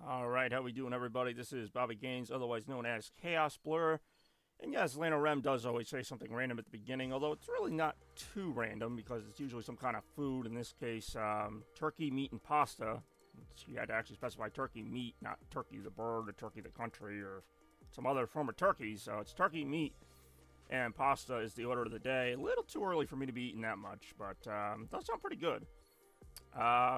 Alright, how we doing, everybody? This is Bobby Gaines, otherwise known as Chaos Blur. And yes, Lana Rem does always say something random at the beginning, although it's really not too random because it's usually some kind of food, in this case, turkey, meat, and pasta. She had to actually specify turkey meat, not turkey the bird or turkey the country or some other form of turkey. So it's turkey meat and pasta is the order of the day. A little too early for me to be eating that much, but does sound pretty good.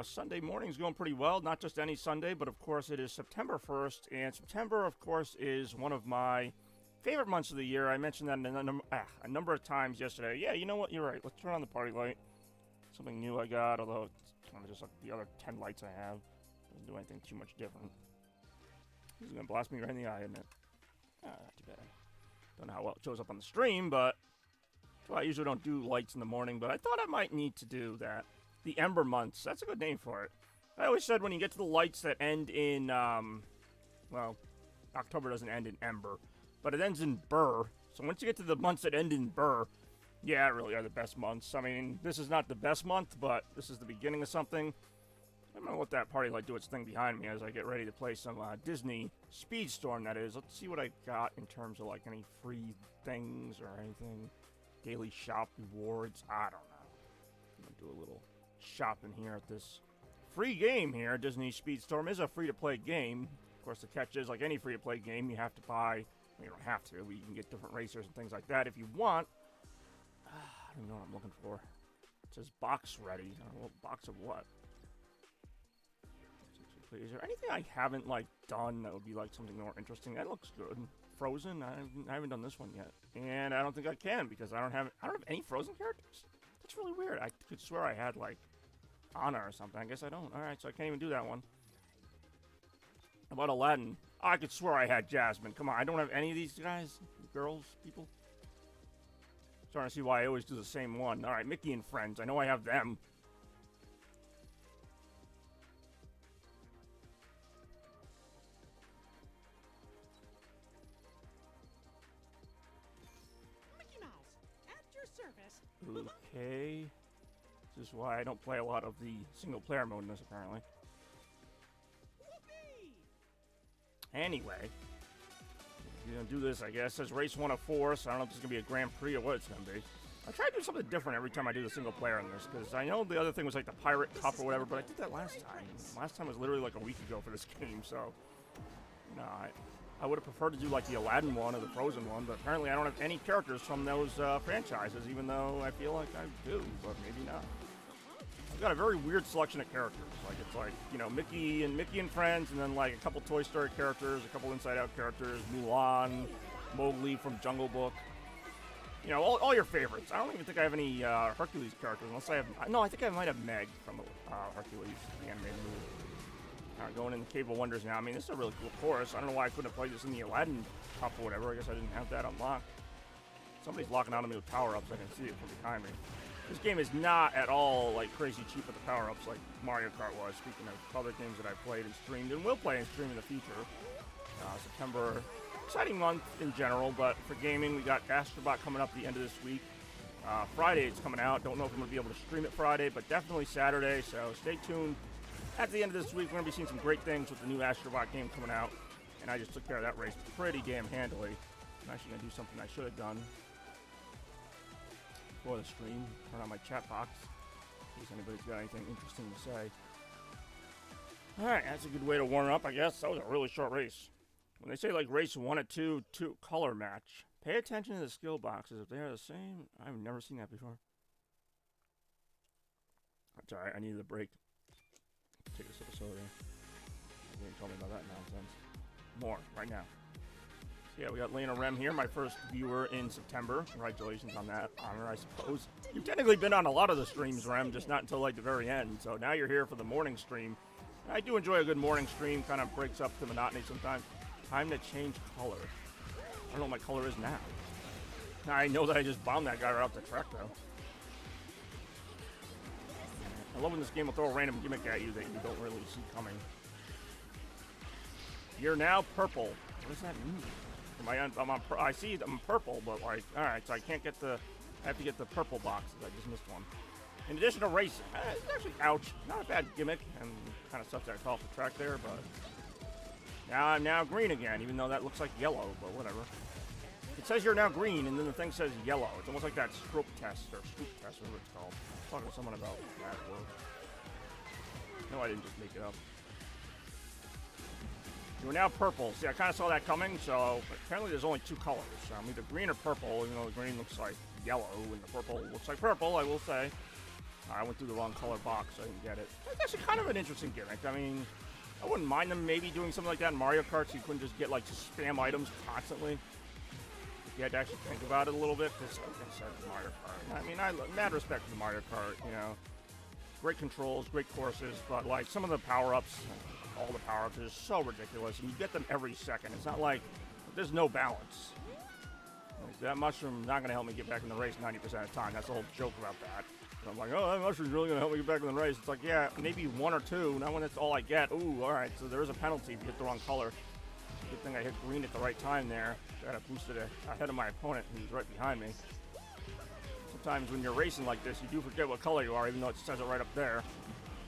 Sunday morning's going pretty well. Not just any Sunday, but of course it is September 1st, and September, of course, is one of my favorite months of the year. I mentioned that a number of times yesterday. Yeah, you know what? You're right. Let's turn on the party light. Something new I got, although it's kind of just like the other 10 lights I have. Doesn't do anything too much different. This is going to blast me right in the eye, isn't it? Not too bad. Don't know how well it shows up on the stream, but well, I usually don't do lights in the morning, but I thought I might need to do that. The Ember Months. That's a good name for it. I always said when you get to the lights that end in, well, October doesn't end in Ember, but it ends in Burr. So once you get to the months that end in Burr, yeah, it really are the best months. I mean, this is not the best month, but this is the beginning of something. I'm going to let that party light do its thing behind me as I get ready to play some Disney Speedstorm, that is. Let's see what I got in terms of, like, any free things or anything. Daily shop rewards. I don't know. I'm going to do a little shopping here at this free game here. Disney Speedstorm is a free-to-play game. Of course, the catch is, like any free-to-play game, you have to buy... Well, you don't have to, but you can get different racers and things like that if you want. I don't know what I'm looking for. It says box ready. I don't know, box of what? Is there anything I haven't, like, done that would be, like, something more interesting? That looks good. Frozen? I haven't done this one yet. And I don't think I can because I don't have any Frozen characters. That's really weird. I could swear I had, like, Anna or something. I guess I don't. Alright, so I can't even do that one. How about Aladdin? I could swear I had Jasmine. Come on, I don't have any of these guys? Girls? People? Starting to see why I always do the same one. Alright, Mickey and Friends. I know I have them. Mickey Mouse, at your service. Okay. This is why I don't play a lot of the single-player mode in this, apparently. Whoopee! Anyway, you're gonna do this, I guess. It says race 1 of 4, so I don't know if this is gonna be a Grand Prix or what it's gonna be. I try to do something different every time I do the single-player in this, because I know the other thing was like the Pirate Cup or whatever, but I did that last time. Last time was literally like a week ago for this game, so... No, I would have preferred to do like the Aladdin one or the Frozen one, but apparently I don't have any characters from those franchises, even though I feel like I do, but maybe not. I've got a very weird selection of characters. Like, it's like, you know, Mickey and Friends, and then like a couple Toy Story characters, a couple Inside Out characters, Mulan, Mowgli from Jungle Book. You know, all your favorites. I don't even think I have any Hercules characters, unless I have... No, I think I might have Meg from Hercules, the animated movie. Going in the Cave of Wonders now. I mean, this is a really cool course. I don't know why I couldn't have played this in the Aladdin Cup or whatever. I guess I didn't have that unlocked. Somebody's locking onto me with power-ups. I can see it from behind me. This game is not at all, like, crazy cheap with the power-ups like Mario Kart was. Speaking of other games that I've played and streamed, and will play and stream in the future. September, exciting month in general, but for gaming, we got Astrobot coming up the end of this week. Friday it's coming out. Don't know if I'm going to be able to stream it Friday, but definitely Saturday, so stay tuned. At the end of this week, we're going to be seeing some great things with the new Astrobot game coming out, and I just took care of that race pretty damn handily. I'm actually going to do something I should have done before the stream. Turn on my chat box in case anybody's got anything interesting to say. Alright, that's a good way to warm up, I guess. That was a really short race. When they say, like, race 1 at 2 color match, pay attention to the skill boxes. If they are the same, I've never seen that before. That's alright, I needed a break. Take a sip of soda. You didn't tell me about that nonsense. More, right now. So yeah, we got Lana Rem here, my first viewer in September. Congratulations on that honor, I suppose. You've technically been on a lot of the streams, Rem, just not until like the very end. So now you're here for the morning stream. I do enjoy a good morning stream, kind of breaks up the monotony sometimes. Time to change color. I don't know what my color is now. I know that I just bombed that guy right off the track, though. I love when this game will throw a random gimmick at you that you don't really see coming. You're now purple. What does that mean? I see I'm purple, but like, alright, so I can't get the... I have to get the purple boxes. I just missed one. In addition to racing, it's actually, ouch, not a bad gimmick, and kind of stuff that I fell off the track there, but Now I'm now green again, even though that looks like yellow, but whatever. It says you're now green, and then the thing says yellow. It's almost like that stroke test, or swoop test, whatever it's called. I was talking to someone about that word. No, I didn't just make it up. You're now purple. See, I kind of saw that coming, so apparently there's only two colors. Either green or purple, even though the green looks like yellow, and the purple looks like purple, I will say. I went through the wrong color box, so I didn't get it. It's actually kind of an interesting gimmick. I mean, I wouldn't mind them maybe doing something like that in Mario Kart, so you couldn't just get, like, spam items constantly. If you had to actually think about it a little bit, because, like I said, Mario Kart. I mean, I mad respect for the Mario Kart, you know. Great controls, great courses, but, like, some of the power-ups, all the power-ups are so ridiculous, and you get them every second. It's not like there's no balance. Like, that mushroom's not going to help me get back in the race 90% of the time. That's the whole joke about that. So I'm like, oh, that mushroom's really going to help me get back in the race. It's like, yeah, maybe one or two. Not when that's all I get. Ooh, all right, so there is a penalty if you hit the wrong color. Good thing I hit green at the right time there. Got to boost it ahead of my opponent, who's right behind me. Sometimes when you're racing like this, you do forget what color you are, even though it says it right up there.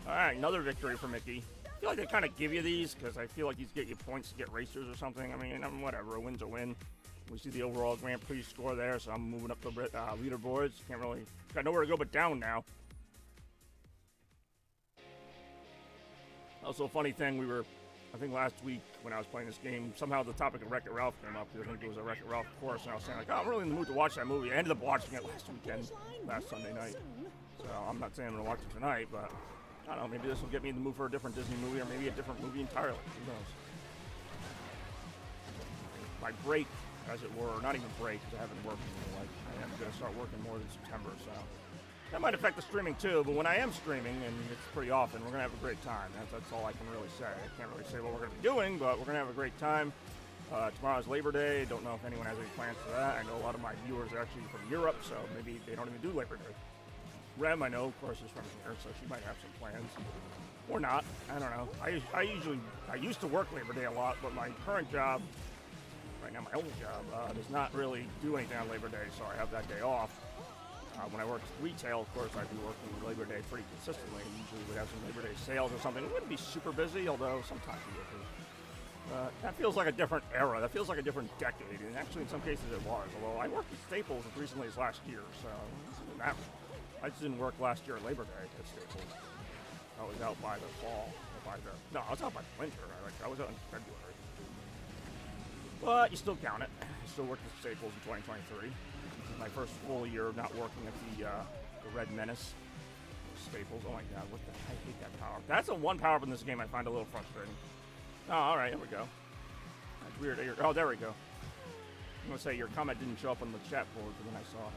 All right, another victory for Mickey. I feel like they kind of give you these because I feel like these get you points to get racers or something. I mean, whatever, a win's a win. We see the overall Grand Prix score there, so I'm moving up the leaderboards. Can't really, got nowhere to go but down now. Also, a funny thing, I think last week when I was playing this game, somehow the topic of Wreck-It Ralph came up. I think it was a Wreck-It Ralph course, and I was saying, like, oh, I'm really in the mood to watch that movie. I ended up watching it last Sunday night. So I'm not saying I'm going to watch it tonight, but I don't know, maybe this will get me in the mood for a different Disney movie, or maybe a different movie entirely. Who knows? My break, as it were, not even break, because I haven't worked, like, I am going to start working more than September, so that might affect the streaming too, but when I am streaming, and it's pretty often, we're going to have a great time. That's all I can really say. I can't really say what we're going to be doing, but we're going to have a great time. Tomorrow's Labor Day. Don't know if anyone has any plans for that. I know a lot of my viewers are actually from Europe, so maybe they don't even do Labor Day. Rem, I know, of course, is from here, so she might have some plans. Or not. I don't know. I used to work Labor Day a lot, but my current job, right now my only job, does not really do anything on Labor Day, so I have that day off. When I worked retail, of course, I'd be working Labor Day pretty consistently. Usually we'd have some Labor Day sales or something. It wouldn't be super busy, although sometimes it would be. That feels like a different era. That feels like a different decade, and actually in some cases it was. Although I worked at Staples as recently as last year, so it doesn't matter. I just didn't work last year at Labor Day at Staples. I was out by the fall. No, I was out by the winter. I was out in February. But you still count it. I still worked at Staples in 2023. This is my first full year of not working at the Red Menace. Staples. Oh my god, I hate that power. That's the one power up in this game I find a little frustrating. Oh, alright, here we go. That's weird. Oh, there we go. I'm going to say your comment didn't show up on the chat board, but then I saw it.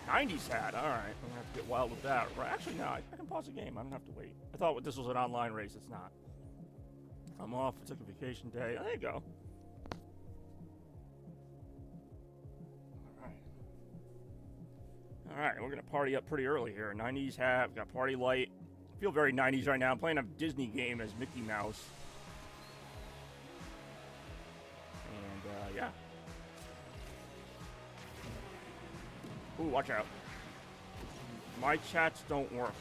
90s hat. Alright, I'm going to have to get wild with that. Actually, no, I can pause the game. I don't have to wait. I thought this was an online race. It's not. I'm off. I took a vacation day. There you go. Alright, we're going to party up pretty early here. 90s hat. We've got party light. I feel very 90s right now. I'm playing a Disney game as Mickey Mouse. And, yeah. Ooh, watch out. My chats don't work.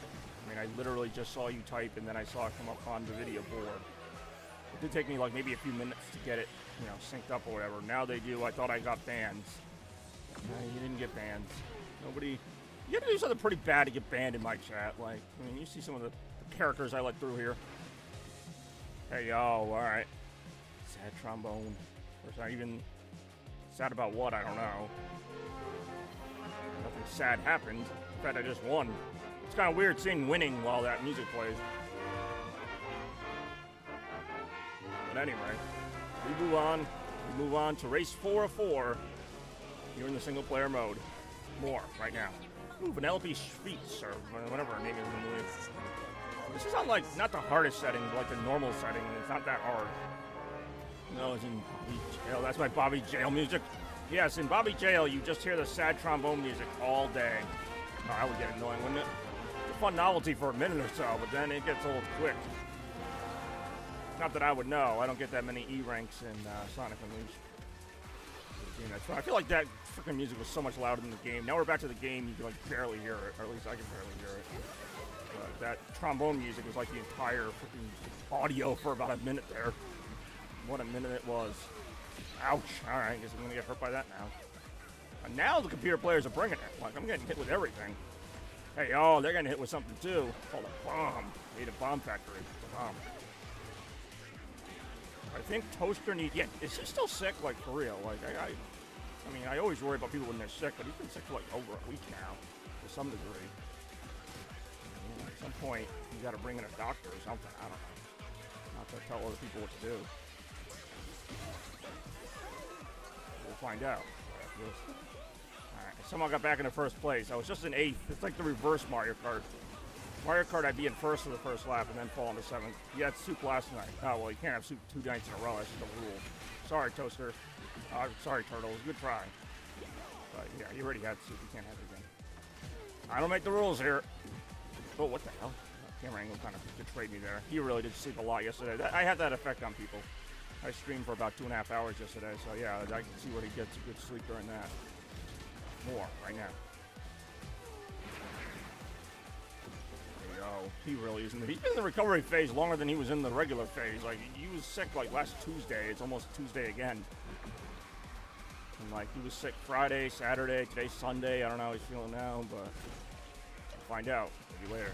I mean, I literally just saw you type, and then I saw it come up on the video board. It did take me, like, maybe a few minutes to get it, you know, synced up or whatever. Now they do. I thought I got bans. You didn't get bans. Nobody... You have to do something pretty bad to get banned in my chat. Like, I mean, you see some of the characters I let through here. Hey, yo, alright. Sad trombone. Or not even sad about what, I don't know. Nothing sad happened. In fact, I just won. It's kind of weird seeing winning while that music plays. But anyway, we move on. We move on to race 4 of 4. Here in the single player mode. More right now. Ooh, Vanellope Speaks, or whatever her name is in the movie. This is on, like, not the hardest setting, but like the normal setting, and it's not that hard. No, it's in Bobby Jail. That's my Bobby Jail music. Yes, in Bobby Jail, you just hear the sad trombone music all day. Oh, that would get annoying, wouldn't it? It's a fun novelty for a minute or so, but then it gets old quick. Not that I would know. I don't get that many E ranks in Sonic Unleashed. I feel like that freaking music was so much louder than the game. Now we're back to the game, you can like barely hear it, or at least I can barely hear it. But That trombone music was like the entire freaking audio for about a minute there. What a minute it was. Ouch. Alright, guess I'm gonna get hurt by that now. And now the computer players are bringing it. Like, I'm getting hit with everything. Hey, oh, they're getting hit with something too. Called a bomb. Made a bomb factory. It's a bomb. I think Toaster needs... Yeah, is he still sick? Like, for real? Like, I mean, I always worry about people when they're sick, but he's been sick for like over a week now. To some degree. At some point, you gotta bring in a doctor or something. I don't know. Not to tell other people what to do. We'll find out. Alright, somehow got back in the first place. I was just in 8th. It's like the reverse Mario Kart. Mario Kart, I'd be in first for the first lap and then fall into 7th. You had soup last night. Oh, well, you can't have soup 2 nights in a row. That's the rule. Sorry, Toaster. Sorry, Turtles. Good try. But, yeah, you already had soup. You can't have it again. I don't make the rules here. Oh, what the hell? Camera angle kind of betrayed me there. He really did sleep a lot yesterday. I had that effect on people. I streamed for about 2.5 hours yesterday, so yeah, I can see what he gets a good sleep during that. More, right now. There you go. He really isn't. He's been in the recovery phase longer than he was in the regular phase. Like, he was sick like last Tuesday. It's almost Tuesday again. And like, he was sick Friday, Saturday, today's Sunday. I don't know how he's feeling now, but we'll find out. Maybe later.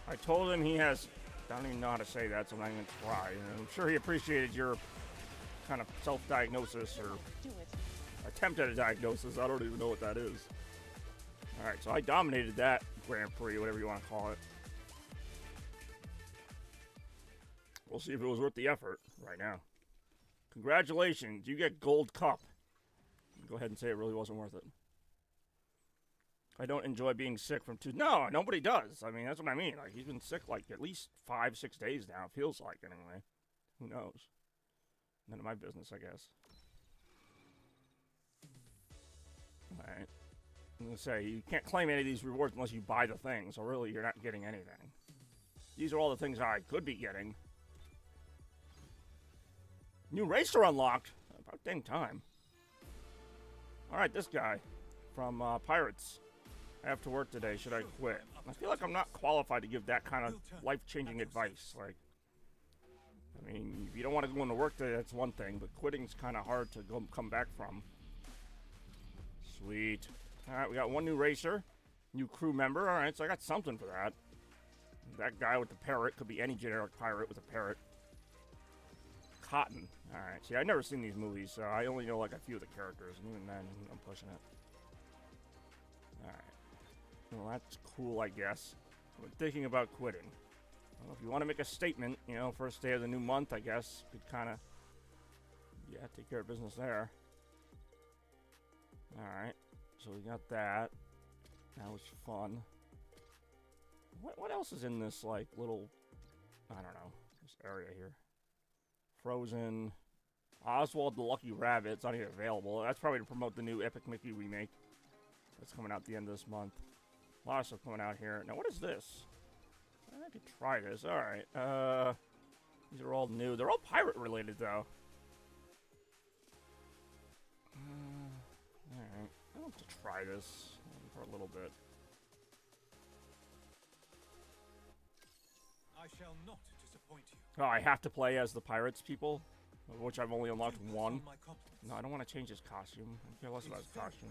I told him he has... I don't even know how to say that, so I'm not going to try. I'm sure he appreciated your kind of self-diagnosis or attempt at a diagnosis. I don't even know what that is. Alright, so I dominated that Grand Prix, whatever you want to call it. We'll see if it was worth the effort right now. Congratulations, you get Gold Cup. Go ahead and say it really wasn't worth it. I don't enjoy being sick from two. No, nobody does. I mean, that's what I mean. Like, he's been sick like at least 5-6 days now. It feels like, anyway. Who knows? None of my business, I guess. Alright. I'm gonna say, you can't claim any of these rewards unless you buy the thing, so really you're not getting anything. These are all the things I could be getting. New racer unlocked. About dang time. Alright, this guy. From Pirates. I have to work today. Should I quit? I feel like I'm not qualified to give that kind of life-changing advice. Like, I mean, if you don't want to go into work today, that's one thing, but quitting's kind of hard to come back from. Sweet. Alright, we got one new racer. New crew member. Alright, so I got something for that. That guy with the parrot could be any generic pirate with a parrot. Cotton. Alright, see, I've never seen these movies, so I only know like a few of the characters, and even then, I'm pushing it. Alright. Well, that's cool, I guess. I'm thinking about quitting. Well, if you want to make a statement, you know, first day of the new month, I guess, could kind of, yeah, take care of business there. Alright, so we got that. That was fun. What else is in this, like, little, I don't know, this area here? Frozen. Oswald the Lucky Rabbit. It's not even available. That's probably to promote the new Epic Mickey remake. That's coming out at the end of this month. A lot of stuff coming out here. Now, what is this? I could try this. Alright. These are all new. They're all pirate related, though. Alright. I'll have to try this for a little bit. I shall not disappoint you. Oh, I have to play as the pirates people, of which I've only unlocked one. No, I don't want to change his costume. I care less about his costume.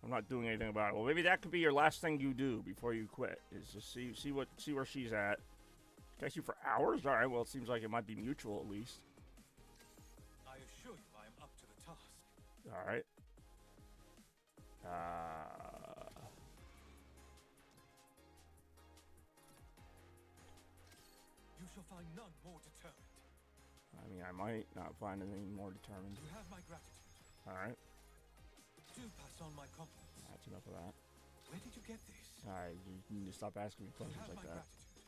I'm not doing anything about it. Well, maybe that could be your last thing you do before you quit. Is just see where she's at. Takes you for hours? All right. Well, it seems like it might be mutual at least. I assure you, I am up to the task. All right. You shall find none more determined. I mean, I might not find anything more determined. You have my gratitude. All right. Do pass on my compliments. That's enough of that. Where did you get this? All right. You need to stop asking me You questions have like my that. gratitude.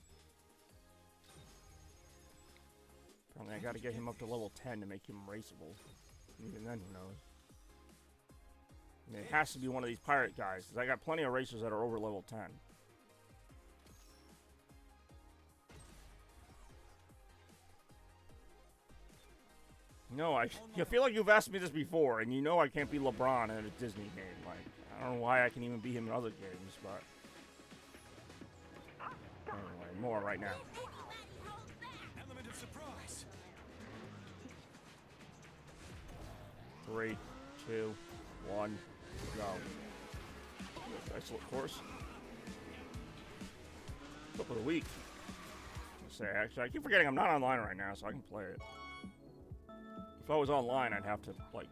Apparently, I got to get him up to level 10 to make him raceable. Even then, who knows? And it has to be one of these pirate guys, because I got plenty of racers that are over level 10. No, I feel like you've asked me this before, and you know I can't be LeBron in a Disney game. Like, I don't know why I can even be him in other games, but... Anyway, more right now. Element of surprise. 3, 2, 1, go. Nice little course. Clip of the week. Say, actually, I keep forgetting I'm not online right now, so I can play it. If I was online, I'd have to, like,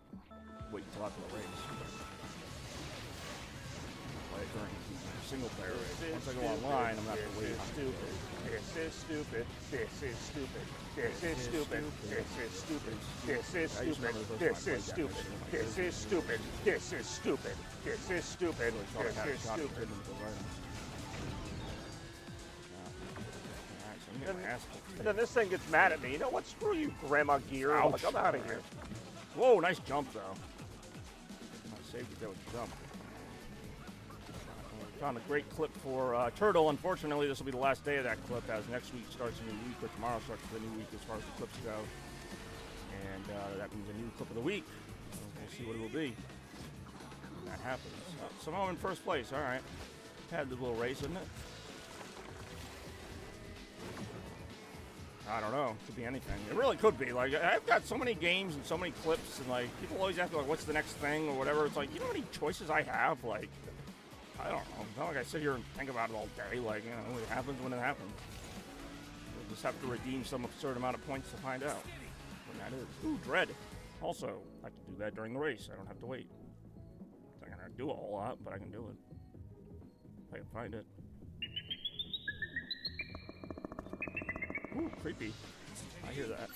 wait until after the race. Play it during single player race. Once I go online, I'm not going to wait. This is stupid. This is stupid. This is stupid. This is stupid. This is stupid. This is stupid. This is stupid. This is stupid. This is stupid. This is stupid. And then this thing gets mad at me. You know what? Screw you, Grandma Gear. Ouch. I'm out of here. Whoa, nice jump, though. I saved it there with the jump. Found a great clip for Turtle. Unfortunately, this will be the last day of that clip, as next week starts a new week, or tomorrow starts the new week as far as the clips go. And that means a new clip of the week. We'll see what it will be when that happens. Somehow I'm in first place. All right. Had the little race, didn't it? I don't know. Could be anything. It really could be. Like, I've got so many games and so many clips, and like people always ask me, like, what's the next thing or whatever. It's like, you know how many choices I have? Like, I don't know. It's not like I sit here and think about it all day. Like, you know, it happens when it happens. We'll just have to redeem some absurd amount of points to find out when that is. Ooh, Dread. Also, I can do that during the race. I don't have to wait. I'm not gonna do a whole lot, but I can do it. If I can find it. Ooh, creepy. I hear that.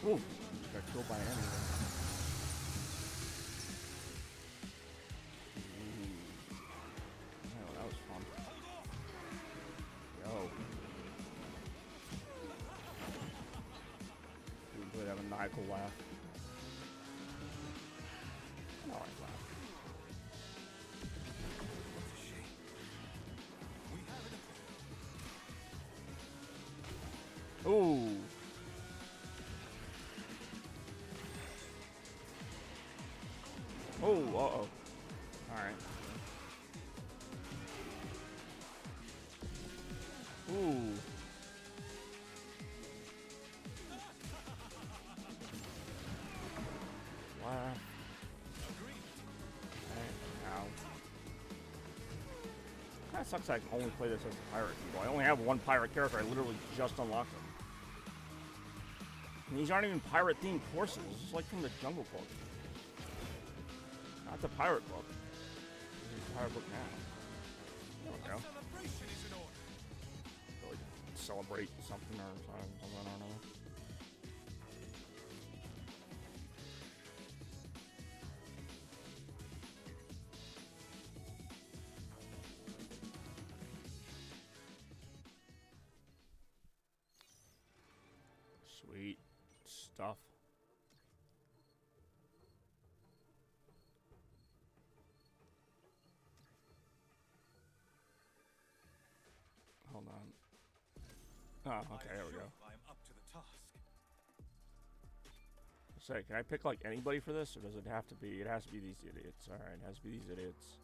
Ooh, got killed by an enemy. Oh, that was fun. Yo. We would have a maniacal laugh. No, I laugh. Ooh. Oh, uh-oh. Alright. Ooh. Wow. Ow. That sucks I can only play this as a pirate people. I only have one pirate character. I literally just unlocked him. And these aren't even pirate-themed courses. This is like from the Jungle Book. Not the pirate book. This is the pirate book now. There we go. So like celebrate something or something, I don't know. Sweet stuff. Hold on. Oh, okay, there we go. I'm up to the task. Say, can I pick like anybody for this, or does it have to be? It has to be these idiots. All right, it has to be these idiots.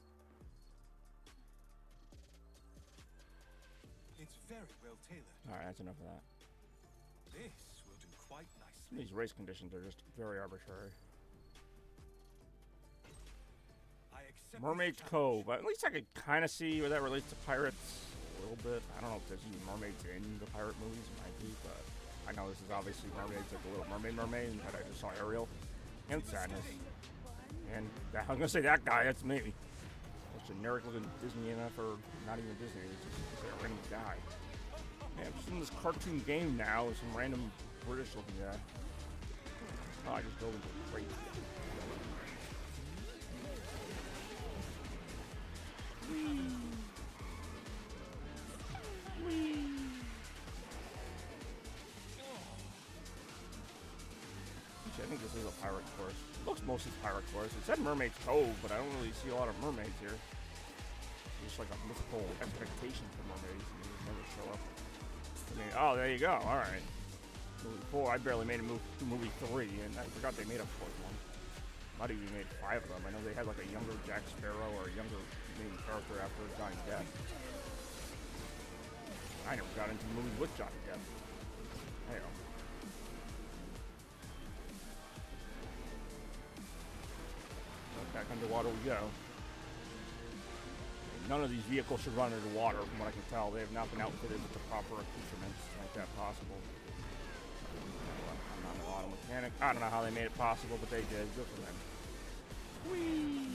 It's very well tailored. All right, that's enough of that. This will do quite Some nicely. of these race conditions are just very arbitrary. I accept Mermaid's this Cove. challenge. At least I could kind of see where that relates to pirates a little bit. I don't know if there's even mermaids in the pirate movies. It might be, but I know this is obviously mermaids, like the Little Mermaid, but I just saw Ariel and Sadness. And I was gonna say that guy. That's me. That generic looking Disney enough, or not even Disney. It's just a random guy. Man, I'm just in this cartoon game now with some random British looking guy. Oh, I just drove into a crate. I think this is a pirate course. It looks mostly pirate course. It said Mermaid's Cove, but I don't really see a lot of mermaids here. It's just like a mythical expectation for mermaids, and they just never show up. I mean, oh, there you go. All right. Movie 4. I barely made it through movie 3, and I forgot they made a 4th one. Might have even made 5 of them. I know they had like a younger Jack Sparrow or a younger main character after Johnny Depp. I never got into movies with Johnny Depp. Hell. Back underwater we go. None of these vehicles should run under water, from what I can tell. They have not been outfitted with the proper accoutrements to make that possible. I'm not an auto mechanic. I don't know how they made it possible, but they did. Good for them. Whee!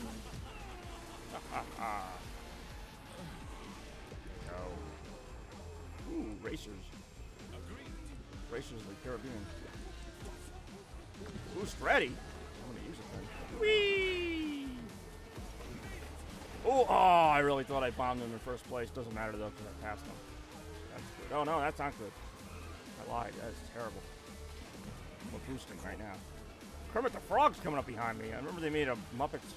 Ha ha ha. Go. Ooh, racers. Racers of the Caribbean. Boost ready. I'm gonna use it then. Whee! Oh, I really thought I bombed them in the first place. Doesn't matter though, because I passed them. That's good. Oh no, that's not good. I lied. That is terrible. I'm boosting right now. Kermit the Frog's coming up behind me. I remember they made a Muppets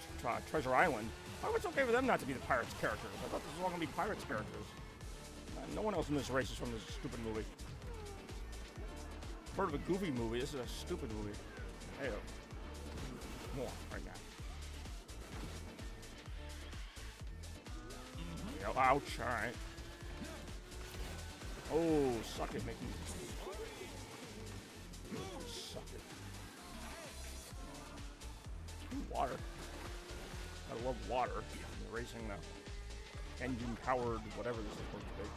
Treasure Island. Why was it okay for them not to be the Pirates characters? I thought this was all going to be Pirates characters. No one else in this race is from this stupid movie. I've heard of a Goofy movie. This is a stupid movie. Hey, more right now. Ouch, alright. Oh, suck it, Mickey. Suck it. Ooh, water. I love water. Racing the engine-powered, whatever this is supposed to be.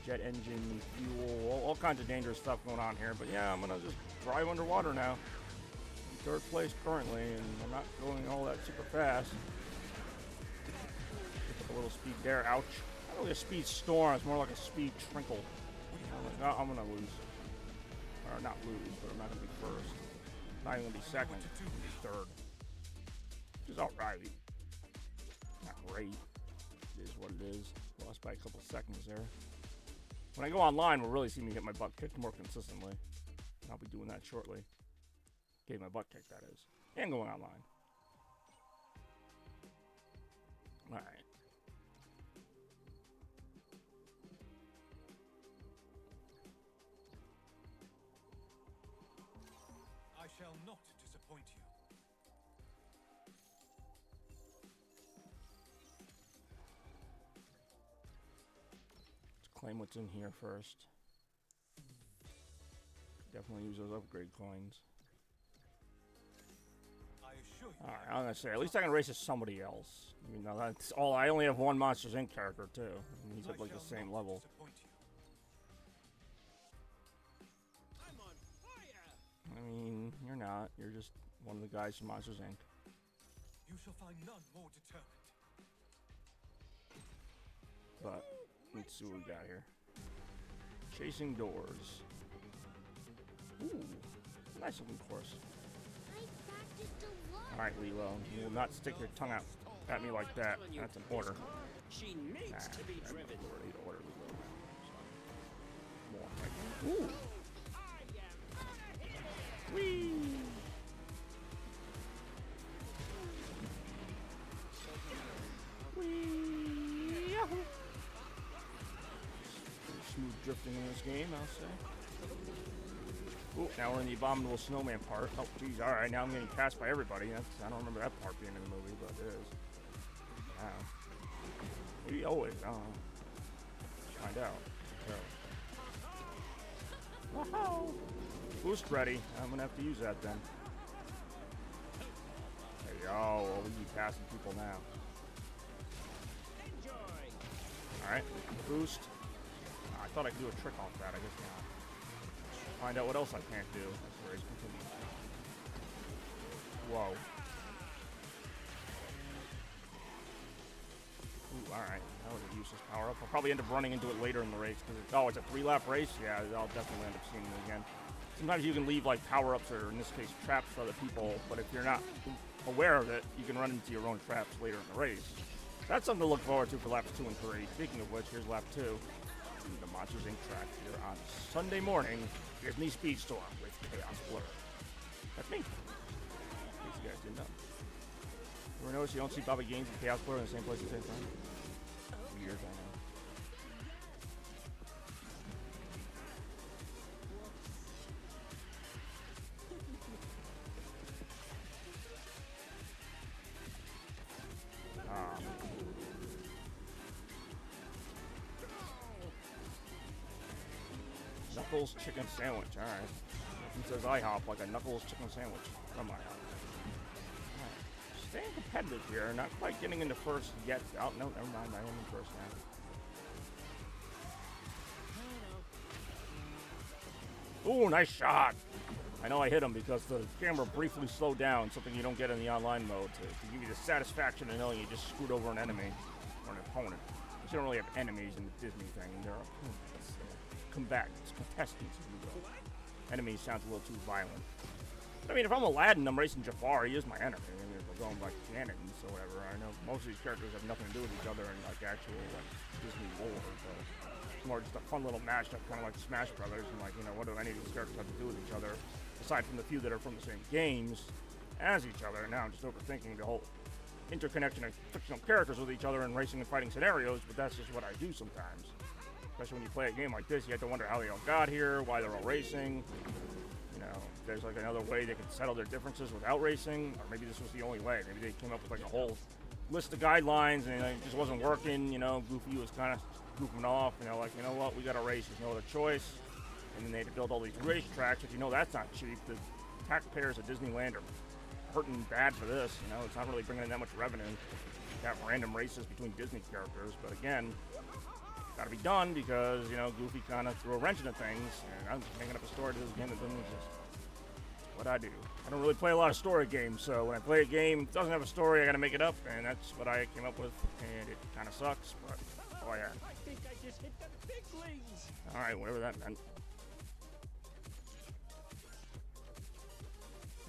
Jet engine, fuel, all kinds of dangerous stuff going on here. But yeah, I'm gonna just drive underwater now. In 3rd place currently, and I'm not going all that super fast. A little speed there, ouch. Not really a speed storm, it's more like a speed trinkle. I'm gonna lose. Or not lose, but I'm not gonna be first. Not even gonna be second, I'm gonna be 3rd. Which is alright. Not great. It is what it is. Lost by a couple seconds there. When I go online, we'll really see me get my butt kicked more consistently. And I'll be doing that shortly. Getting my butt kicked, that is. And going online. Alright. I shall not disappoint you. Let's claim what's in here first. Definitely use those upgrade coins. I assure you. Alright, I'm gonna say, at least I can race as somebody else. You know, that's all. I only have one Monsters Inc. character, too. And he's at like the same level. I'm on fire! I mean, you're not. You're just one of the guys from Monsters Inc. You shall find none more determined. But, let's see what we got here. Chasing doors. Ooh, nice looking course. Alright, Lilo, you will not stick your tongue out at me like that. That's an order. She needs to be driven. Order, Lilo. More. Ooh. Whee! Whee! Yahoo! Smooth drifting in this game, I'll say. Ooh, now we're in the abominable snowman part. Oh, geez, alright, now I'm getting passed by everybody. I don't remember that part being in the movie, but it is. Wow. Maybe always, I don't know. Find out. So. Woohoo! Boost ready. I'm gonna have to use that then. There you go. Well, we be passing people now. Alright, boost. I thought I could do a trick off that, I guess not. Find out what else I can't do as the race continues. Whoa. Ooh, alright. That was a useless power-up. I'll probably end up running into it later in the race. Oh, it's a 3-lap race? Yeah, I'll definitely end up seeing it again. Sometimes you can leave, like, power-ups or, in this case, traps for other people, but if you're not aware of it, you can run into your own traps later in the race. That's something to look forward to for laps 2 and 3. Speaking of which, here's lap 2. The Monsters Inc. track here on Sunday morning. Disney Speedstorm with Chaos Blur. That's me. In case you guys didn't know. You ever notice you don't see Bobby Gaines and Chaos Blur in the same place at the same time? Weird, I know. Knuckles chicken sandwich. All right. He says IHOP like a Knuckles chicken sandwich from IHOP. All right. Staying competitive here. Not quite getting into first yet. Oh, no, never mind. I am in first now. Ooh, nice shot. I know I hit him because the camera briefly slowed down, something you don't get in the online mode, to give you the satisfaction of knowing you just screwed over an enemy or an opponent. You don't really have enemies in the Disney thing. They're combatants, contestants, if you will. Enemies sounds a little too violent. But, I mean, if I'm Aladdin, I'm racing Jafar. He is my enemy. I mean, if we're going by canons or whatever, I know most of these characters have nothing to do with each other in like actual like Disney lore, but it's more just a fun little mashup, kind of like Smash Brothers, and like, you know, what do any of these characters have to do with each other? Aside from the few that are from the same games as each other, and now I'm just overthinking the whole interconnection of fictional characters with each other in racing and fighting scenarios, but that's just what I do sometimes. Especially when you play a game like this, you have to wonder how they all got here, why they're all racing. You know, there's like another way they can settle their differences without racing, or maybe this was the only way. Maybe they came up with like a whole list of guidelines and it just wasn't working, you know, Goofy was kind of goofing off, you know, like, you know what, we got to race, there's no other choice. And then they had to build all these racetracks, but you know that's not cheap. The taxpayers of Disneyland are hurting bad for this, you know, it's not really bringing in that much revenue to have random races between Disney characters, but again, gotta be done because, you know, Goofy kind of threw a wrench into things, and I'm just making up a story to this game that doesn't exist. What I do. I don't really play a lot of story games, so when I play a game that doesn't have a story, I gotta make it up, and that's what I came up with, and it kind of sucks, but oh yeah. I think I just hit the big leagues. Alright, whatever that meant.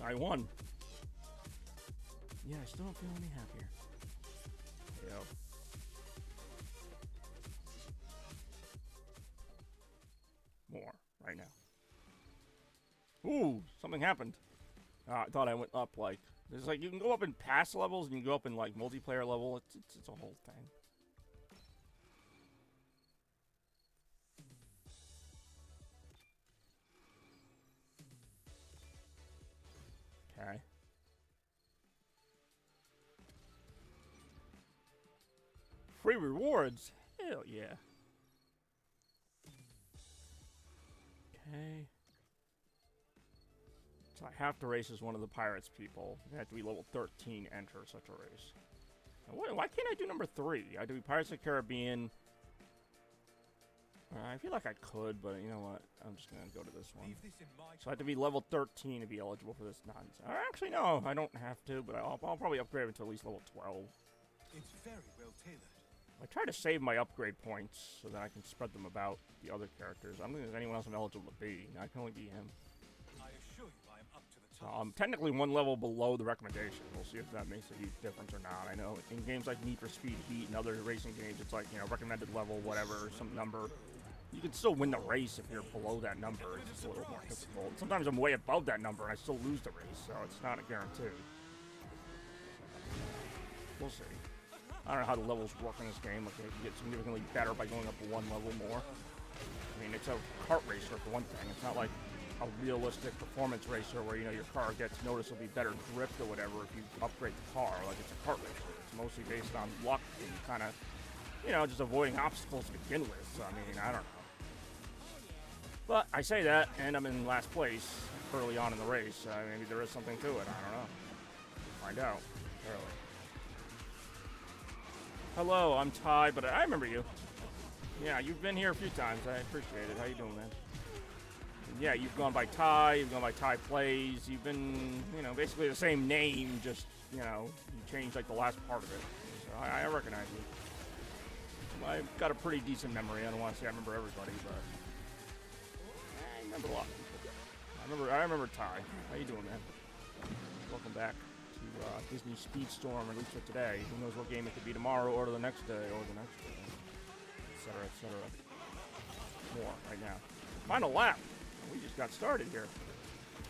I won. Yeah, I still don't feel any happier. Yo. More right now. Ooh, something happened. I thought I went up like. There's like you can go up in past levels and you can go up in like multiplayer level. It's a whole thing. Okay. Free rewards? Hell yeah. Okay. So I have to race as one of the Pirates people. You have to be level 13 to enter such a race. Now, why can't I do number 3? I have to be Pirates of the Caribbean. I feel like I could, but you know what? I'm just going to go to this one. So I have to be level 13 to be eligible for this nonsense. Or actually, no, I don't have to, but I'll probably upgrade it to at least level 12. It's very well tailored. I try to save my upgrade points so that I can spread them about the other characters. I don't think there's anyone else I'm eligible to be. I can only be him. I assure you I am up to the So task. I'm technically one level below the recommendation. We'll see if that makes a huge difference or not. I know in games like Need for Speed Heat and other racing games, it's like, you know, recommended level, whatever, some number. You can still win the race if you're below that number. It's just a little more difficult. Sometimes I'm way above that number and I still lose the race, so it's not a guarantee. We'll see. I don't know how the levels work in this game. Like, you get significantly better by going up one level more. I mean, it's a kart racer for one thing. It's not like a realistic performance racer where, you know, your car gets noticeably better drift or whatever if you upgrade the car. Like, it's a kart racer. It's mostly based on luck and kind of, you know, just avoiding obstacles to begin with. So, I mean, I don't know. But I say that, and I'm in last place early on in the race. Maybe there is something to it. I don't know. Find out. Early. Hello, I'm Ty, but I remember you. Yeah, you've been here a few times. I appreciate it. How you doing, man? And yeah, you've gone by Ty. You've gone by Ty Plays. You've been, you know, basically the same name, just, you know, you changed, like, the last part of it. So I recognize you. I've got a pretty decent memory. I don't want to say I remember everybody, but I remember a lot of people. I remember Ty. How you doing, man? Welcome back to Disney Speedstorm, at least for today. Who knows what game it could be tomorrow or the next day or the next day, etc., etc. More right now. Final lap. We just got started here.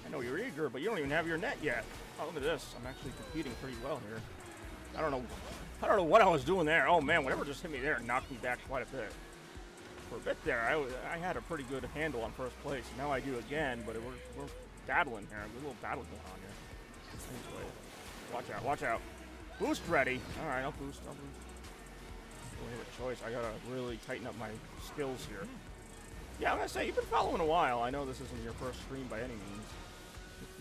I know you're eager, but you don't even have your net yet. Oh, look at this. I'm actually competing pretty well here. I don't know what I was doing there. Oh man, whatever just hit me there knocked me back quite a bit. For a bit there, I had a pretty good handle on first place. Now I do again, but we're battling here. We're a little battle going on here. Anyway, watch out, watch out. Boost ready. All right, I'll boost. Don't have a choice. I gotta really tighten up my skills here. Yeah, I'm gonna say, you've been following a while. I know this isn't your first stream by any means.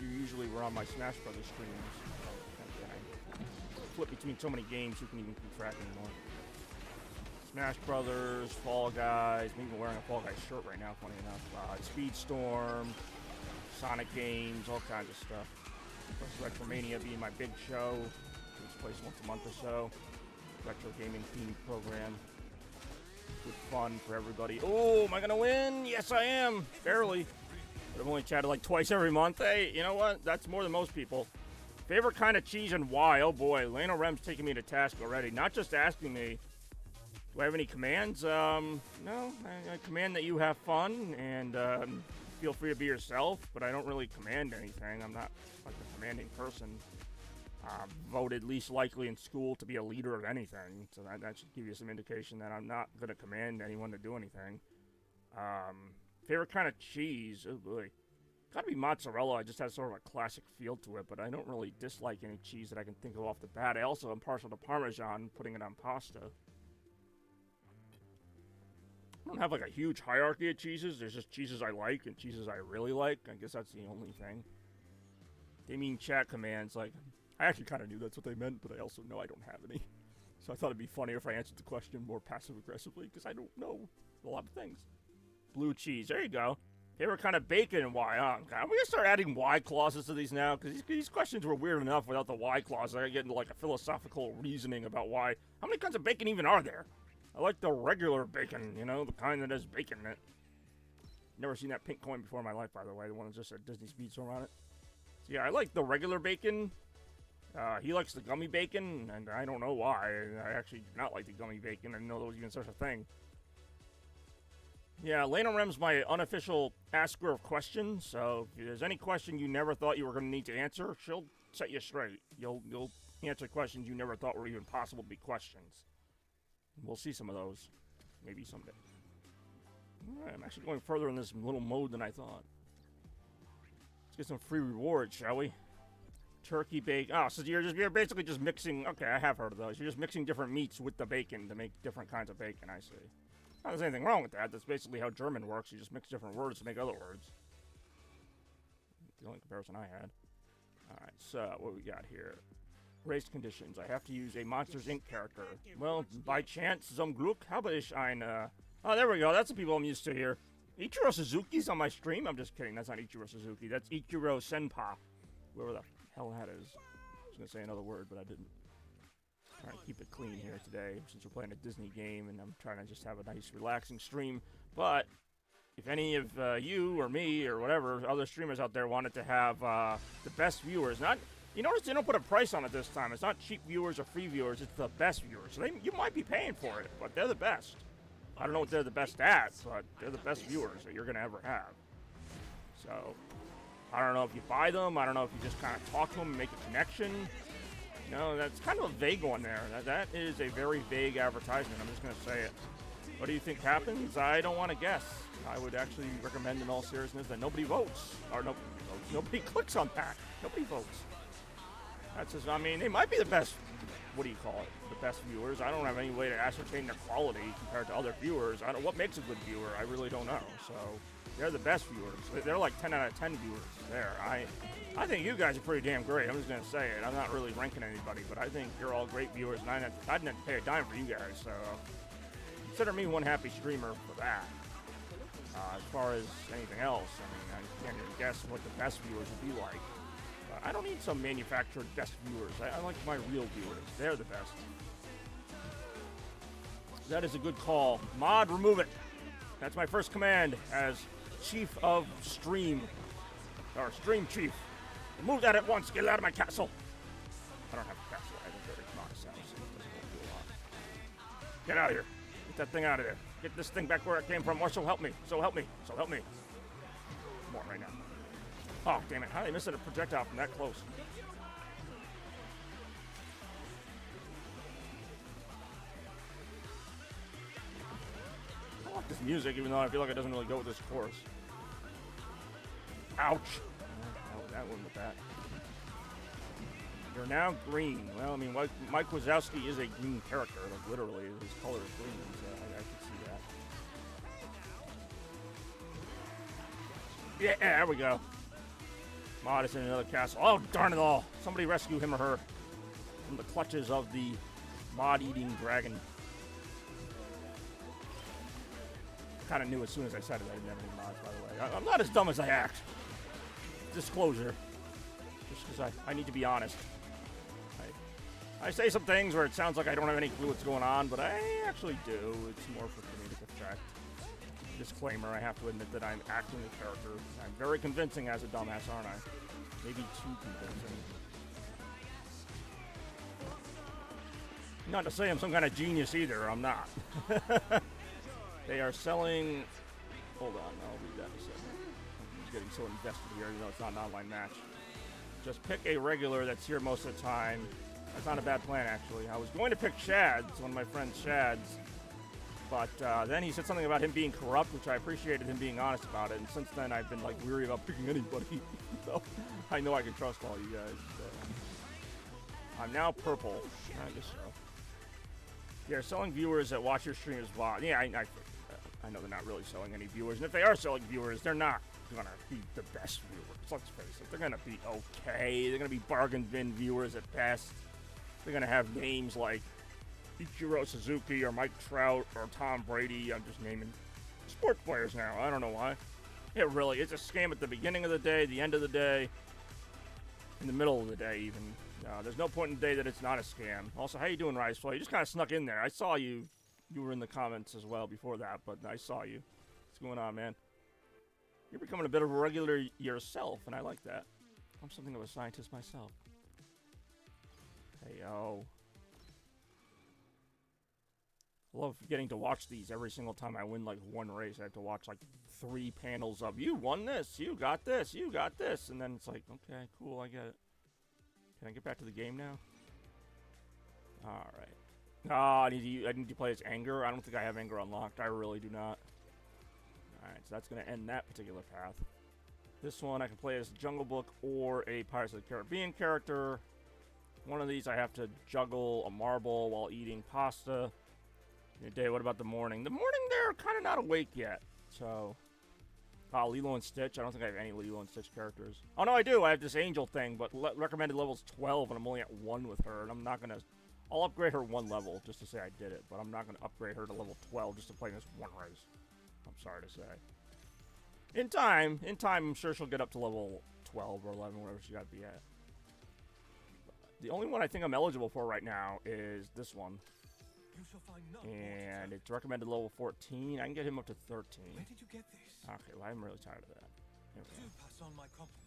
You usually were on my Smash Brothers streams. I flip between so many games, you can even keep track anymore. Smash Brothers, Fall Guys. I'm even wearing a Fall Guys shirt right now, funny enough. Speedstorm, Sonic games, all kinds of stuff. Plus Retromania being my big show. Takes place once a month or so. Retro gaming themed program. Good fun for everybody. Oh, am I gonna win? Yes, I am. Barely. But I've only chatted like twice every month. Hey, you know what? That's more than most people. Favorite kind of cheese and why? Oh boy, Lano Rem's taking me to task already. Not just asking me, do I have any commands? No. I command that you have fun and feel free to be yourself, but I don't really command anything. I'm not like a commanding person. Voted least likely in school to be a leader of anything, so that should give you some indication that I'm not going to command anyone to do anything. Favorite kind of cheese? Oh boy. Gotta be mozzarella. I just have sort of a classic feel to it, but I don't really dislike any cheese that I can think of off the bat. I also am partial to Parmesan, putting it on pasta. I don't have like a huge hierarchy of cheeses. There's just cheeses I like and cheeses I really like. I guess that's the only thing. They mean chat commands. Like, I actually kind of knew that's what they meant, but I also know I don't have any. So I thought it'd be funnier if I answered the question more passive-aggressively, because I don't know a lot of things. Blue cheese. There you go. Favorite kind of bacon and why? I'm going to start adding why clauses to these now, because these questions were weird enough without the why clause. I gotta get into like a philosophical reasoning about why. How many kinds of bacon even are there? I like the regular bacon, you know, the kind that has bacon in it. Never seen that pink coin before in my life, by the way, the one that just said Disney Speedstorm on it. So yeah, I like the regular bacon. He likes the gummy bacon, and I don't know why. I actually do not like the gummy bacon. I didn't know there was even such a thing. Yeah, Lena Rem's my unofficial asker of questions, so if there's any question you never thought you were going to need to answer, she'll set you straight. You'll answer questions you never thought were even possible to be questions. We'll see some of those, maybe someday. Alright, I'm actually going further in this little mode than I thought. Let's get some free rewards, shall we? Turkey bacon. Oh, so you're basically just mixing. Okay, I have heard of those. You're just mixing different meats with the bacon to make different kinds of bacon. I see. Not there's anything wrong with that. That's basically how German works. You just mix different words to make other words. The only comparison I had. All right. So what we got here? Race conditions. I have to use a Monsters Inc. character. Well, by chance, zum Glück habe ich ein. Oh, there we go. That's the people I'm used to here. Ichiro Suzuki's on my stream. I'm just kidding. That's not Ichiro Suzuki. That's Ichiro Senpa. Whoever the hell that is. I was gonna say another word, but I didn't. Trying to keep it clean here today, since we're playing a Disney game, and I'm trying to just have a nice, relaxing stream. But if any of you or me or whatever other streamers out there wanted to have the best viewers, not you notice they don't put a price on it this time. It's not cheap viewers or free viewers. It's the best viewers. So you might be paying for it, but they're the best. I don't know what they're the best at, but they're the best viewers that you're gonna ever have. So. I don't know if you buy them. I don't know if you just kind of talk to them and make a connection. You know, that's kind of a vague one there. That is a very vague advertisement. I'm just going to say it. What do you think happens? I don't want to guess. I would actually recommend in all seriousness that nobody votes. Or nobody clicks on that. Nobody votes. That's just, I mean, they might be the best, what do you call it? The best viewers. I don't have any way to ascertain their quality compared to other viewers. I don't what makes a good viewer. I really don't know. So they're the best viewers. They're like 10 out of 10 viewers there. I think you guys are pretty damn great. I'm just going to say it. I'm not really ranking anybody, but I think you're all great viewers, and I didn't have to pay a dime for you guys, so consider me one happy streamer for that. As far as anything else, I mean, I can't even guess what the best viewers would be like. I don't need some manufactured best viewers. I like my real viewers. They're the best. That is a good call. Mod, remove it. That's my first command as Chief of Stream. Or Stream Chief. Remove that at once. Get it out of my castle. I don't have a castle. I have a very modest house. It doesn't do a lot. Get out of here. Get that thing out of there. Get this thing back where it came from. Or so help me. So help me. So help me. Come on right now. Oh, damn it. How did I miss a projectile from that close? I like this music, even though I feel like it doesn't really go with this chorus. Ouch. Oh, that one with that. You're now green. Well, I mean, Mike Wazowski is a green character. Like, literally, his color is green, so I could see that. Yeah, there we go. Mod is in another castle. Oh, darn it all. Somebody rescue him or her from the clutches of the mod-eating dragon. Kind of knew as soon as I said it I didn't have any mods, by the way. I'm not as dumb as I act. Disclosure. Just because I need to be honest. I say some things where it sounds like I don't have any clue what's going on, but I actually do. It's more for comedic effect. Disclaimer, I have to admit that I'm acting the character. I'm very convincing as a dumbass, aren't I? Maybe too convincing. Not to say I'm some kind of genius either, I'm not. They are selling... Hold on, I'll read that in a second. I'm getting so invested here, even though it's not an online match. Just pick a regular that's here most of the time. That's not a bad plan, actually. I was going to pick Shads, one of my friends Shads, but then he said something about him being corrupt, which I appreciated him being honest about it, and since then I've been like weary about picking anybody. So I know I can trust all you guys. So. I'm now purple. I guess so. They're selling viewers that watch your streams. Yeah, I know they're not really selling any viewers, and if they are selling viewers, they're not gonna be the best viewers. Let's face it, they're gonna be okay. They're gonna be bargain bin viewers at best. They're gonna have names like Ichiro Suzuki or Mike Trout or Tom Brady. I'm just naming sports players now. I don't know why. It's a scam at the beginning of the day, the end of the day, in the middle of the day even. There's no point in the day that it's not a scam. Also, how you doing, Rizeflow? You just kind of snuck in there. I saw you. You were in the comments as well before that, but I saw you. What's going on, man? You're becoming a bit of a regular yourself, and I like that. I'm something of a scientist myself. Hey, yo. I love getting to watch these every single time I win, like, one race. I have to watch, like, 3 panels of, you won this, you got this, you got this. And then it's like, okay, cool, I get it. Can I get back to the game now? Alright. I need to play as Anger. I don't think I have Anger unlocked. I really do not. Alright, so that's going to end that particular path. This one I can play as Jungle Book or a Pirates of the Caribbean character. One of these I have to juggle a marble while eating pasta. In the day, what about the morning? The morning they're kind of not awake yet. So, Lilo and Stitch. I don't think I have any Lilo and Stitch characters. Oh, no, I do. I have this Angel thing, but recommended level's 12, and I'm only at 1 with her. And I'm not going to... I'll upgrade her 1 level just to say I did it, but I'm not going to upgrade her to level 12 just to play this one race. I'm sorry to say. In time, I'm sure she'll get up to level 12 or 11, whatever she got to be at. The only one I think I'm eligible for right now is this one. And it's recommended level 14. I can get him up to 13. Where did you get this? Okay, well, I'm really tired of that. Do pass on my compliments.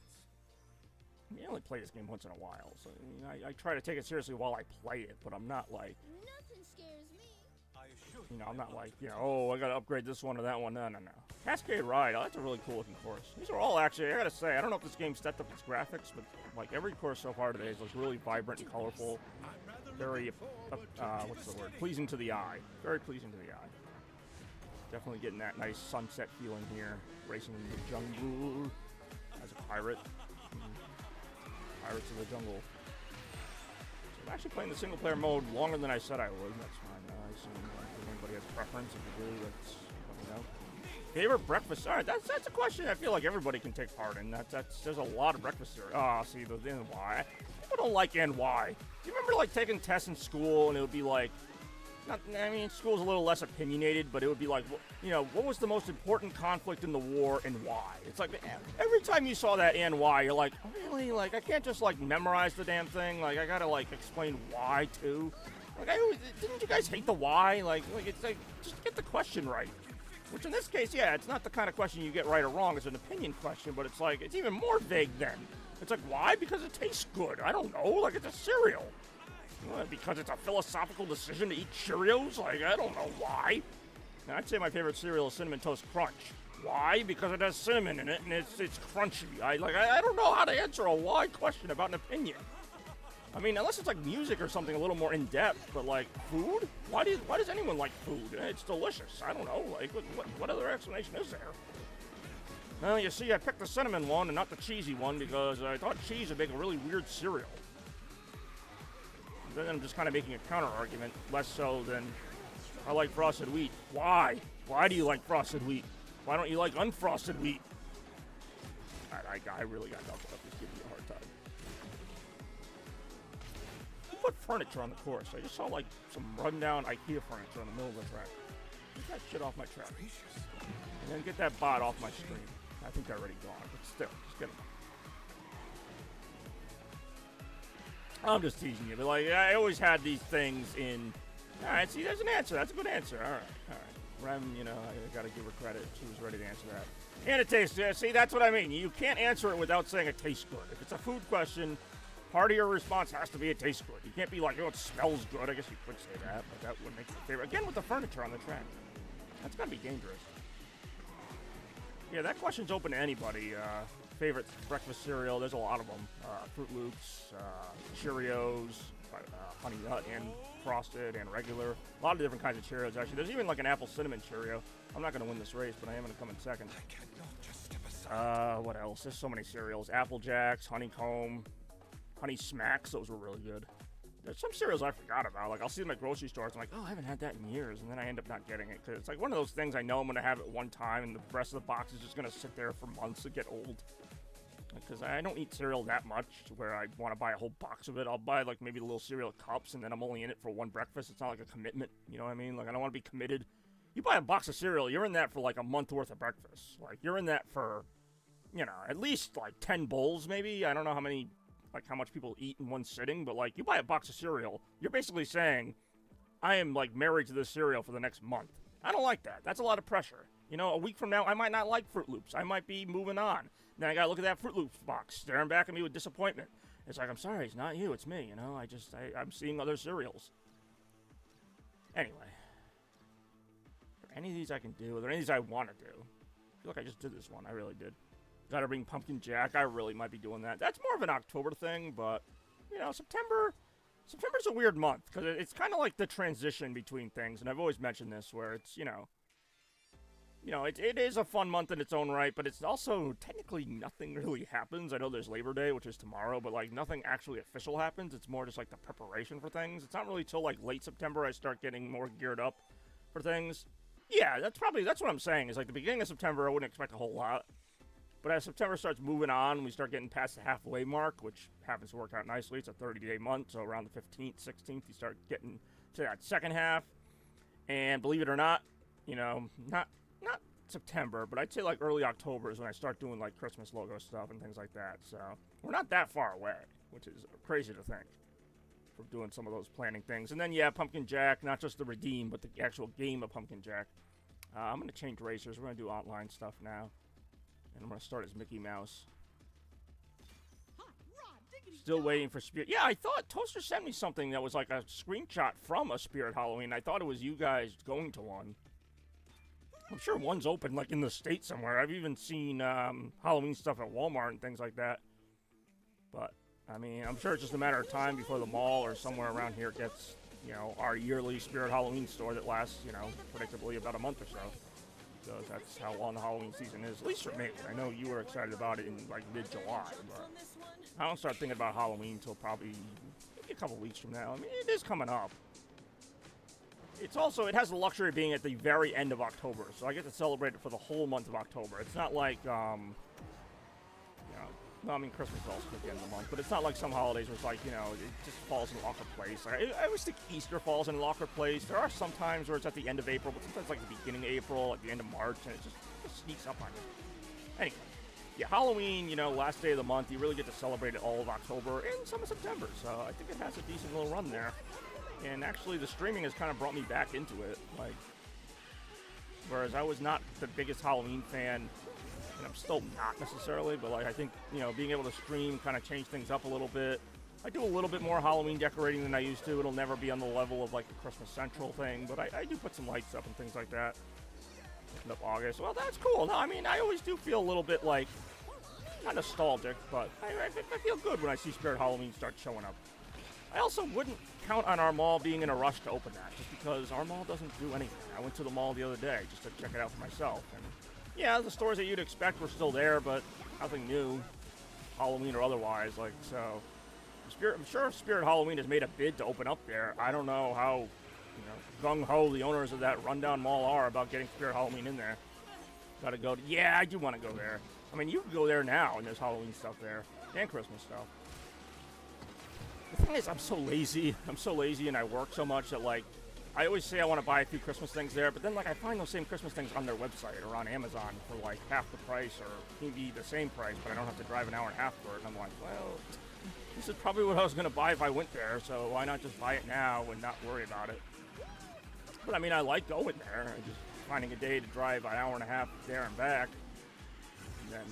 I mean, I only play this game once in a while, so I mean, I try to take it seriously while I play it, but I'm not like, Nothing scares me. I assure you know, I'm not like, you know, oh, I gotta upgrade this one or that one. No. Cascade Ride, oh, that's a really cool looking course. These are all actually, I gotta say, I don't know if this game stepped up its graphics, but like every course so far today is like really vibrant and colorful. Very, what's the word? Pleasing to the eye. Very pleasing to the eye. Definitely getting that nice sunset feeling here. Racing in the jungle as a pirate. Pirates of the Jungle. So I'm actually playing the single player mode longer than I said I would. That's fine. I assume if anybody has preference, if you do, that's, you know. Favorite breakfast? Alright, that's a question I feel like everybody can take part in. There's a lot of breakfast cereal. Oh, see, the NY. People don't like NY. Do you remember, like, taking tests in school and it would be like, I mean, school's a little less opinionated, but it would be like, you know, what was the most important conflict in the war and why? It's like, every time you saw that and why, you're like, really? Like, I can't just, like, memorize the damn thing? Like, I gotta, like, explain why, too? Like, didn't you guys hate the why? Like, it's like, just get the question right. Which in this case, yeah, it's not the kind of question you get right or wrong. It's an opinion question, but it's like, it's even more vague then. It's like, why? Because it tastes good. I don't know. Like, it's a cereal. Because it's a philosophical decision to eat Cheerios? Like, I don't know why. Now, I'd say my favorite cereal is Cinnamon Toast Crunch. Why? Because it has cinnamon in it and it's crunchy. I don't know how to answer a why question about an opinion. I mean, unless it's like music or something a little more in-depth, but like, food? Why does anyone like food? It's delicious. I don't know. Like, what other explanation is there? Well, you see, I picked the cinnamon one and not the cheesy one because I thought cheese would make a really weird cereal. Then I'm just kind of making a counter-argument, less so than I like frosted wheat. Why? Why do you like frosted wheat? Why don't you like unfrosted wheat? I really got nothing. I'm just giving you a hard time. Who put furniture on the course? I just saw like some rundown IKEA furniture in the middle of the track. Get that shit off my track. And then get that bot off my screen. I think they're already gone, but still, just get them. I'm just teasing you, but like I always had these things in. All right, see, there's an answer. That's a good answer. All right. Rem, you know, I gotta give her credit. She was ready to answer that. And it tastes. See, that's what I mean. You can't answer it without saying it tastes good. If it's a food question, part of your response has to be it tastes good. You can't be like, oh, it smells good. I guess you could say that, but that wouldn't make it favorite. Again, with the furniture on the track, that's gotta be dangerous. Yeah, that question's open to anybody. Favorite breakfast cereal? There's a lot of them. Fruit Loops, Cheerios, Honey Nut, and Frosted, and regular. A lot of different kinds of Cheerios, actually. There's even like an apple cinnamon Cheerio. I'm not going to win this race, but I am going to come in second. I cannot just step aside. What else? There's so many cereals. Apple Jacks, Honeycomb, Honey Smacks. Those were really good. There's some cereals I forgot about. Like, I'll see them at grocery stores. I'm like, oh, I haven't had that in years. And then I end up not getting it. Because it's like one of those things I know I'm going to have it one time, and the rest of the box is just going to sit there for months and get old. Because I don't eat cereal that much where I want to buy a whole box of it. I'll buy, like, maybe the little cereal cups, and then I'm only in it for one breakfast. It's not like a commitment. You know what I mean? Like, I don't want to be committed. You buy a box of cereal, you're in that for, like, a month worth of breakfast. Like, you're in that for, you know, at least, like, 10 bowls, maybe. I don't know how many... like how much people eat in one sitting, but like you buy a box of cereal, you're basically saying, I am like married to this cereal for the next month. I don't like that. That's a lot of pressure. You know, a week from now, I might not like Fruit Loops. I might be moving on. Then I gotta look at that Fruit Loops box, staring back at me with disappointment. It's like, I'm sorry, it's not you, it's me, you know? I'm seeing other cereals. Anyway. Are there any of these I can do? Are there any of these I want to do? I feel like I just did this one. I really did. Gotta bring Pumpkin Jack. I really might be doing that. That's more of an October thing, but, you know, September's a weird month, because it's kind of like the transition between things, and I've always mentioned this, where it's, you know, it is a fun month in its own right, but it's also, technically, nothing really happens. I know there's Labor Day, which is tomorrow, but, like, nothing actually official happens. It's more just, like, the preparation for things. It's not really till, like, late September I start getting more geared up for things. Yeah, that's what I'm saying, is, like, the beginning of September, I wouldn't expect a whole lot. But as September starts moving on, we start getting past the halfway mark, which happens to work out nicely. It's a 30-day month, so around the 15th, 16th, you start getting to that second half. And believe it or not, you know, not September, but I'd say like early October is when I start doing like Christmas logo stuff and things like that. So we're not that far away, which is crazy to think, from doing some of those planning things. And then, yeah, Pumpkin Jack, not just the redeem, but the actual game of Pumpkin Jack. I'm going to change racers. We're going to do online stuff now. And I'm going to start as Mickey Mouse. Still waiting for Spirit. Yeah, I thought Toaster sent me something that was like a screenshot from a Spirit Halloween. I thought it was you guys going to one. I'm sure one's open, like, in the States somewhere. I've even seen Halloween stuff at Walmart and things like that. But, I mean, I'm sure it's just a matter of time before the mall or somewhere around here gets, you know, our yearly Spirit Halloween store that lasts, you know, predictably about a month or so. Because that's how long the Halloween season is, at least for me. I know you were excited about it in, like, mid-July, but I don't start thinking about Halloween until probably maybe a couple weeks from now. I mean, it is coming up. It has the luxury of being at the very end of October, so I get to celebrate it for the whole month of October. It's not like, you know, well, I mean, Christmas is also at the end of the month, but it's not like some holidays where it's like, you know, it just falls in an awkward place. Like, I always think Easter falls in an awkward place. There are some times where it's at the end of April, but sometimes like the beginning of April, at the end of March, and it just sneaks up on you. Anyway, yeah, Halloween, you know, last day of the month, you really get to celebrate it all of October and some of September, so I think it has a decent little run there. And actually, the streaming has kind of brought me back into it, like, whereas I was not the biggest Halloween fan. And I'm still not necessarily, but like I think, you know, being able to stream kind of changed things up a little bit. I do a little bit more Halloween decorating than I used to. It'll never be on the level of like a Christmas Central thing, but I do put some lights up and things like that. End up August. Well, that's cool. No, I mean, I always do feel a little bit like, not nostalgic, but I feel good when I see Spirit Halloween start showing up. I also wouldn't count on our mall being in a rush to open that, just because our mall doesn't do anything. I went to the mall the other day just to check it out for myself, and yeah, the stores that you'd expect were still there, but nothing new, Halloween or otherwise. Like, so, I'm sure Spirit Halloween has made a bid to open up there. I don't know how, you know, gung-ho the owners of that rundown mall are about getting Spirit Halloween in there. Gotta go. Yeah, I do want to go there. I mean, you can go there now, and there's Halloween stuff there, and Christmas stuff. The thing is, I'm so lazy. I'm so lazy, and I work so much that, like, I always say I want to buy a few Christmas things there, but then, like, I find those same Christmas things on their website or on Amazon for, like, half the price or maybe the same price, but I don't have to drive an hour and a half for it. And I'm like, well, this is probably what I was going to buy if I went there, so why not just buy it now and not worry about it? But, I mean, I like going there and just finding a day to drive an hour and a half there and back. And then,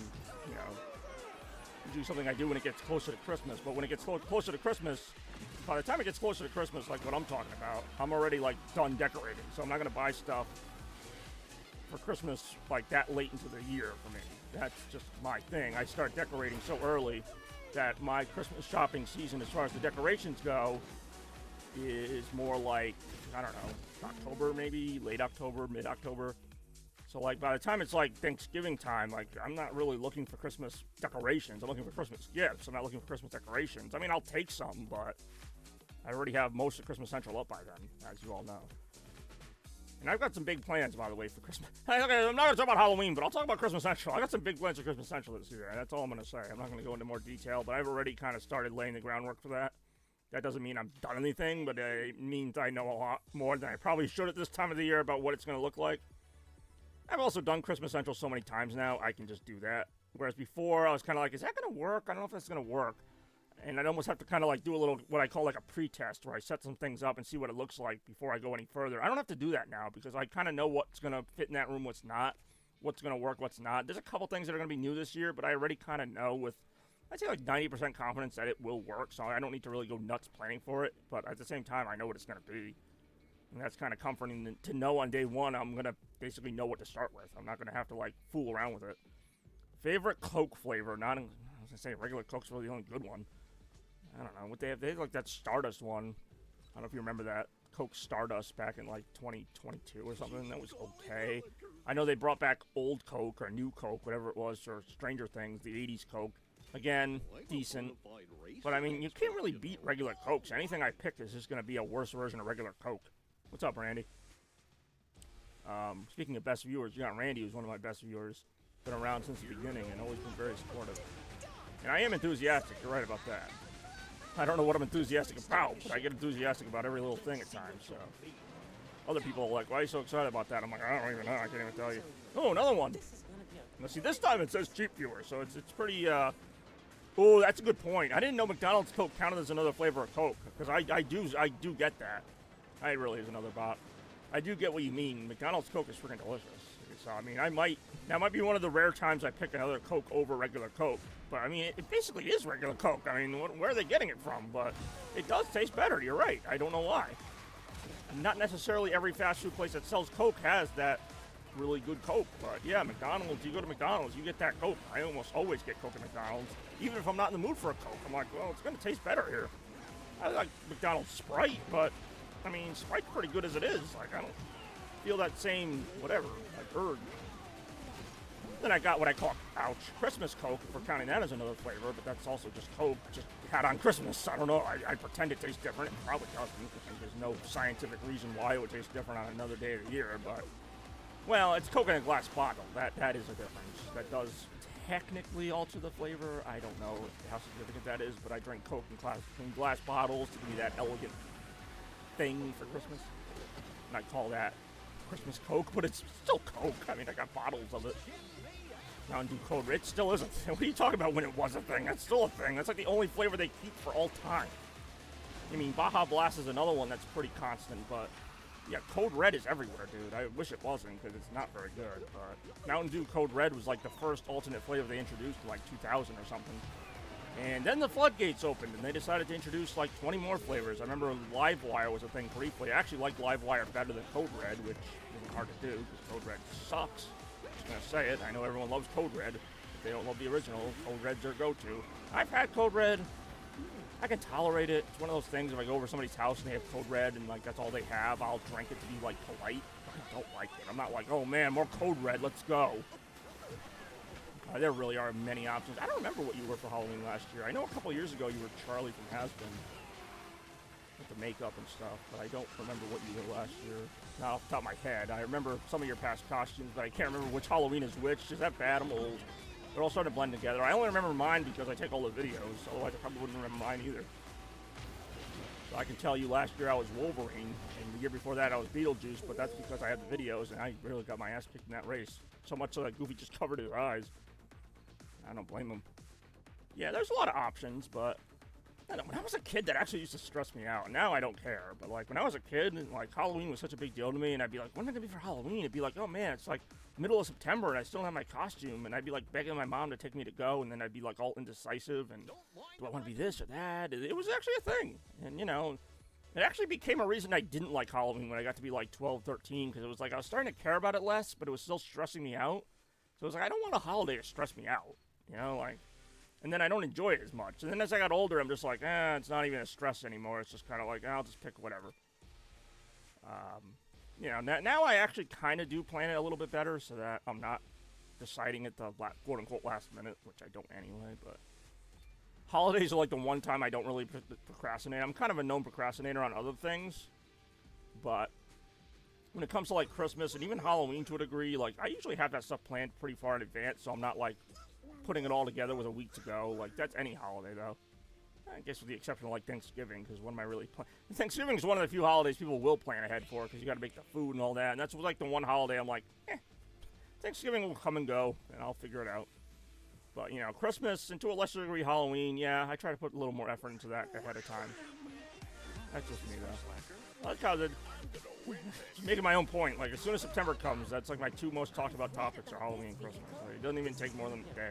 you know, do something I do when it gets closer to Christmas. But when it gets closer to Christmas, by the time it gets closer to Christmas, like what I'm talking about, I'm already, like, done decorating. So I'm not going to buy stuff for Christmas, like, that late into the year for me. That's just my thing. I start decorating so early that my Christmas shopping season, as far as the decorations go, is more like, I don't know, October maybe, late October, mid-October. So, like, by the time it's, like, Thanksgiving time, like, I'm not really looking for Christmas decorations. I'm looking for Christmas gifts. I'm not looking for Christmas decorations. I mean, I'll take some, but I already have most of Christmas Central up by then, as you all know. And I've got some big plans, by the way, for Christmas. I'm not going to talk about Halloween, but I'll talk about Christmas Central. I got some big plans for Christmas Central this year, and that's all I'm going to say. I'm not going to go into more detail, but I've already kind of started laying the groundwork for that. That doesn't mean I've done anything, but it means I know a lot more than I probably should at this time of the year about what it's going to look like. I've also done Christmas Central so many times now, I can just do that. Whereas before, I was kind of like, is that going to work? I don't know if that's going to work. And I'd almost have to kind of like do a little, what I call like a pre-test, where I set some things up and see what it looks like before I go any further. I don't have to do that now, because I kind of know what's going to fit in that room, what's not, what's going to work, what's not. There's a couple things that are going to be new this year, but I already kind of know with, I'd say like 90% confidence that it will work, so I don't need to really go nuts planning for it. But at the same time, I know what it's going to be. And that's kind of comforting to know on day one I'm going to basically know what to start with. I'm not going to have to, like, fool around with it. Favorite Coke flavor? I was going to say regular Coke's really the only good one. I don't know. What they have like that Stardust one. I don't know if you remember that. Coke Stardust back in, like, 2022 or something. That was okay. I know they brought back old Coke or new Coke, whatever it was, or Stranger Things, the 80s Coke. Again, decent. But, I mean, you can't really beat regular Cokes. Anything I pick is just going to be a worse version of regular Coke. What's up, Randy? Speaking of best viewers, you got Randy, who's one of my best viewers. Been around since the beginning and always been very supportive. And I am enthusiastic, you're right about that. I don't know what I'm enthusiastic about, but I get enthusiastic about every little thing at times, so. Other people are like, why are you so excited about that? I'm like, I don't even know, I can't even tell you. Oh, another one. Now, see, this time it says cheap viewer, so it's pretty, oh, that's a good point. I didn't know McDonald's Coke counted as another flavor of Coke, because I do get that. It really is another bot. I do get what you mean. McDonald's Coke is freaking delicious. So, I mean, that might be one of the rare times I pick another Coke over regular Coke. But, I mean, it basically is regular Coke. I mean, where are they getting it from? But it does taste better. You're right. I don't know why. Not necessarily every fast food place that sells Coke has that really good Coke. But, yeah, McDonald's, you go to McDonald's, you get that Coke. I almost always get Coke at McDonald's. Even if I'm not in the mood for a Coke, I'm like, well, it's going to taste better here. I like McDonald's Sprite, but I mean, Sprite's pretty good as it is. Like, I don't feel that same, whatever, like, urge. Then I got what I call, Christmas Coke, if we're counting that as another flavor, but that's also just Coke, just had on Christmas. I don't know, I pretend it tastes different. It probably doesn't. There's no scientific reason why it would taste different on another day of the year, but, well, it's Coke in a glass bottle. That is a difference. That does technically alter the flavor. I don't know how significant that is, but I drink Coke in glass bottles to be that elegant thing for Christmas. And I call that Christmas Coke, but it's still Coke. I mean, I got bottles of it. Mountain Dew Code Red still isn't. What are you talking about when it was a thing? That's still a thing. That's like the only flavor they keep for all time. I mean, Baja Blast is another one that's pretty constant, but yeah, Code Red is everywhere, dude. I wish it wasn't, because it's not very good, but Mountain Dew Code Red was like the first alternate flavor they introduced in like 2000 or something. And then the floodgates opened, and they decided to introduce like 20 more flavors. I remember Livewire was a thing briefly. I actually liked Livewire better than Code Red, which isn't hard to do, because Code Red sucks. I'm just going to say it. I know everyone loves Code Red. If they don't love the original, Code Red's their go-to. I've had Code Red. I can tolerate it. It's one of those things, if I go over somebody's house and they have Code Red and like that's all they have, I'll drink it to be like polite. I don't like it. I'm not like, oh man, more Code Red, let's go. There really are many options. I don't remember what you were for Halloween last year. I know a couple years ago you were Charlie from Has-Been with the makeup and stuff, but I don't remember what you were last year. Not off the top of my head. I remember some of your past costumes, but I can't remember which Halloween is which. Is that bad? I'm old. They're all starting to blend together. I only remember mine because I take all the videos, otherwise I probably wouldn't remember mine either. So I can tell you last year I was Wolverine, and the year before that I was Beetlejuice, but that's because I had the videos, and I really got my ass kicked in that race. So much so that Goofy just covered his eyes. I don't blame him. Yeah, there's a lot of options, but I don't know, when I was a kid, that actually used to stress me out. Now I don't care, but like when I was a kid, like Halloween was such a big deal to me, and I'd be like, when am I gonna be for Halloween? It'd be like, oh man, it's like middle of September, and I still don't have my costume, and I'd be like begging my mom to take me to go, and then I'd be like all indecisive, and do I want to be this or that? It was actually a thing, and you know, it actually became a reason I didn't like Halloween when I got to be like 12, 13, because it was like I was starting to care about it less, but it was still stressing me out. So it was like, I don't want a holiday to stress me out, you know, like. And then I don't enjoy it as much. And then as I got older, I'm just like, it's not even a stress anymore. It's just kind of like, I'll just pick whatever. You know, now I actually kind of do plan it a little bit better so that I'm not deciding at the quote-unquote last minute, which I don't anyway, but holidays are like the one time I don't really procrastinate. I'm kind of a known procrastinator on other things, but when it comes to like Christmas and even Halloween to a degree, like I usually have that stuff planned pretty far in advance, so I'm not like putting it all together with a week to go. Like, that's any holiday, though. I guess with the exception of, like, Thanksgiving, because when am I really planning? Thanksgiving is one of the few holidays people will plan ahead for, because you got to make the food and all that, and that's, like, the one holiday I'm like, Thanksgiving will come and go, and I'll figure it out. But, you know, Christmas, and to a lesser degree Halloween, yeah, I try to put a little more effort into that ahead of time. That's just me, though. I like how making my own point. Like, as soon as September comes, that's like my two most talked about topics are Halloween and Christmas. Like, it doesn't even take more than a day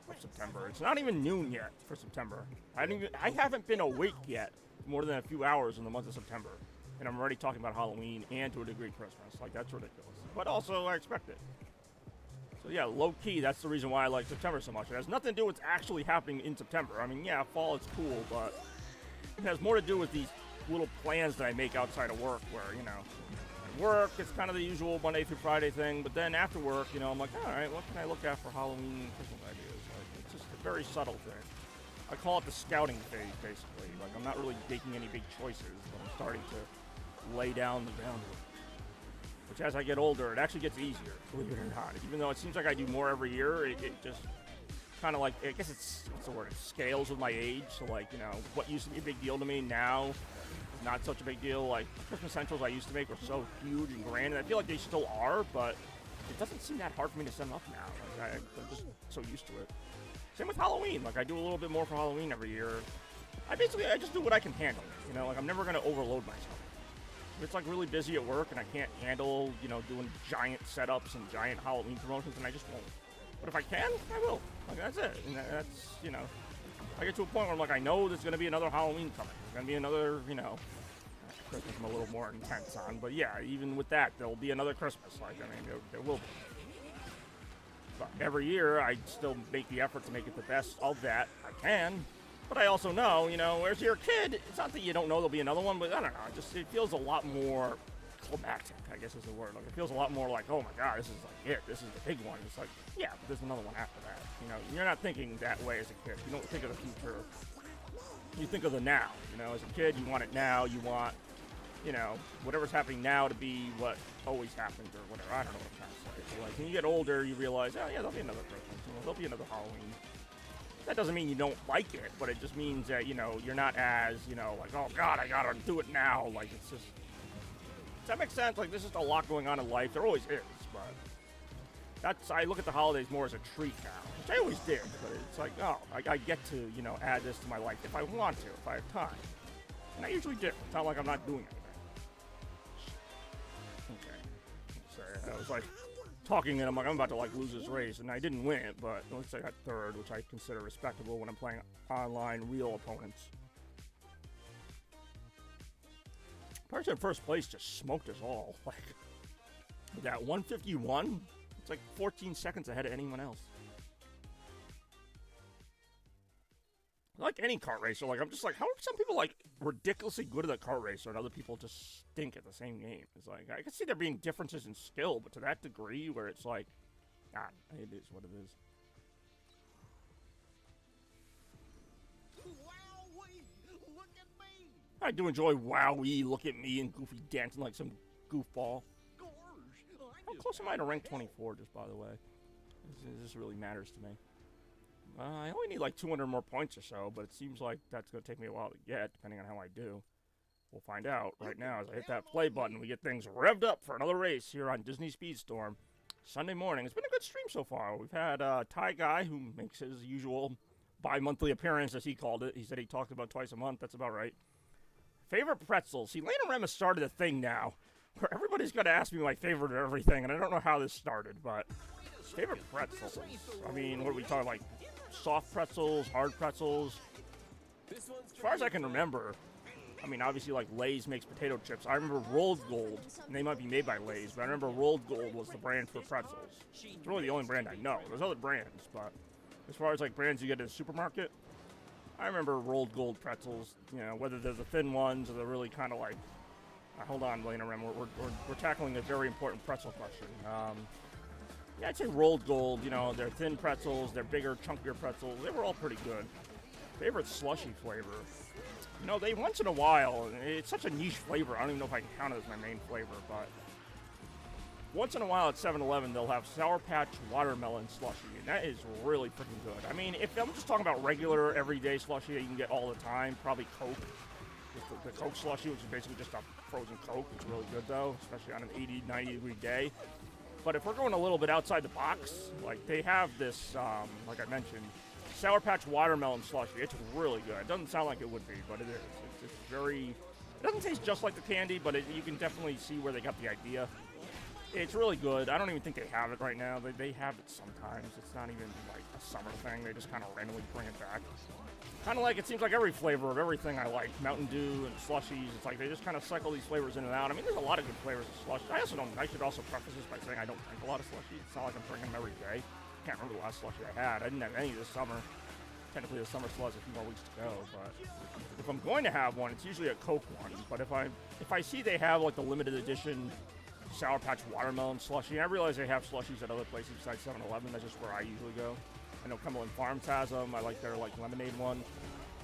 of September. It's not even noon yet for September. I haven't been awake yet more than a few hours in the month of September, and I'm already talking about Halloween and to a degree Christmas. Like, that's ridiculous. But also, I expect it. So yeah, low key, that's the reason why I like September so much. It has nothing to do with what's actually happening in September. I mean, yeah, fall is cool, but it has more to do with these little plans that I make outside of work where, you know, at work, it's kind of the usual Monday through Friday thing, but then after work, you know, I'm like, all right, what can I look at for Halloween and Christmas ideas? Like, it's just a very subtle thing. I call it the scouting phase, basically. Like, I'm not really making any big choices, but I'm starting to lay down the groundwork. Which, as I get older, it actually gets easier, believe it or not. Even though it seems like I do more every year, it just kind of like, I guess it's, what's the word, it scales with my age. So, like, you know, what used to be a big deal to me now, not such a big deal. Like, Christmas essentials I used to make were so huge and grand, and I feel like they still are, but it doesn't seem that hard for me to set them up now. Like, I'm just so used to it. Same with Halloween. Like, I do a little bit more for Halloween every year. I just do what I can handle. You know, like, I'm never going to overload myself. If it's like really busy at work and I can't handle, you know, doing giant setups and giant Halloween promotions, then I just won't. But if I can, I will. Like, that's it. And that's, you know, I get to a point where I'm like, I know there's going to be another Halloween coming. There's going to be another, you know, Christmas I'm a little more intense on. But yeah, even with that, there'll be another Christmas. Like, I mean, there will be. But every year, I still make the effort to make it the best of that I can. But I also know, you know, as you're a kid, it's not that you don't know there'll be another one, but I don't know, it feels a lot more climactic, I guess is the word. Like, it feels a lot more like, oh my god, this is like it, this is the big one. It's like, yeah, but there's another one after that. You know, you're not thinking that way as a kid. You don't think of the future. You think of the now. You know, as a kid, you want it now. You want, you know, whatever's happening now to be what always happens or whatever. I don't know what I'm trying to say. So, like, when you get older, you realize, oh yeah, there'll be another Christmas. You know, there'll be another Halloween. That doesn't mean you don't like it, but it just means that, you know, you're not as, you know, like, oh god, I gotta do it now. Like, it's just, does that make sense? Like, there's just a lot going on in life. There always is, but that's, I look at the holidays more as a treat now, which I always did, but it's like, oh, I get to, you know, add this to my life if I want to, if I have time. And I usually do. It's not like I'm not doing anything. Okay. Sorry, I was like talking, and I'm like, I'm about to like lose this race, and I didn't win it, but at least I got third, which I consider respectable when I'm playing online real opponents. Person in first place just smoked us all. Like, that 151, it's like 14 seconds ahead of anyone else. Like any kart racer, like, I'm just like, how are some people like ridiculously good at a kart racer and other people just stink at the same game? It's like, I can see there being differences in skill, but to that degree where it's like, it is what it is. Wowee! Look at me! I do enjoy Wowee, look at me, and Goofy dancing like some goofball. Gorge! How close am I to rank 24, just by the way? This really matters to me. I only need like 200 more points or so, but it seems like that's going to take me a while to get, depending on how I do. We'll find out right now as I hit that play button. We get things revved up for another race here on Disney Speedstorm. Sunday morning. It's been a good stream so far. We've had Ty Guy, who makes his usual bi-monthly appearance, as he called it. He said he talked about twice a month. That's about right. Favorite pretzels. See, Lana Rem has started a thing now where everybody's got to ask me my favorite of everything, and I don't know how this started, but favorite pretzels. I mean, what are we talking, like soft pretzels, hard pretzels? As far as I can remember, I mean, obviously, like, Lay's makes potato chips. I remember Rolled Gold, and they might be made by Lay's, but I remember Rolled Gold was the brand for pretzels. It's really the only brand I know. There's other brands, but as far as, like, brands you get at a supermarket, I remember Rolled Gold pretzels, you know, whether they're the thin ones or they're really kind of like... hold on, Lena Rem, we're tackling a very important pretzel question. Yeah, I'd say Rolled Gold, you know, they're thin pretzels, they're bigger, chunkier pretzels. They were all pretty good. Favorite slushy flavor? You know, they once in a while, it's such a niche flavor, I don't even know if I can count it as my main flavor, but once in a while at 7-Eleven, they'll have Sour Patch Watermelon Slushy, and that is really freaking good. I mean, if I'm just talking about regular, everyday slushy that you can get all the time, probably Coke. The Coke Slushy, which is basically just a frozen Coke. It's really good, though, especially on an 80, 90-degree day. But if we're going a little bit outside the box, like, they have this, like I mentioned, Sour Patch Watermelon Slushy. It's really good. It doesn't sound like it would be, but it is. It's very... It doesn't taste just like the candy, but you can definitely see where they got the idea. It's really good. I don't even think they have it right now. They have it sometimes. It's not even, like, a summer thing. They just kind of randomly bring it back. Kind of like, it seems like every flavor of everything I like. Mountain Dew and slushies. It's like they just kind of cycle these flavors in and out. I mean, there's a lot of good flavors of slush. I should also preface this by saying I don't drink a lot of slushies. It's not like I'm drinking them every day. Can't remember the last slushie I had. I didn't have any this summer. Technically, the summer still has a few more weeks to go, but if I'm going to have one, it's usually a Coke one. But if I see they have like the limited edition Sour Patch Watermelon Slushie, I realize they have slushies at other places besides 7-Eleven. That's just where I usually go. I know Cumberland Farms has them. I like their like lemonade one.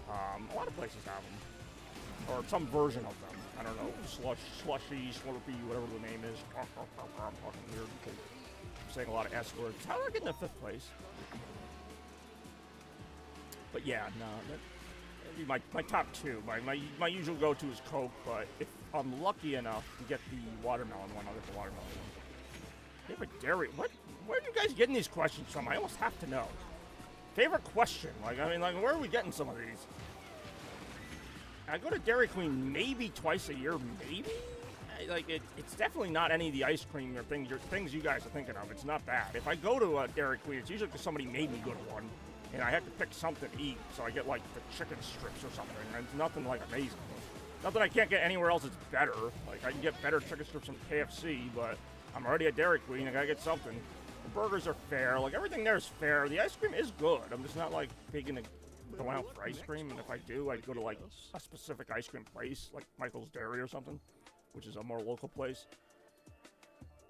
A lot of places have them, or some version of them. I don't know, slushy, slurpee, whatever the name is. I'm talking weird because I'm saying a lot of S words. How did I get in the 5th place? But yeah, no, that'd be my top 2. My usual go-to is Coke, but if I'm lucky enough to get the watermelon one, I'll get the watermelon one. Favorite dairy? Where are you guys getting these questions from? I almost have to know. Favorite question? Like, I mean, like, where are we getting some of these? I go to Dairy Queen maybe twice a year, maybe? Like, it's definitely not any of the ice cream or things you guys are thinking of. It's not that. If I go to a Dairy Queen, it's usually because somebody made me go to one, and I have to pick something to eat, so I get, like, the chicken strips or something, and it's nothing, like, amazing. Not that I can't get anywhere else that's better. Like, I can get better chicken strips from KFC, but I'm already at Dairy Queen. I gotta get something. The burgers are fair. Like, everything there is fair. The ice cream is good. I'm just not, like, big into going out for ice cream. And if I do, I'd go to, like, a specific ice cream place, like Michael's Dairy or something, which is a more local place.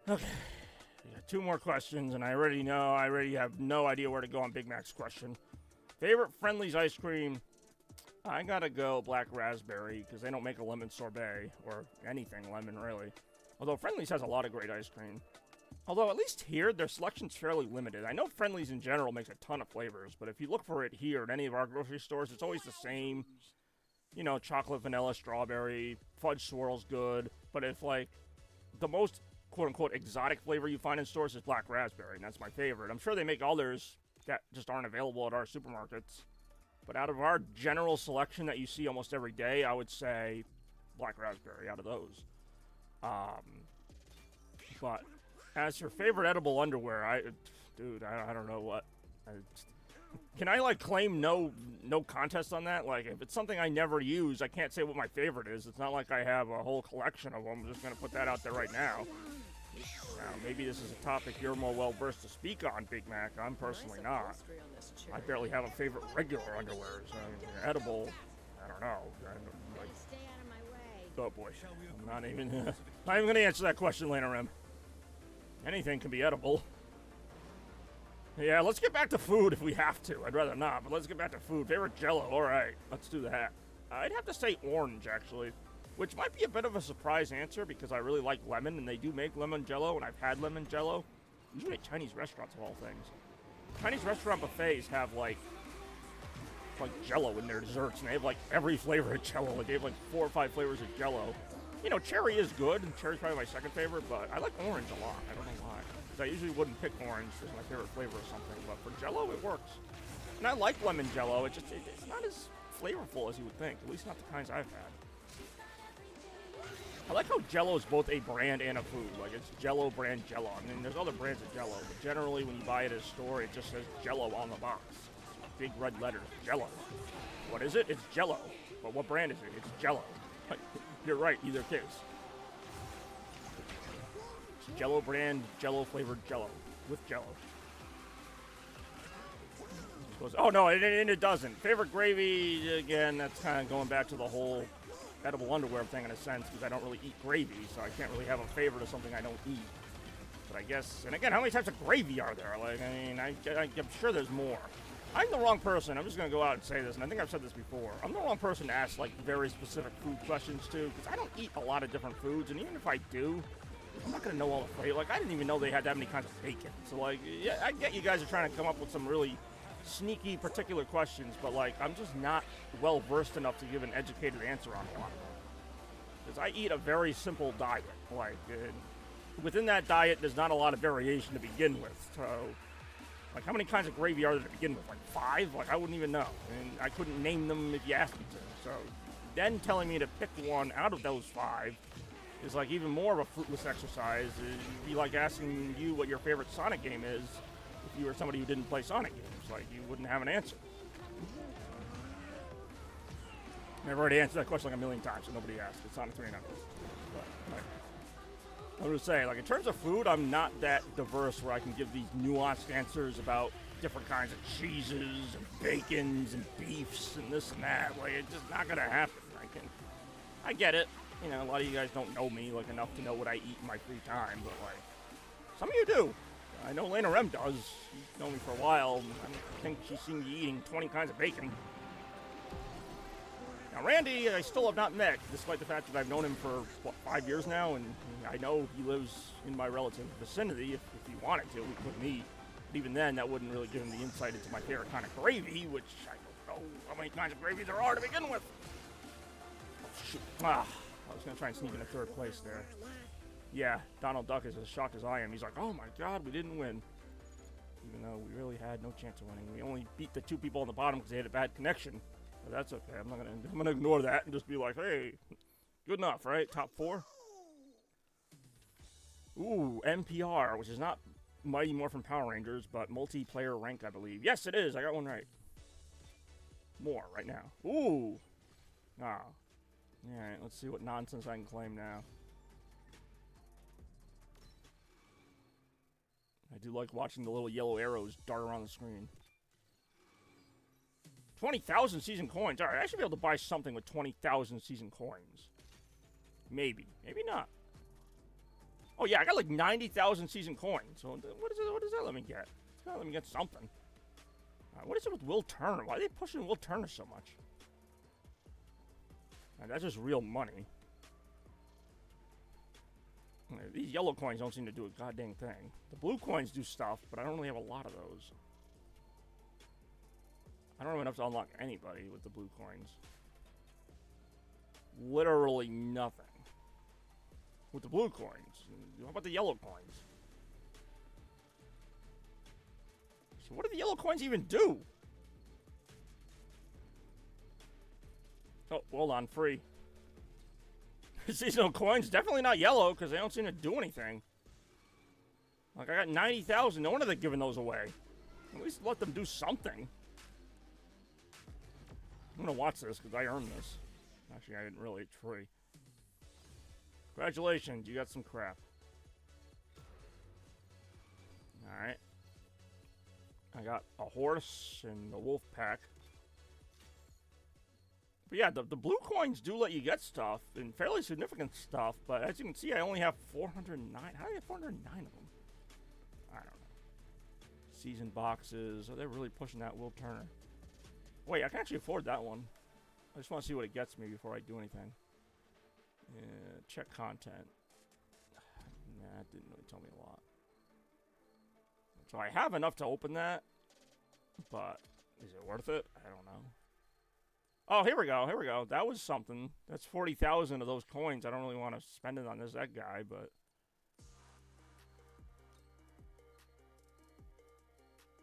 Okay. We got 2 more questions, and I already have no idea where to go on Big Mac's question. Favorite Friendly's ice cream? I gotta go black raspberry, because they don't make a lemon sorbet, or anything lemon, really. Although Friendly's has a lot of great ice cream. Although, at least here, their selection's fairly limited. I know Friendly's in general makes a ton of flavors, but if you look for it here at any of our grocery stores, it's always the same. You know, chocolate, vanilla, strawberry, fudge swirl's good. But if, like, the most, quote-unquote, exotic flavor you find in stores is black raspberry, and that's my favorite. I'm sure they make others that just aren't available at our supermarkets. But out of our general selection that you see almost every day, I would say black raspberry out of those. But as for favorite edible underwear, I don't know what. Can I, like, claim no contest on that? Like, if it's something I never use, I can't say what my favorite is. It's not like I have a whole collection of them. I'm just going to put that out there right now. Now, maybe this is a topic you're more well-versed to speak on, Big Mac. I'm personally not. I barely have a favorite regular underwear. So, edible, I don't know. Like, oh, boy. I'm not even going to answer that question, Lana Rem. Anything can be edible. Yeah, let's get back to food if we have to. I'd rather not, but let's get back to food. Favorite Jell-O? All right, let's do that. I'd have to say orange, actually, which might be a bit of a surprise answer because I really like lemon, and they do make lemon Jell-O, and I've had lemon Jell-O, usually at Chinese restaurants of all things. Chinese restaurant buffets have like Jello in their desserts, and they have like every flavor of Jello. Like they have like 4 or 5 flavors of Jello. You know, cherry is good, and cherry's probably my second favorite, but I like orange a lot. I don't know why. Because I usually wouldn't pick orange as my favorite flavor or something, but for Jello, it works. And I like lemon Jello. It's not as flavorful as you would think, at least not the kinds I've had. I like how Jello is both a brand and a food. Like, it's Jello brand Jello. I mean, there's other brands of Jello, but generally when you buy it at a store, it just says Jello on the box. Big red letters, Jello. What is it? It's Jello. But what brand is it? It's Jello. You're right, either case. It's Jello brand, Jello flavored Jello. With Jello. Oh no, and it doesn't. Favorite gravy, again, that's kind of going back to the whole edible underwear thing in a sense, because I don't really eat gravy, so I can't really have a favorite of something I don't eat. But I guess, and again, how many types of gravy are there? Like, I mean, I'm sure there's more. I'm the wrong person. I'm just going to go out and say this, and I think I've said this before. I'm the wrong person to ask, like, very specific food questions to, because I don't eat a lot of different foods, and even if I do, I'm not going to know all the flavor. Like, I didn't even know they had that many kinds of bacon. So, like, yeah, I get you guys are trying to come up with some really sneaky, particular questions, but, like, I'm just not well-versed enough to give an educated answer on a lot of them. Because I eat a very simple diet. Like, within that diet, there's not a lot of variation to begin with. So, like, how many kinds of gravy are there to begin with? Like 5? Like, I wouldn't even know. And I couldn't name them if you asked me to. So, then telling me to pick one out of those 5 is, like, even more of a fruitless exercise. It'd be like asking you what your favorite Sonic game is if you were somebody who didn't play Sonic games. Like, you wouldn't have an answer. I've already answered that question like a million times, so nobody asked. It's Sonic 3 and But, like, I'm going to say, like, in terms of food, I'm not that diverse where I can give these nuanced answers about different kinds of cheeses and bacons and beefs and this and that. Like, it's just not going to happen. I get it. You know, a lot of you guys don't know me, like, enough to know what I eat in my free time, but, like, some of you do. I know Lena Rem does. She's known me for a while. I think she's seen me eating 20 kinds of bacon. Now, Randy, I still have not met, despite the fact that I've known him for, 5 years now, and I know he lives in my relative vicinity. If he wanted to, we could meet. But even then, that wouldn't really give him the insight into my favorite kind of gravy, which I don't know how many kinds of gravy there are to begin with. Oh, shoot. I was going to try and sneak into 3rd place there. Yeah, Donald Duck is as shocked as I am. He's like, oh my god, we didn't win. Even though we really had no chance of winning. We only beat the 2 people on the bottom because they had a bad connection. But that's okay. I'm gonna ignore that and just be like, hey, good enough, right? Top 4. Ooh, NPR, which is not Mighty Morphin Power Rangers, but multiplayer rank, I believe. Yes, it is. I got one right. More right now. Ooh. Ah. Alright, let's see what nonsense I can claim now. I do like watching the little yellow arrows dart around the screen. 20,000 season coins. Alright, I should be able to buy something with 20,000 season coins. Maybe. Maybe not. Oh yeah, I got like 90,000 season coins. So what does that let me get? It's gotta let me get something. What is it with Will Turner? Why are they pushing Will Turner so much? That's just real money. These yellow coins don't seem to do a goddamn thing. The blue coins do stuff, but I don't really have a lot of those. I don't have enough to unlock anybody with the blue coins. Literally nothing. With the blue coins. How about the yellow coins? So what do the yellow coins even do? Oh, hold on, free. Seasonal coins, definitely not yellow, because they don't seem to do anything. Like, I got 90,000, no wonder they're giving those away. At least let them do something. I'm gonna watch this, because I earned this. Actually, I didn't really, it's free. Congratulations, you got some crap. Alright. I got a horse and a wolf pack. But yeah, the blue coins do let you get stuff, and fairly significant stuff, but as you can see, I only have 409. How do I get 409 of them? I don't know. Season boxes. Oh, they're really pushing that Will Turner. Wait, I can actually afford that one. I just want to see what it gets me before I do anything. Check content. Nah, it didn't really tell me a lot. So I have enough to open that. but is it worth it? I don't know. Oh, here we go. Here we go. That was something. That's 40,000 of those coins. I don't really want to spend it on that guy, but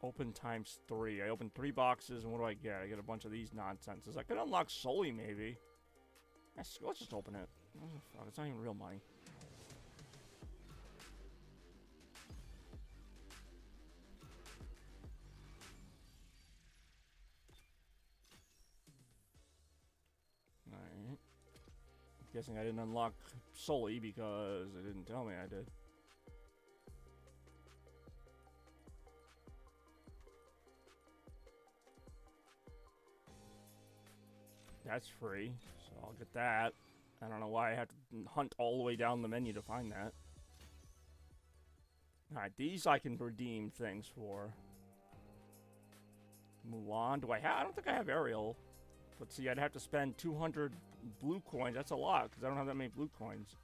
open times 3. I opened 3 boxes, and what do I get? I get a bunch of these nonsenses. I could unlock Sully, maybe. Let's just open it. Oh, fuck, it's not even real money. Alright. Guessing I didn't unlock Sully because it didn't tell me I did. That's free, so I'll get that. I don't know why I have to hunt all the way down the menu to find that. Alright, these I can redeem things for. Mulan, do I have? I don't think I have Ariel. But see, I'd have to spend 200 blue coins. That's a lot, because I don't have that many blue coins.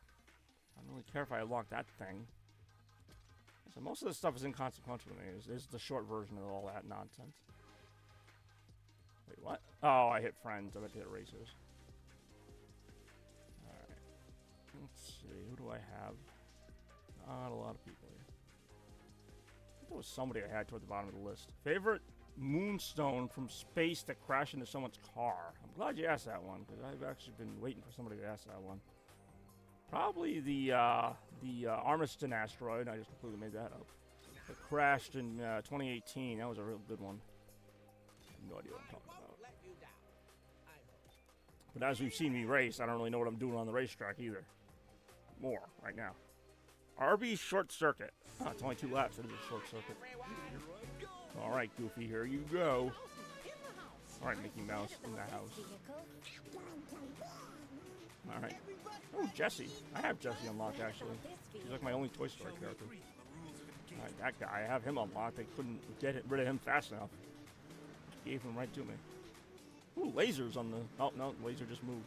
I don't really care if I unlock that thing. So most of this stuff is inconsequential to me. This is the short version of all that nonsense. Wait, what? Oh, I hit friends. I meant to hit racers. Alright. Let's see. Who do I have? Not a lot of people here. I think there was somebody I had toward the bottom of the list. Favorite moonstone from space that crashed into someone's car. I'm glad you asked that one, because I've actually been waiting for somebody to ask that one. Probably the Armiston asteroid. I just completely made that up. It crashed in 2018. That was a real good one. I have no idea what I'm talking about. But as we've seen me race, I don't really know what I'm doing on the racetrack either. More right now. RB short circuit. Oh, it's only 2 laps. It is a short circuit. All right, Goofy, here you go. All right, Mickey Mouse in the house. All right. Oh, Jessie. I have Jessie unlocked, actually. She's like my only Toy Story character. All right, that guy. I have him unlocked. They couldn't get rid of him fast enough. Gave him right to me. Ooh, lasers on the... Oh, no, laser just moved.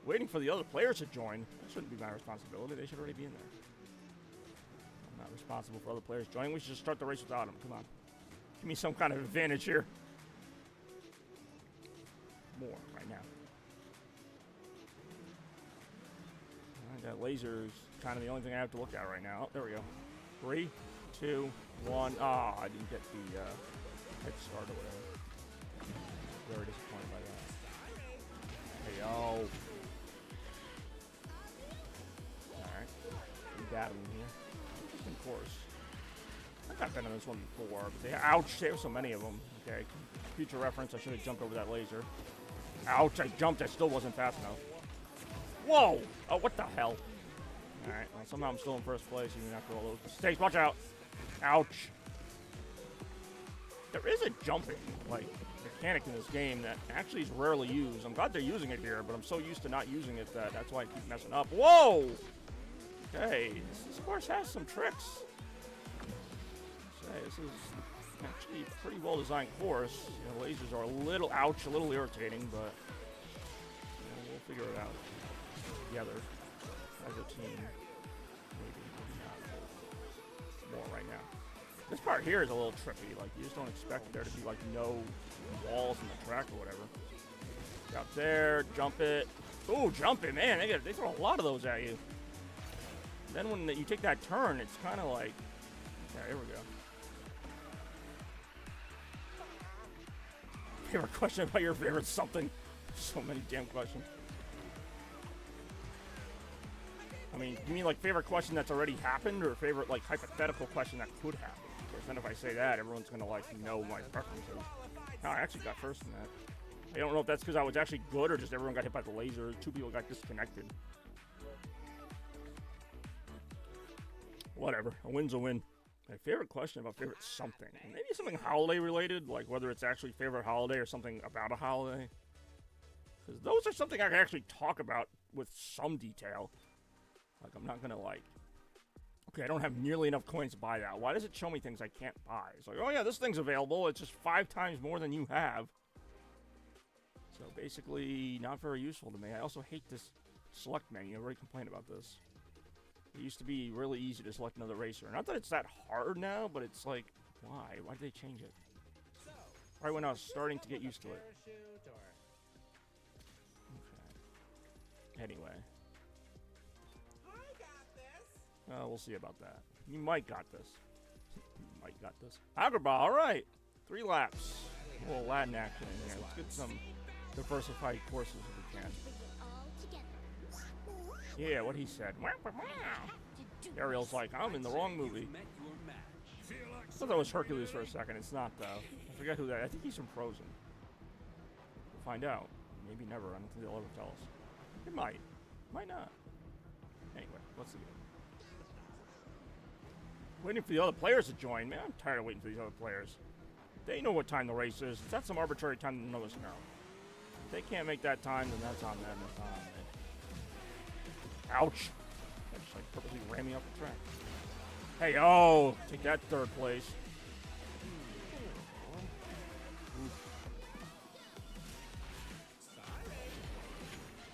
Waiting for the other players to join. That shouldn't be my responsibility. They should already be in there. I'm not responsible for other players joining. We should just start the race without them. Come on. Give me some kind of advantage here. More right now. That laser is kind of the only thing I have to look at right now. Oh, there we go. 3, 2, 1. Ah, I didn't get the head start or whatever. Very disappointed by that. Hey, yo. Alright. Battling here. Of course. I got been in this one before, but they... Ouch! There were so many of them. Okay. Future reference, I should have jumped over that laser. Ouch! I jumped. I still wasn't fast enough. Whoa! Oh, what the hell? Alright, well, somehow I'm still in first place even after all those mistakes. Watch out! Ouch! There is a jumping, like, mechanic in this game that actually is rarely used. I'm glad they're using it here, but I'm so used to not using it that that's why I keep messing up. Whoa! Okay, this course has some tricks. This is actually a pretty well-designed course. You know, lasers are a little, ouch, a little irritating, but you know, we'll figure it out together as a team. Maybe not more right now. This part here is a little trippy. Like, you just don't expect there to be, like, no walls in the track or whatever. Get out there, jump it. Ooh, jump it, man. They throw a lot of those at you. Then when you take that turn, it's kind of like... Okay, here we go. Favorite question about your favorite something. So many damn questions. I mean, you mean like favorite question that's already happened, or favorite like hypothetical question that could happen? Because then if I say that, everyone's gonna like know my preferences. No, I actually got first in that. I don't know if that's because I was actually good or just everyone got hit by the laser. 2 people got disconnected. Whatever, a win's a win. My favorite question about favorite something. Maybe something holiday related, like whether it's actually favorite holiday or something about a holiday. Because those are something I can actually talk about with some detail. Like, I'm not gonna like... Okay, I don't have nearly enough coins to buy that. Why does it show me things I can't buy? It's like, oh yeah, this thing's available. It's just 5 times more than you have. So basically, not very useful to me. I also hate this select menu. I already complained about this. It used to be really easy to select another racer. Not that it's that hard now, but it's like, why? Why did they change it? Probably when I was starting to get used to it. Okay. Anyway. We'll see about that. You might got this. You might got this. Agrabah, alright. 3 laps. A little Latin action in here. Let's get some diversified courses if we can. Yeah, what he said. Ariel's like, I'm in the wrong movie. I thought that was Hercules for a second. It's not, though. I forget who that is. I think he's from Frozen. We'll find out. Maybe never. I don't think they'll ever tell us. It might. Might not. Anyway, let's see. Waiting for the other players to join. Man, I'm tired of waiting for these other players. They know what time the race is. It's not some arbitrary time that none of us know. If they can't make that time, then that's on them. That's not on me. Ouch. That just like purposely ran me off the track. Hey, oh! Take that 3rd place.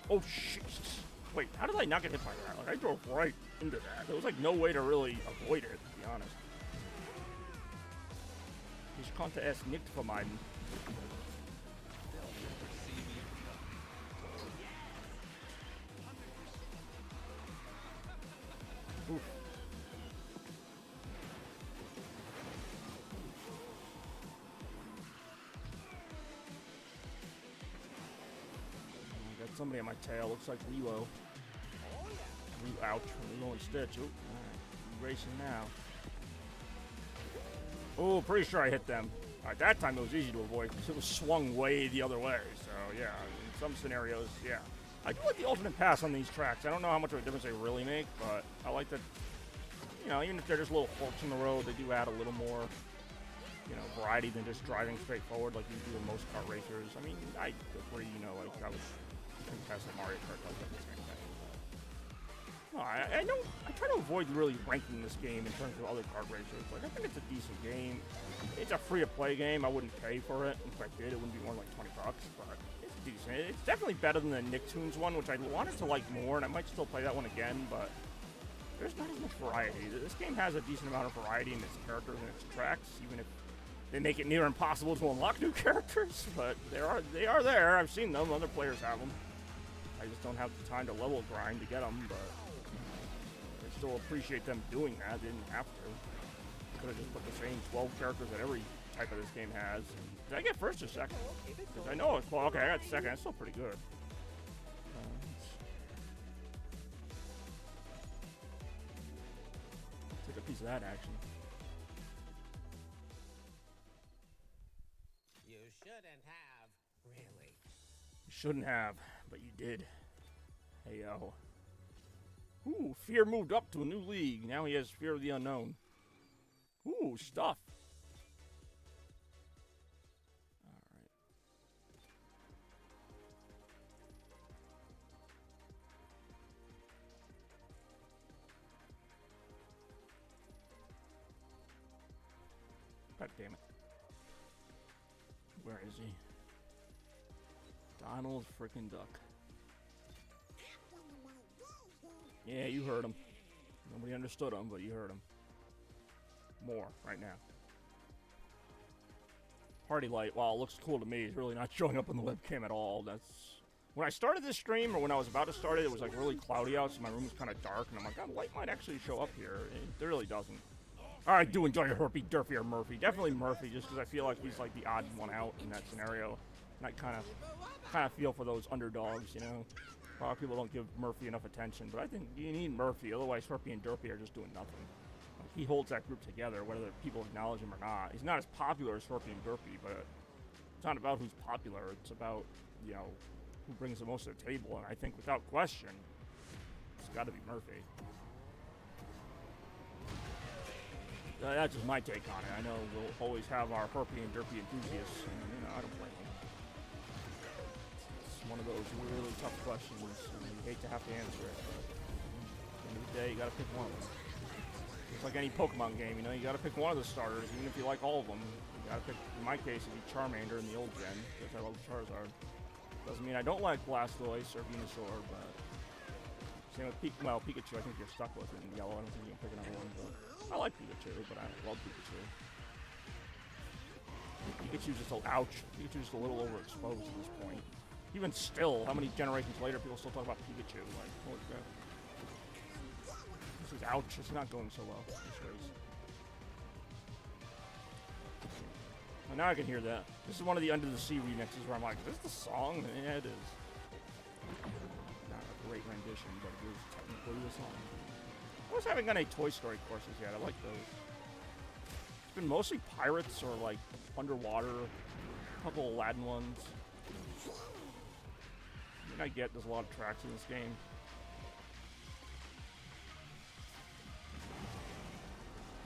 Oh, Jesus. Wait, how did I not get hit by that? Like, I drove right into that. There was like no way to really avoid it, to be honest. Ich konnte es nicht vermeiden. Oof. I got somebody on my tail. Looks like Lilo. Ouch. Lilo and Stitch. Oh, alright. Racing now. Oh, pretty sure I hit them. At that time, it was easy to avoid because it was swung way the other way. So, yeah, in some scenarios, yeah. I do like the alternate pass on these tracks. I don't know how much of a difference they really make, but I like that, you know, even if they're just little forks in the road, they do add a little more, you know, variety than just driving straight forward like you do in most kart racers. I mean, I agree, you know, like I was contesting Mario Kart does that the same thing. No, I try to avoid really ranking this game in terms of other kart racers. Like, I think it's a decent game. It's a free-to-play game. I wouldn't pay for it. If I did, it wouldn't be more than like $20, but it's decent. It's definitely better than the Nicktoons one, which I wanted to like more, and I might still play that one again, but there's not as much variety. This game has a decent amount of variety in its characters and its tracks, even if they make it near impossible to unlock new characters, but they are there. I've seen them. Other players have them. I just don't have the time to level grind to get them, but I still appreciate them doing that. They didn't have to. Could have just put the same 12 characters that every type of this game has. Did I get first or second? Because I know it's, well, okay, I got second. That's still pretty good. Take a piece of that action. You shouldn't have, really. You shouldn't have, but you did. Hey, yo. Ooh, Fear moved up to a new league. Now he has Fear of the Unknown. Ooh, stuff. Alright. God damn it. Where is he? Donald frickin' Duck. Yeah, you heard him. Nobody understood him, but you heard him. More right now. Party light, while it looks cool to me, is really not showing up on the webcam at all. That's when I started this stream, or when I was about to start it, it was like really cloudy out, so my room was kind of dark, and I'm like, that light might actually show up here. It really doesn't. I do enjoy a Herpy, Durfy, or Murphy. Definitely Murphy, just because I feel like he's like the odd one out in that scenario. And I kind of feel for those underdogs, you know. A lot of people don't give Murphy enough attention, but I think you need Murphy, otherwise Herpy and Durfy are just doing nothing. Like, he holds that group together, whether people acknowledge him or not. He's not as popular as Herpy and Durfy, but it's not about who's popular. It's about, you know, who brings the most to the table, and I think without question, it's got to be Murphy. That's just my take on it. I know we'll always have our Herpy and Durfy enthusiasts, and, you know, I don't blame them. It's one of those really tough questions, and you hate to have to answer it, but at the end of the day, you gotta pick one of them. It's like any Pokemon game, you know, you gotta pick one of the starters, even if you like all of them. You gotta pick, in my case, it'd be Charmander in the old gen, because I love Charizard. Doesn't mean I don't like Blastoise or Venusaur, but same with Pikachu, I think you're stuck with it in yellow. I don't think you can pick another one, but I like Pikachu, but I love Pikachu. Pikachu's just a, ouch. Pikachu's just a little overexposed at this point. Even still, how many generations later people still talk about Pikachu? Like, holy crap. This is ouch. It's not going so well, this race. And now I can hear that. This is one of the Under the Sea remixes where I'm like, is this the song? Yeah, it is. Not a great rendition, but it is technically the song. I was haven't got any Toy Story courses yet. I like those. It's been mostly pirates or like underwater. A couple Aladdin ones. I mean, I get there's a lot of tracks in this game.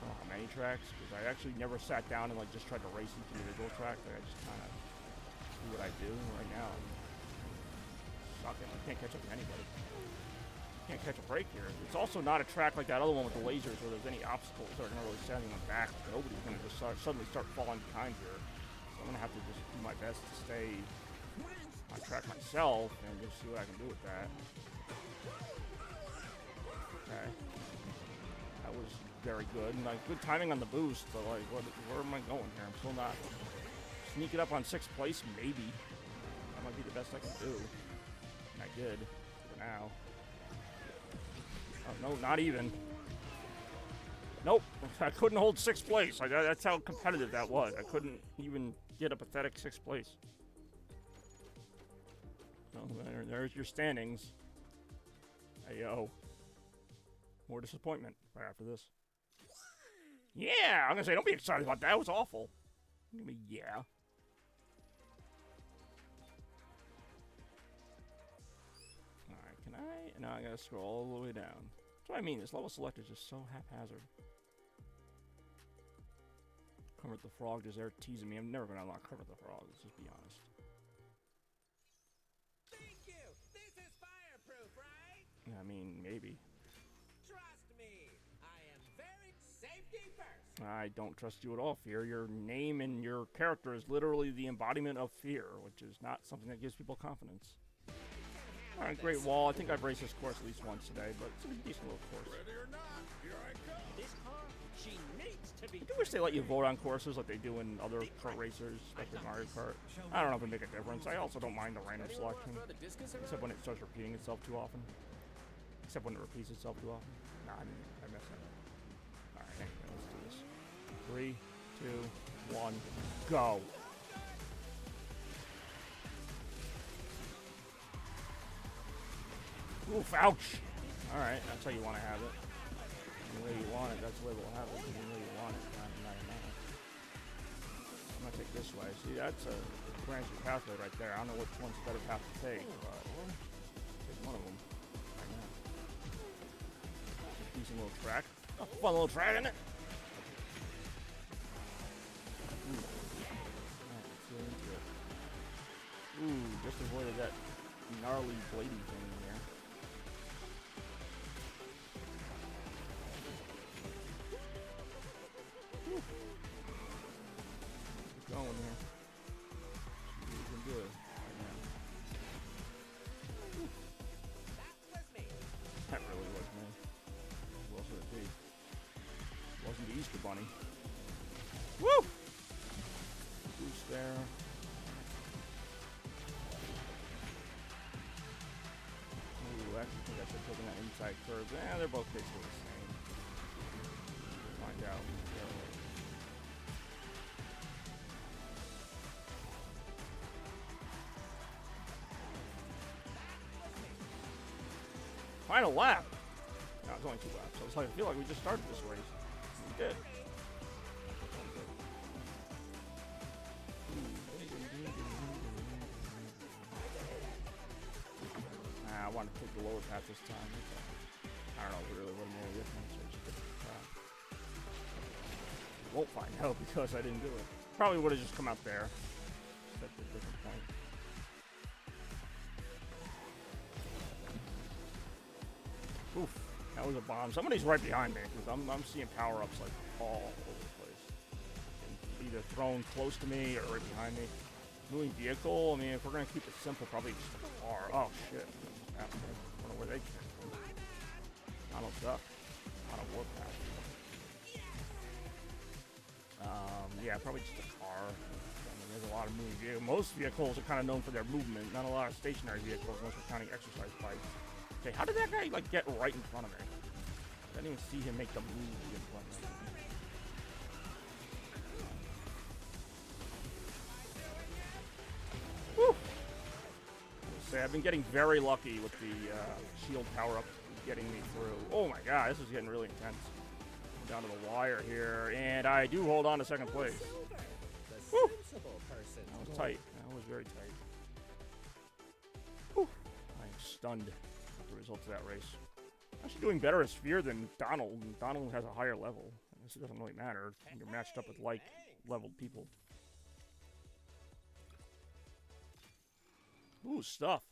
I don't know how many tracks, because I actually never sat down and like just tried to race each individual track. Like, I just kind of do what I do right now. I'm sucking. I can't catch up to anybody. Can't catch a break here. It's also not a track like that other one with the lasers where there's any obstacles that are going to really stand on back. Nobody's going to just suddenly start falling behind here. So I'm going to have to just do my best to stay on track myself and just see what I can do with that. Okay. That was very good. And like good timing on the boost, but like where am I going here? I'm still not. Sneak it up on 6th place, maybe. That might be the best I can do. And I did for now. Oh, no, not even. Nope, I couldn't hold 6th place. Like, that's how competitive that was. I couldn't even get a pathetic 6th place. Oh, there's your standings. Hey, yo. More disappointment right after this. Yeah, I'm gonna say, don't be excited about that. It was awful. Give me, yeah. Alright, can I? No, I gotta scroll all the way down. That's what I mean. This level select is just so haphazard. Kermit the Frog just there teasing me. I'm never gonna unlock Kermit the Frog. Let's just be honest. Thank you. This is fireproof, right? I mean, maybe. Trust me. I am very safety first. I don't trust you at all, Fear. Your name and your character is literally the embodiment of fear, which is not something that gives people confidence. Alright, Great Wall. I think I've raced this course at least once today, but it's a decent little course. Ready or not, here I come. This car, she needs to be. I do wish they let you vote on courses like they do in other kart racers, especially Mario Kart. I don't know if it make a difference. I also don't mind the random selection, except when it starts repeating itself too often. Except when it repeats itself too often. Nah, I messed that up. Alright, anyway, let's do this. 3, 2, 1, go! Oof, ouch! Alright, that's how you want to have it. The way you want it, that's the way we'll have it. The way you want it, not. I'm gonna take this way. See, that's a branching pathway right there. I don't know which one's the better path to take, but take one of them. Right now. Decent little track. A fun little track, isn't it? Ooh. Alright, let's get into it. Ooh, just avoided that gnarly bladey thing in there. Going here. She's looking good right now. That was me. That really was me. Who else would it be? Wasn't the Easter Bunny. Woo! Boost there. Ooh, I actually think I should have taken that inside curve. They're both basically the same. We'll find out. Final lap. No, it's only 2 laps. So it's like I feel like we just started this race. We did. I wanted to take the lower path this time. I don't know if it really would have made a difference. Or just different path. Won't find out because I didn't do it. Probably would have just come out there. That's a different point. Oof, that was a bomb. Somebody's right behind me because I'm seeing power-ups like all over the place. And either thrown close to me or right behind me. Moving vehicle, I mean, if we're going to keep it simple, probably just a car. Oh, shit. I don't know where they came from. Donald Duck. On a warpath. Yeah, probably just a car. There's a lot of moving vehicles. Most vehicles are kind of known for their movement. Not a lot of stationary vehicles, unless we're counting exercise bikes. Okay, how did that guy like get right in front of me? I didn't even see him make the move in front of me. Woo! Say, I've been getting very lucky with the shield power-up getting me through. Oh my god, this is getting really intense. Down to the wire here, and I do hold on to second place. Woo! That was tight. That was very tight. Whew. I am stunned with the results of that race. Actually doing better as Sphere than Donald. Donald has a higher level. This doesn't really matter. You're matched up with like-leveled people. Ooh, stuff.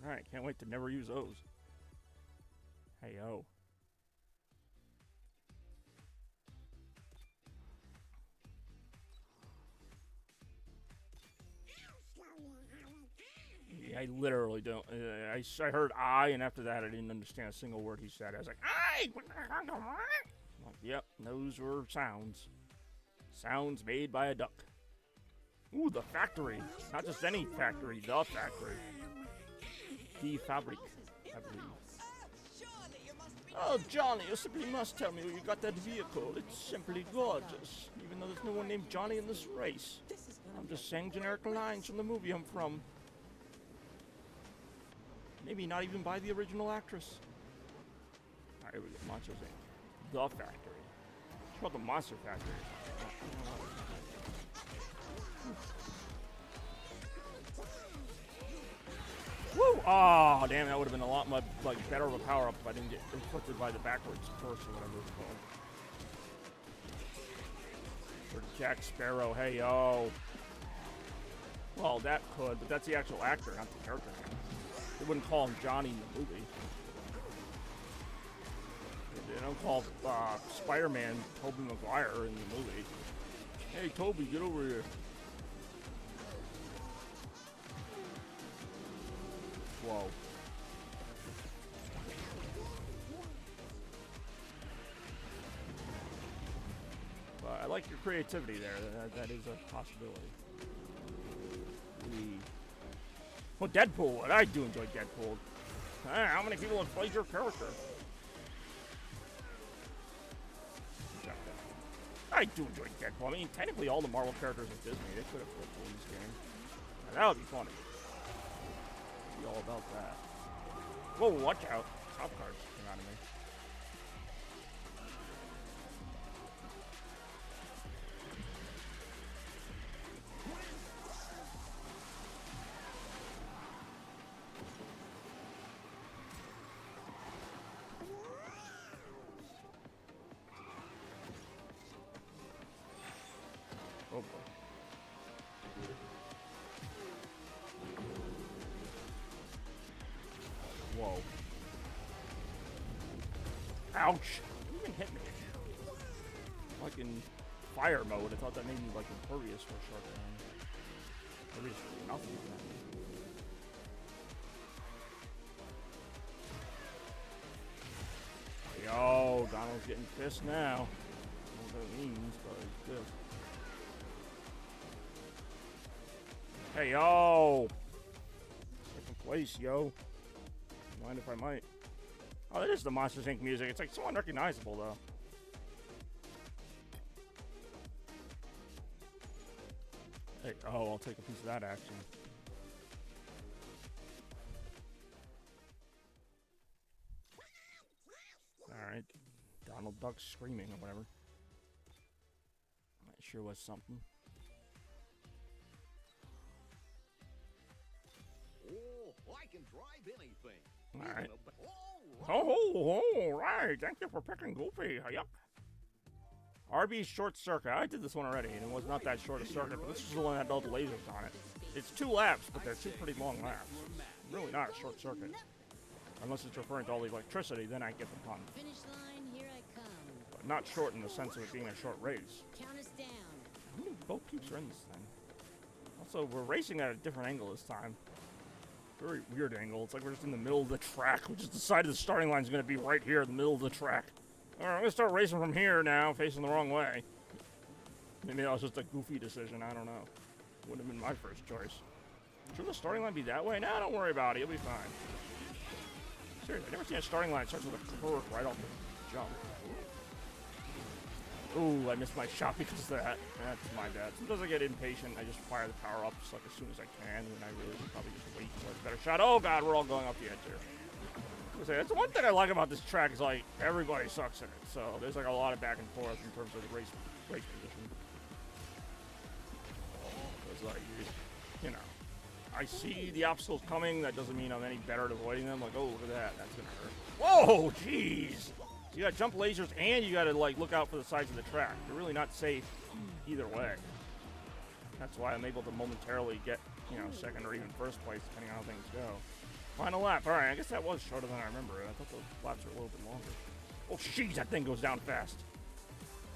Alright, can't wait to never use those. Hey, yo. Yeah, I literally don't. I heard I, and after that I didn't understand a single word he said. I was like, I! Like, yep, those were sounds. Sounds made by a duck. Ooh, the factory. Not just any factory, the factory. The fabric, I believe. Oh, Johnny, you simply must tell me where you got that vehicle. It's simply gorgeous. Even though there's no one named Johnny in this race. I'm just saying generic lines from the movie I'm from. Maybe not even by the original actress. Alright, here we go. Monsters Inc. The Factory. It's called the Monster Factory. Woo! Oh, damn, that would have been a lot much better of a power-up if I didn't get inflicted by the backwards curse or whatever it's called. For Jack Sparrow, hey, yo. Well, that could, but that's the actual actor, not the character name. They wouldn't call him Johnny in the movie. They don't call Spider-Man Tobey Maguire in the movie. Hey, Toby, get over here. Whoa. But I like your creativity there. That is a possibility. Well, Deadpool. I do enjoy Deadpool. How many people have played your character? I do enjoy Deadpool. I mean, technically all the Marvel characters are Disney. They could have flipped in this game. And that would be funny. Be all about that. Whoa, watch out. Top cards came out of me. Oh boy. Whoa. Ouch! You even hit me. Like in fire mode, I thought that made me like impervious for a short time. Impervious for nothing. Yo, Donald's getting pissed now. I don't know what that means, but he's pissed. Hey, yo! Second place, yo. Mind if I might? Oh, that is the Monsters Inc. music. It's like so unrecognizable, though. Hey, oh, I'll take a piece of that action. Alright. Donald Duck screaming or whatever. That sure was something. Oh, I can drive anything. Alright. Oh, right. Thank you for picking Goofy. Yuck. RB Short Circuit. I did this one already, and it was not that short a circuit, but this is the one that had all the lasers on it. It's 2 laps, but they're 2 pretty long laps. Really not a short circuit. Unless it's referring to all the electricity, then I get the pun. Finish line, here I come. But not short in the sense of it being a short race. Count us down. How many boat peeps are in this thing? Also, we're racing at a different angle this time. Very weird angle. It's like we're just in the middle of the track. We just decided the starting line is going to be right here in the middle of the track. Alright, I'm going to start racing from here now, facing the wrong way. Maybe that was just a goofy decision. I don't know. Wouldn't have been my first choice. Should the starting line be that way? Nah, don't worry about it. You'll be fine. Seriously, I've never seen a starting line that starts with a curve right off the jump. Ooh, I missed my shot because of that. That's my bad. Sometimes I get impatient. I just fire the power up just like as soon as I can, and I really should probably just wait for a better shot. Oh god, we're all going off the edge here. That's one thing I like about this track is like everybody sucks in it, so there's like a lot of back and forth in terms of the race position. It's like you know, I see the obstacles coming. That doesn't mean I'm any better at avoiding them. Like, oh look at that, that's gonna hurt. Whoa, jeez! You got jump lasers and you gotta like look out for the sides of the track. You're really not safe either way. That's why I'm able to momentarily get, you know, second or even first place depending on how things go. Final lap. All right, I guess that was shorter than I remember. I thought the laps were a little bit longer. Oh, jeez, that thing goes down fast.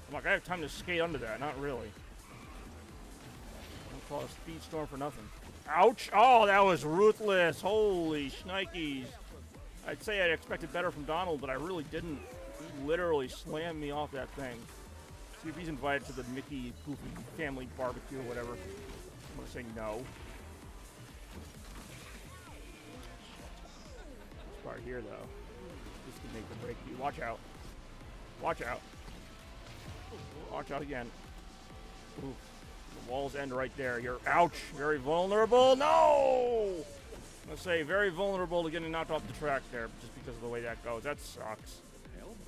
I'm like, I have time to skate under that. Not really. Don't call it a Speedstorm for nothing. Ouch! Oh, that was ruthless. Holy shnikes. I'd say I expected better from Donald, but I really didn't. He literally slammed me off that thing. See if he's invited to the Mickey Goofy family barbecue or whatever. I'm gonna say no. This part here, though, this can make or break you. Watch out. Watch out. Watch out again. Ooh. The walls end right there. You're, ouch, very vulnerable. No! I'm gonna say very vulnerable to getting knocked off the track there just because of the way that goes. That sucks.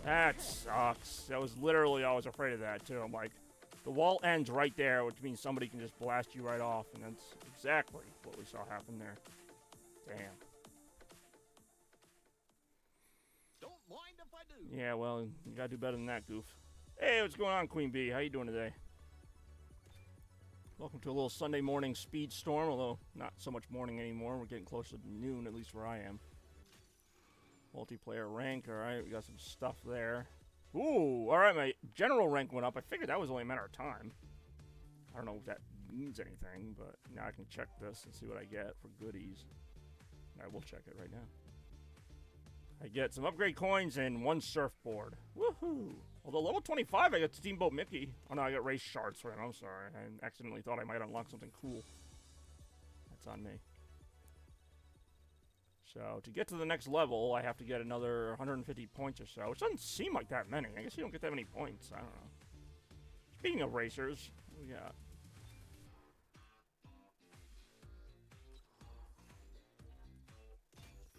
That sucks. That was literally, I was afraid of that too. I'm like, the wall ends right there, which means somebody can just blast you right off, and that's exactly what we saw happen there. Damn. Don't mind if I do. Yeah, well, you gotta do better than that, goof. Hey, what's going on, Queen Bee? How you doing today? Welcome to a little Sunday morning Speedstorm, although not so much morning anymore. We're getting closer to noon, at least where I am. Multiplayer rank, alright, we got some stuff there. Ooh, alright, my general rank went up. I figured that was only a matter of time. I don't know if that means anything, but now I can check this and see what I get for goodies. I will check it right now. I get some upgrade coins and one surfboard. Woohoo! Although level 25, I got Steamboat Mickey. Oh no, I got race shards for him. I'm sorry. I accidentally thought I might unlock something cool. That's on me. So, to get to the next level, I have to get another 150 points or so, which doesn't seem like that many. I guess you don't get that many points. I don't know. Speaking of racers, what we got?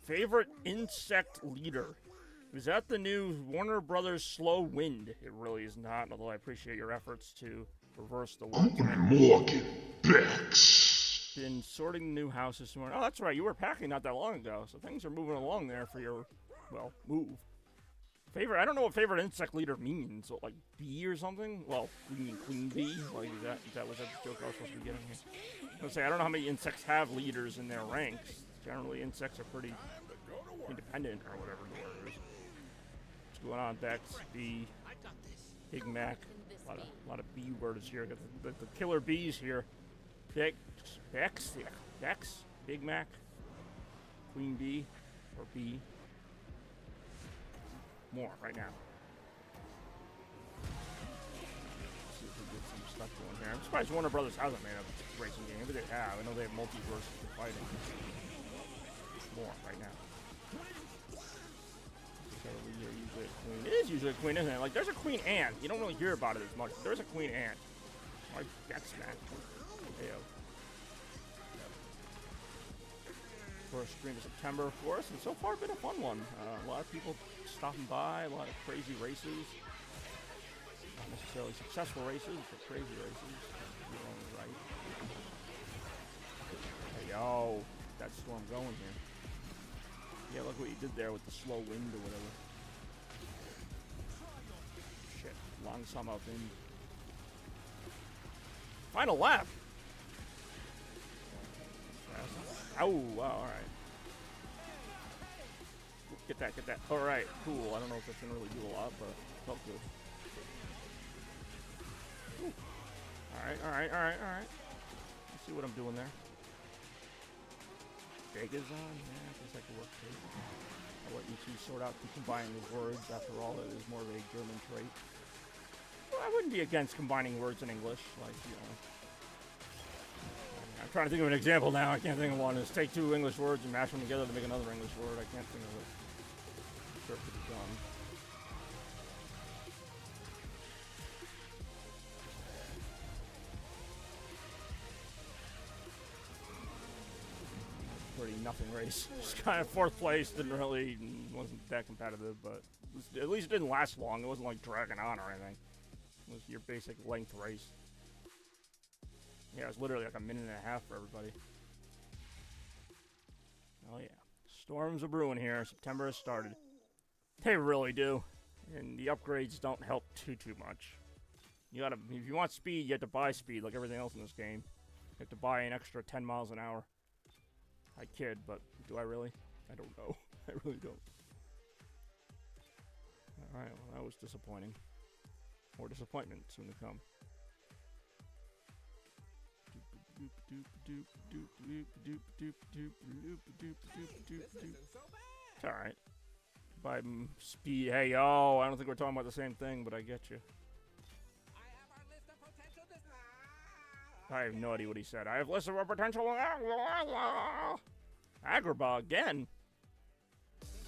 Favorite insect leader. Is that the new Warner Brothers Slow Wind? It really is not, although I appreciate your efforts to reverse the wind. Morgan Bex. Been sorting new houses this morning. Oh, that's right. You were packing not that long ago, so things are moving along there for your, well, move. Favorite? I don't know what favorite insect leader means. What, like bee or something? Well, you mean queen bee? Like is that was that the joke I was supposed to be getting here? I was gonna say I don't know how many insects have leaders in their ranks. Generally, insects are pretty independent or whatever the word is. What's going on, Bex? Bee, Big Mac. A lot of bee words here. Got the killer bees here. Bex, yeah. Bex, Big Mac, Queen Bee, or Bee. More right now. Let's see if we get some stuff going here. I'm surprised Warner Brothers hasn't made a racing game. Maybe they have. I know they have multiverse for fighting. More right now. Usually a queen. It is usually a queen, isn't it? Like, there's a Queen Ant. You don't really hear about it as much. There's a Queen Ant. Like, Bex, man. Heyo. First stream of September, of course, and so far been a fun one. A lot of people stopping by, a lot of crazy races. Not necessarily successful races, but crazy races. You're on the right. Hey, yo, that storm going here. Yeah, look what you did there with the slow wind or whatever. Shit, long summer wind. Final lap. Oh, wow, alright. Get that. Alright, cool. I don't know if that's gonna really do a lot, but it felt good. Alright. Let's see what I'm doing there. Vega's on? Yeah, I guess I could work too. I'll let you two sort out the combining of words. After all, it is more of a German trait. I wouldn't be against combining words in English, like, you know. I'm trying to think of an example now. I can't think of one. Is take two English words and mash them together to make another English word. I can't think of it. I'm sure it could be done. Pretty nothing race. Just kind of fourth place. Wasn't that competitive, but at least it didn't last long. It wasn't like dragging on or anything. It was your basic length race. Yeah, it was literally like a minute and a half for everybody. Oh yeah. Storms are brewing here. September has started. They really do. And the upgrades don't help too much. You gotta, if you want speed, you have to buy speed like everything else in this game. You have to buy an extra 10 miles an hour. I kid, but do I really? I don't know. I really don't. Alright, well that was disappointing. More disappointment soon to come. It's alright. By speed. Hey, yo, I don't think we're talking about the same thing, but I get you. I have our list of potential designs. I have no idea what he said. I have lists of our potential. Agrabah again?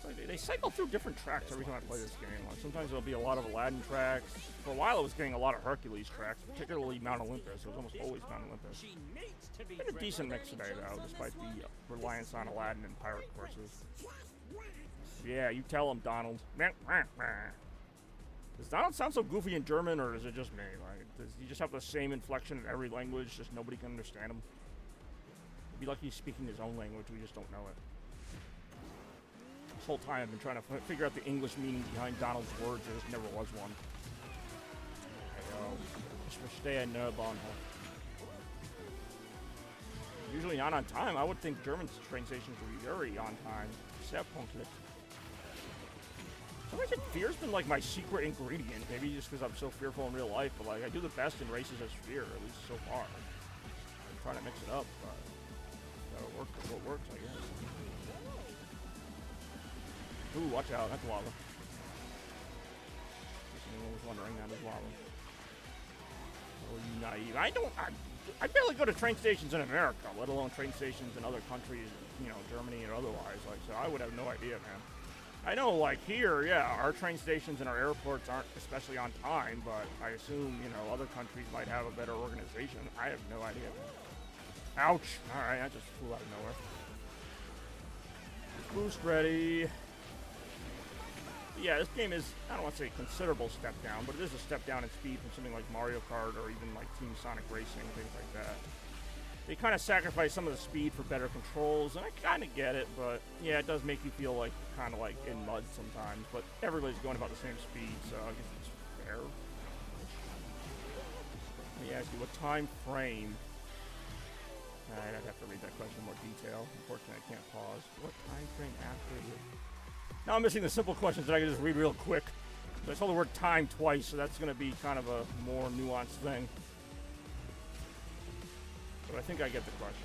Like they cycle through different tracks every time I play this game. Like sometimes there'll be a lot of Aladdin tracks. For a while I was getting a lot of Hercules tracks, particularly Mount Olympus. It was almost always Mount Olympus. She needs to be Been a decent mix today though, despite the reliance on Aladdin and pirate courses. Yeah, you tell him, Donald. Does Donald sound so goofy in German, or is it just me? Like, does he just have the same inflection in every language, just nobody can understand him? It'd be like he's speaking his own language, we just don't know it. This whole time I've been trying to figure out the English meaning behind Donald's words, there just never was one. Ich verstehe nur Bahnhof. Usually not on time. I would think German train stations would be very on time. Sehr pünktlich. So I think fear's been like my secret ingredient. Maybe just because I'm so fearful in real life, but like I do the best in races as fear, at least so far. I'm trying to mix it up, but gotta work with what works, I guess. Ooh, watch out, that's lava. If anyone was wondering, that is lava. Oh, you naive. I barely go to train stations in America, let alone train stations in other countries, you know, Germany or otherwise. Like, so I would have no idea, man. I know, like, here, yeah, our train stations and our airports aren't especially on time, but I assume, you know, other countries might have a better organization. I have no idea. Ouch! Alright, I just flew out of nowhere. Boost ready. Yeah, this game is, I don't want to say a considerable step down, but it is a step down in speed from something like Mario Kart or even like Team Sonic Racing, things like that. They kind of sacrifice some of the speed for better controls, and I kind of get it, but yeah, it does make you feel like kind of like in mud sometimes, but everybody's going about the same speed, so I guess it's fair. Let me ask you, what time frame? I'd have to read that question in more detail. Unfortunately, I can't pause. What time frame after the... Now I'm missing the simple questions that I can just read real quick. So I saw the word time twice, so that's going to be kind of a more nuanced thing. But I think I get the question.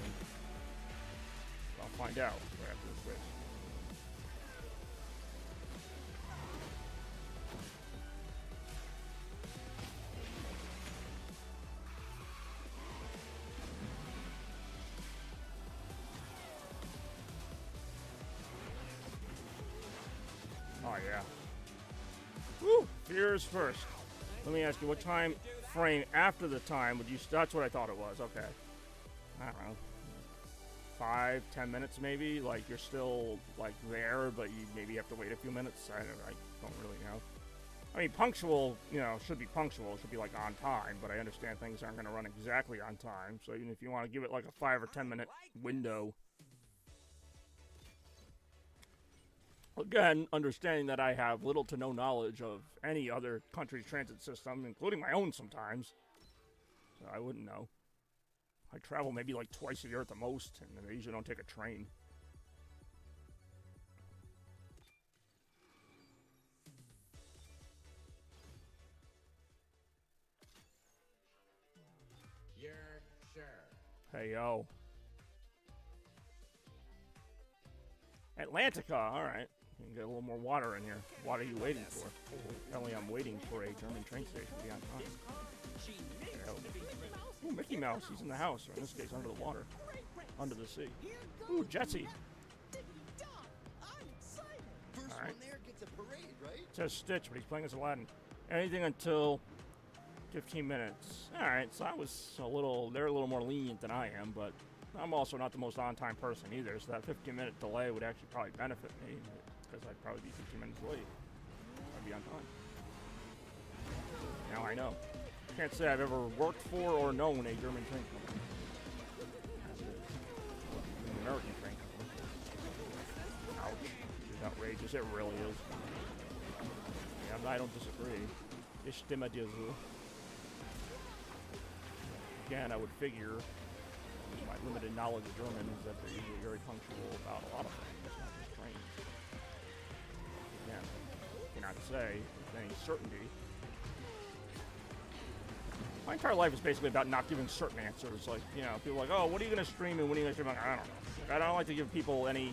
I'll find out right after this race. Oh yeah. Woo! Fears first. Let me ask you, what time frame after the time would you... That's what I thought it was, okay. I don't know, 5-10 minutes maybe. Like you're still like there, but you maybe have to wait a few minutes. I don't really know. I mean, punctual, you know, should be punctual. It should be like on time. But I understand things aren't going to run exactly on time. So even if you want to give it like a 5 or 10 minute window, again, understanding that I have little to no knowledge of any other country's transit system, including my own sometimes, so I wouldn't know. I travel maybe like twice a year at the most, and I usually don't take a train. You're sure. Hey, yo. Atlantica, alright. You can get a little more water in here. What are you waiting for? Apparently I'm waiting for a German train station to be on time. Ooh, Mickey Mouse. He's in the house, or in this case, under the water. Under the sea. Ooh, Jetsy. Alright. It says Stitch, but he's playing as Aladdin. Anything until 15 minutes. Alright, so I was they're a little more lenient than I am, but I'm also not the most on-time person either, so that 15-minute delay would actually probably benefit me, because I'd probably be 15 minutes late. I'd be on time. Now I know. Can't say I've ever worked for or known a German train company. As it is. An American train company. Ouch. It's outrageous. It really is. Yeah, I don't disagree. Ich stimme dir zu. Again, I would figure, with my limited knowledge of German, is that they're usually very punctual about a lot of things, not just trains. Again, cannot say with any certainty. My entire life is basically about not giving certain answers. Like, you know, people are like, oh, what are you going to stream and when are you going to stream? I don't know. I don't like to give people any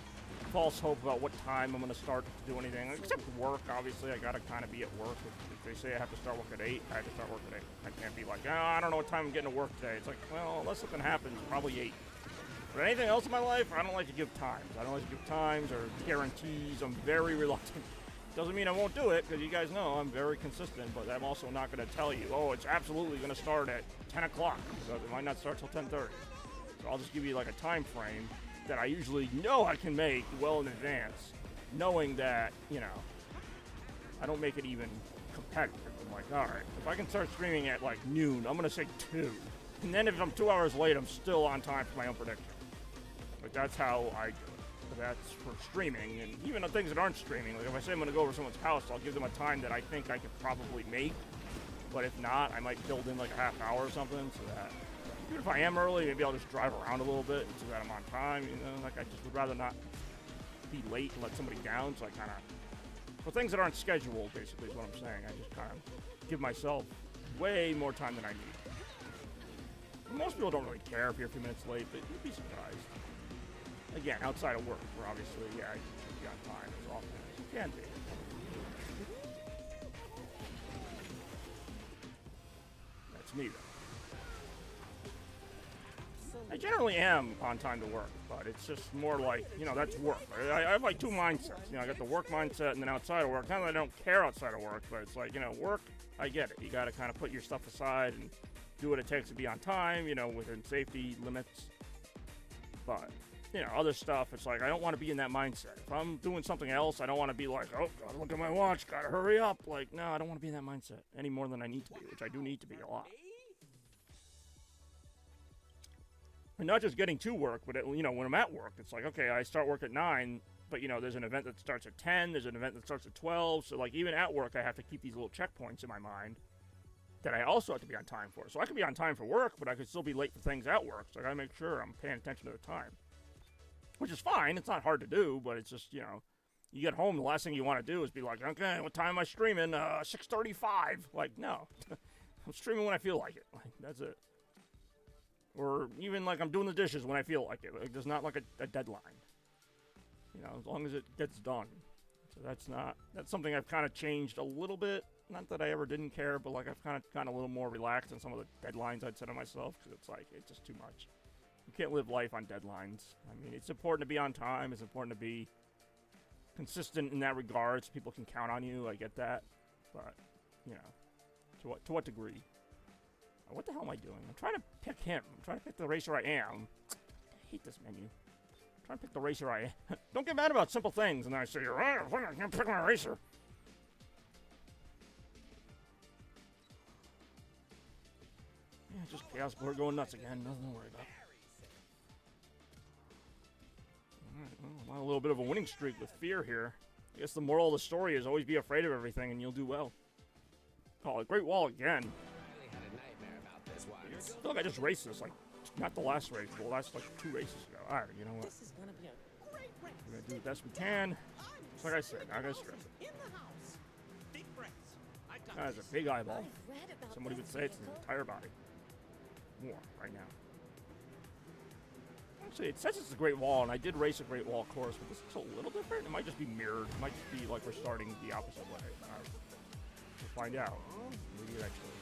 false hope about what time I'm going to start to do anything. Except work, obviously. I got to kind of be at work. If they say I have to start work at 8, I have to start work at 8. I can't be like, oh, I don't know what time I'm getting to work today. It's like, well, unless something happens, probably 8. But anything else in my life, I don't like to give times. I don't like to give times or guarantees. I'm very reluctant. Doesn't mean I won't do it, because you guys know I'm very consistent, but I'm also not going to tell you, oh, it's absolutely going to start at 10 o'clock, because it might not start till 10:30. So I'll just give you like a time frame that I usually know I can make well in advance, knowing that, you know, I don't make it even competitive. I'm like, all right, if I can start streaming at like noon, I'm going to say 2. And then if I'm 2 hours late, I'm still on time for my own prediction. Like, that's how I do it. That's for streaming, and even on things that aren't streaming. Like if I say I'm going to go over someone's house, I'll give them a time that I think I could probably make. But if not, I might build in like a half hour or something, so that even if I am early, maybe I'll just drive around a little bit so that I'm on time. You know, like I just would rather not be late and let somebody down. So I kind of, for things that aren't scheduled, basically is what I'm saying. I just kind of give myself way more time than I need. Most people don't really care if you're a few minutes late, but you'd be surprised. Again, outside of work, where obviously, yeah, you should be on time as often as you can be. That's me, though. I generally am on time to work, but it's just more like, you know, that's work. I have like 2 mindsets. You know, I got the work mindset and then outside of work. Not that I don't care outside of work, but it's like, you know, work, I get it. You got to kind of put your stuff aside and do what it takes to be on time, you know, within safety limits. But you know, other stuff, it's like, I don't want to be in that mindset. If I'm doing something else, I don't want to be like, oh, gotta look at my watch, gotta hurry up. Like, no, I don't want to be in that mindset any more than I need to be, which I do need to be a lot. And not just getting to work, but, you know, when I'm at work, it's like, okay, I start work at 9, but, you know, there's an event that starts at 10, there's an event that starts at 12, so, like, even at work, I have to keep these little checkpoints in my mind that I also have to be on time for. So I could be on time for work, but I could still be late for things at work, so I gotta make sure I'm paying attention to the time. Which is fine, it's not hard to do, but it's just, you know, you get home, the last thing you want to do is be like, okay, what time am I streaming? 6:35. Like, no. I'm streaming when I feel like it. Like, that's it. Or even, like, I'm doing the dishes when I feel like it. Like, there's not, like, a deadline. You know, as long as it gets done. So that's something I've kind of changed a little bit. Not that I ever didn't care, but, like, I've kind of gotten a little more relaxed on some of the deadlines I'd set on myself, because it's like, it's just too much. You can't live life on deadlines. I mean, it's important to be on time. It's important to be consistent in that regard so people can count on you. I get that. But, you know, to what degree? What the hell am I doing? I'm trying to pick him. I'm trying to pick the racer I am. I hate this menu. I'm trying to pick the racer I am. Don't get mad about simple things. And then I say, you're right, I can't pick my racer. Yeah, just Chaos Blur going nuts again. Nothing to worry about. I'm on a little bit of a winning streak with fear here. I guess the moral of the story is always be afraid of everything and you'll do well. Oh, a great wall again. Really had a nightmare about this one. I feel like I just raced this, like, not the last race, but the last, like, 2 races ago. Alright, you know what? This is gonna be a great race. We're gonna do the best we can. Just like I said, not gonna stress it. In the house. Deep breaths. I got That is this. a big eyeball. I've read about Somebody would this say it's the vehicle. entire body. More, right now. Actually, it says it's a Great Wall, and I did race a Great Wall course, but this is a little different. It might just be mirrored. It might just be like we're starting the opposite way. We'll find out. Maybe actually.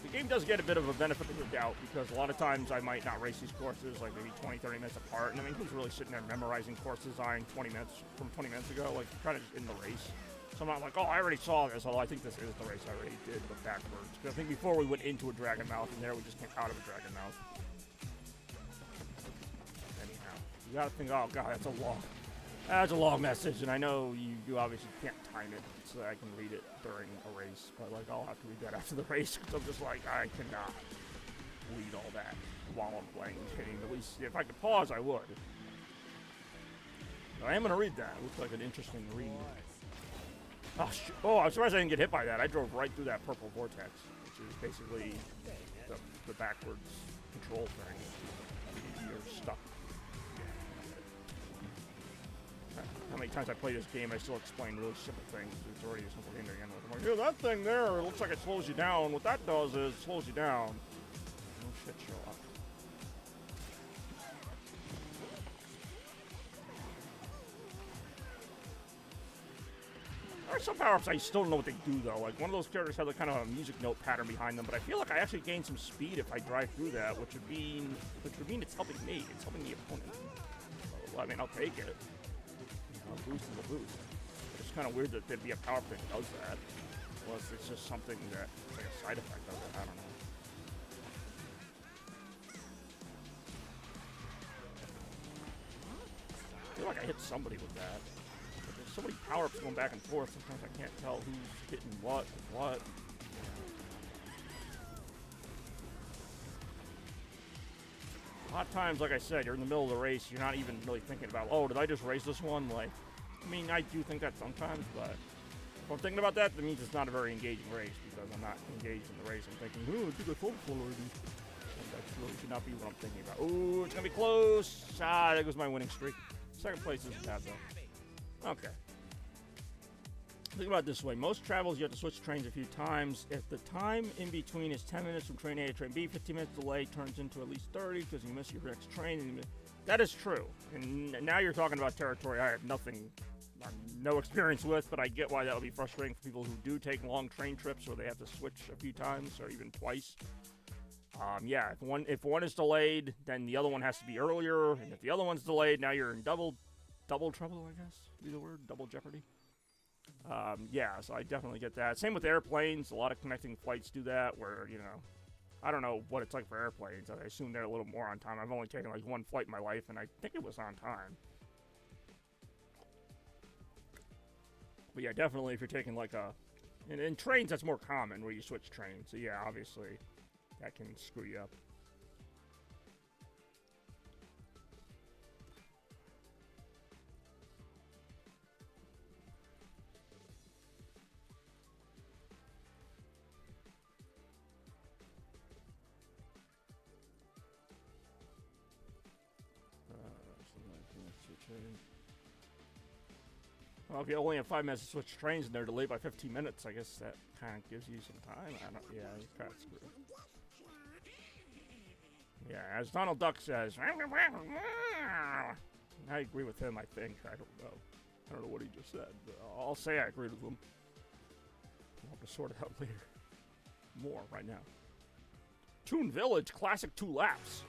The game does get a bit of a benefit of the doubt, because a lot of times I might not race these courses like maybe 20, 30 minutes apart. And I mean, who's really sitting there memorizing course design 20 minutes from 20 minutes ago? Like, kind of in the race. So I'm not like, oh, I already saw this, although I think this is the race I already did, but backwards. Because I think before we went into a Dragon Mouth, and there we just came out of a Dragon Mouth. Anyhow, you gotta think, oh god, that's a long message, and I know you obviously can't time it so that I can read it during a race, but like I'll have to read that after the race, because I'm just like, I cannot read all that while I'm playing this game. At least if I could pause, I would. But I am gonna read that. It looks like an interesting read. Oh, I'm surprised I didn't get hit by that. I drove right through that purple vortex, which is basically the backwards control thing. You're stuck. How many times I play this game, I still explain really simple things. It's already a simple game to begin with. I'm like, yeah, that thing there, it looks like it slows you down. What that does is it slows you down. No shit, Sherlock. There are some power-ups I still don't know what they do, though. Like, one of those characters has a kind of a music note pattern behind them, but I feel like I actually gain some speed if I drive through that, which would mean it's helping me. It's helping the opponent. So, I mean, I'll take it. A boost is a boost. It's kind of weird that there'd be a power-up that does that. Unless it's just something that, like a side effect of it. I don't know. I feel like I hit somebody with that. But there's so many power-ups going back and forth, sometimes I can't tell who's hitting what and what. A lot of times, like I said, you're in the middle of the race, you're not even really thinking about, oh, did I just race this one? Like, I mean, I do think that sometimes, but if I'm thinking about that, that means it's not a very engaging race, because I'm not engaged in the race. I'm thinking, oh, I think I focused already. And that really should not be what I'm thinking about. Oh, it's going to be close. Ah, there goes my winning streak. Second place isn't bad, though. Okay. Think about it this way. Most travels, you have to switch trains a few times. If the time in between is 10 minutes from train A to train B, 15 minutes delay turns into at least 30 because you miss your next train. And that is true. And now you're talking about territory I have no experience with, but I get why that would be frustrating for people who do take long train trips where they have to switch a few times or even twice. Yeah, if one is delayed, then the other one has to be earlier. And if the other one's delayed, now you're in double trouble, I guess, would be the word, double jeopardy. Yeah, so I definitely get that. Same with airplanes. A lot of connecting flights do that where, you know, I don't know what it's like for airplanes. I assume they're a little more on time. I've only taken like one flight in my life, and I think it was on time. But yeah, definitely if you're taking like in trains, that's more common where you switch trains. So yeah, obviously that can screw you up. Well, if you only have 5 minutes to switch trains and they're delayed by 15 minutes, I guess that kind of gives you some time. Yeah, it's kind of screwed. Yeah, as Donald Duck says, I agree with him, I think. I don't know what he just said, but I'll say I agree with him. I'll have to sort it out later. More right now. Toon Village, classic 2 laps.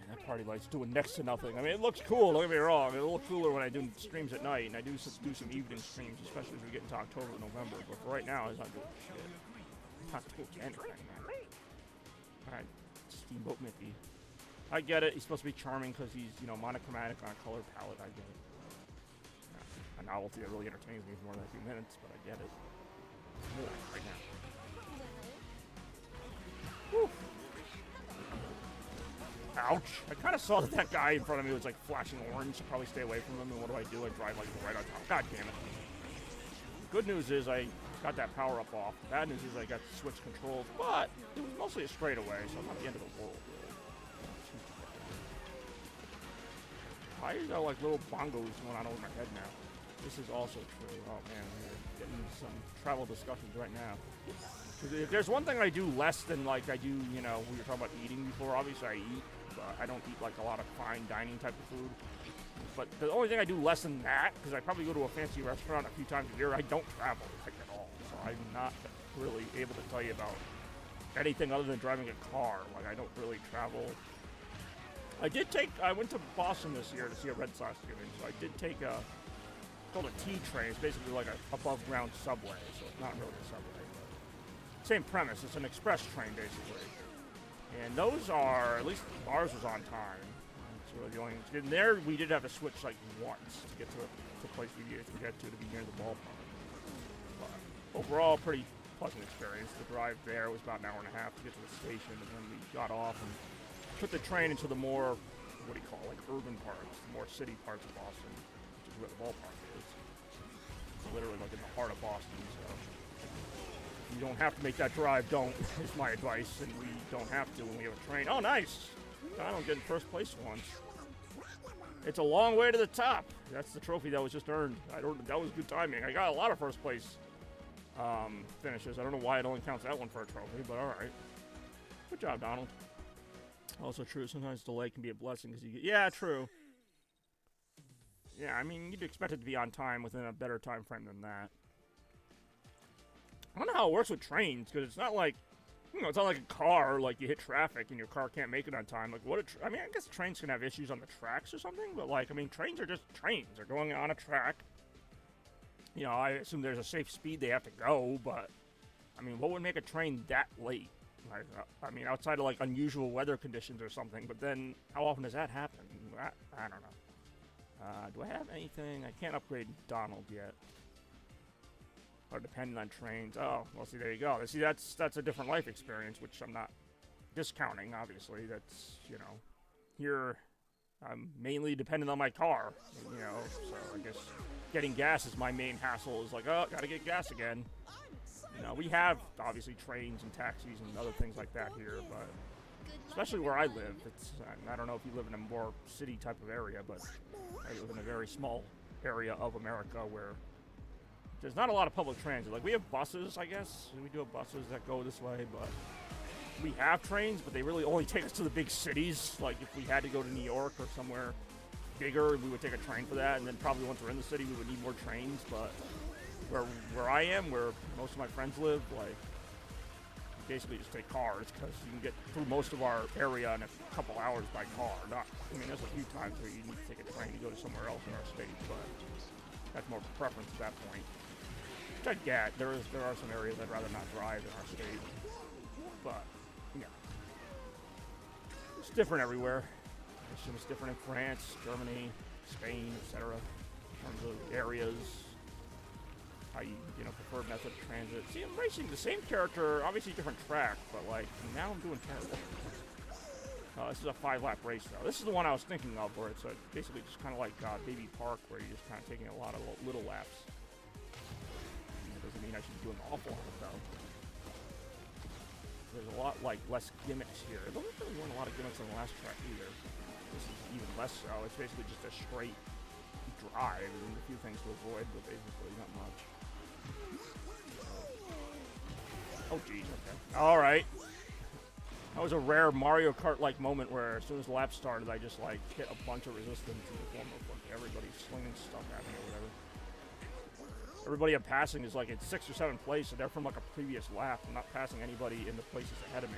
That party light's doing next to nothing. I mean, it looks cool, don't get me wrong. It'll look cooler when I do streams at night, and I do some evening streams, especially as we get into October and November. But for right now, it's not doing shit. It's not doing anything, man. Alright, Steamboat Mickey. I get it. He's supposed to be charming because he's, you know, monochromatic on a color palette. I get it. Yeah, a novelty that really entertains me for more than a few minutes, but I get it. More right now. Whew. Ouch. I kind of saw that guy in front of me was like flashing orange, so probably stay away from him, and what do? I drive like right on top. God damn it. Good news is I got that power up off. Bad news is I got to switch controls, but it was mostly a straightaway, so not the end of the world, really. Why you got like little bongos going on over my head now? This is also true. Oh man, we're getting some travel discussions right now. If there's one thing I do less than, like, I do, you know, we were talking about eating before, obviously I eat, but I don't eat, like, a lot of fine dining type of food. But the only thing I do less than that, because I probably go to a fancy restaurant a few times a year, I don't travel, like, at all. So I'm not really able to tell you about anything other than driving a car. Like, I don't really travel. I went to Boston this year to see a Red Sox game, so I did take it's called a T train. It's basically like a above ground subway, so it's not really a subway. But same premise, it's an express train basically. And those are, at least ours was on time. That's really the only thing. In there, we did have to switch like once to get to the place we needed to get to be near the ballpark. But overall, pretty pleasant experience. The drive there was about an hour and a half to get to the station, and then we got off and took the train into the more, what do you call it, like urban parts, the more city parts of Boston, which is where the ballpark is. It's literally like in the heart of Boston, so you don't have to make that drive, don't, is my advice, and we don't have to when we have a train. Oh, nice! Donald getting first place once. It's a long way to the top. That's the trophy that was just earned. That was good timing. I got a lot of first place finishes. I don't know why it only counts that one for a trophy, but all right. Good job, Donald. Also true, sometimes delay can be a blessing because you get... Yeah, true. Yeah, I mean, you'd expect it to be on time within a better time frame than that. I don't know how it works with trains, because it's not like... You know, it's not like a car, like you hit traffic and your car can't make it on time. Like, I mean, I guess trains can have issues on the tracks or something, but, like, I mean, trains are just trains. They're going on a track. You know, I assume there's a safe speed they have to go, but... I mean, what would make a train that late? I mean, outside of, like, unusual weather conditions or something, but then how often does that happen? I don't know. Do I have anything? I can't upgrade Donald yet. Or depending on trains. Oh, well, see, there you go. See, that's a different life experience, which I'm not discounting, obviously. That's, you know, here I'm mainly dependent on my car, you know, so I guess getting gas is my main hassle. Is like, oh, gotta get gas again. You know, we have, obviously, trains and taxis and other things like that here, but especially where I live, it's, I don't know if you live in a more city type of area, but I live in a very small area of America where there's not a lot of public transit. Like, we have buses, I guess. We do have buses that go this way, but we have trains, but they really only take us to the big cities. Like, if we had to go to New York or somewhere bigger, we would take a train for that, and then probably once we're in the city, we would need more trains, but where I am, where most of my friends live, like, basically just take cars, because you can get through most of our area in a couple hours by car. I mean, there's a few times where you need to take a train to go to somewhere else in our state, but that's more preference at that point. Which I get. There are some areas I'd rather not drive in our state, but yeah, it's different everywhere. I assume it's different in France, Germany, Spain, etc. In terms of areas. How you prefer method of transit. See, I'm racing the same character, obviously different track, but like now I'm doing terrible. This is a 5-lap race though. This is the one I was thinking of, where it's basically just kind of like Baby Park, where you're just kind of taking a lot of little laps. That doesn't mean I should be doing an awful lot though. There's a lot less gimmicks here. There really weren't a lot of gimmicks on the last track either. This is even less so. It's basically just a straight drive and a few things to avoid, but basically not much. Oh, geez, okay. Alright. That was a rare Mario Kart-like moment where as soon as the lap started, I just, like, hit a bunch of resistance in the form of, like, everybody slinging stuff at me or whatever. Everybody I'm passing is, like, in 6th or 7th place, and they're from, like, a previous lap. I'm not passing anybody in the places ahead of me.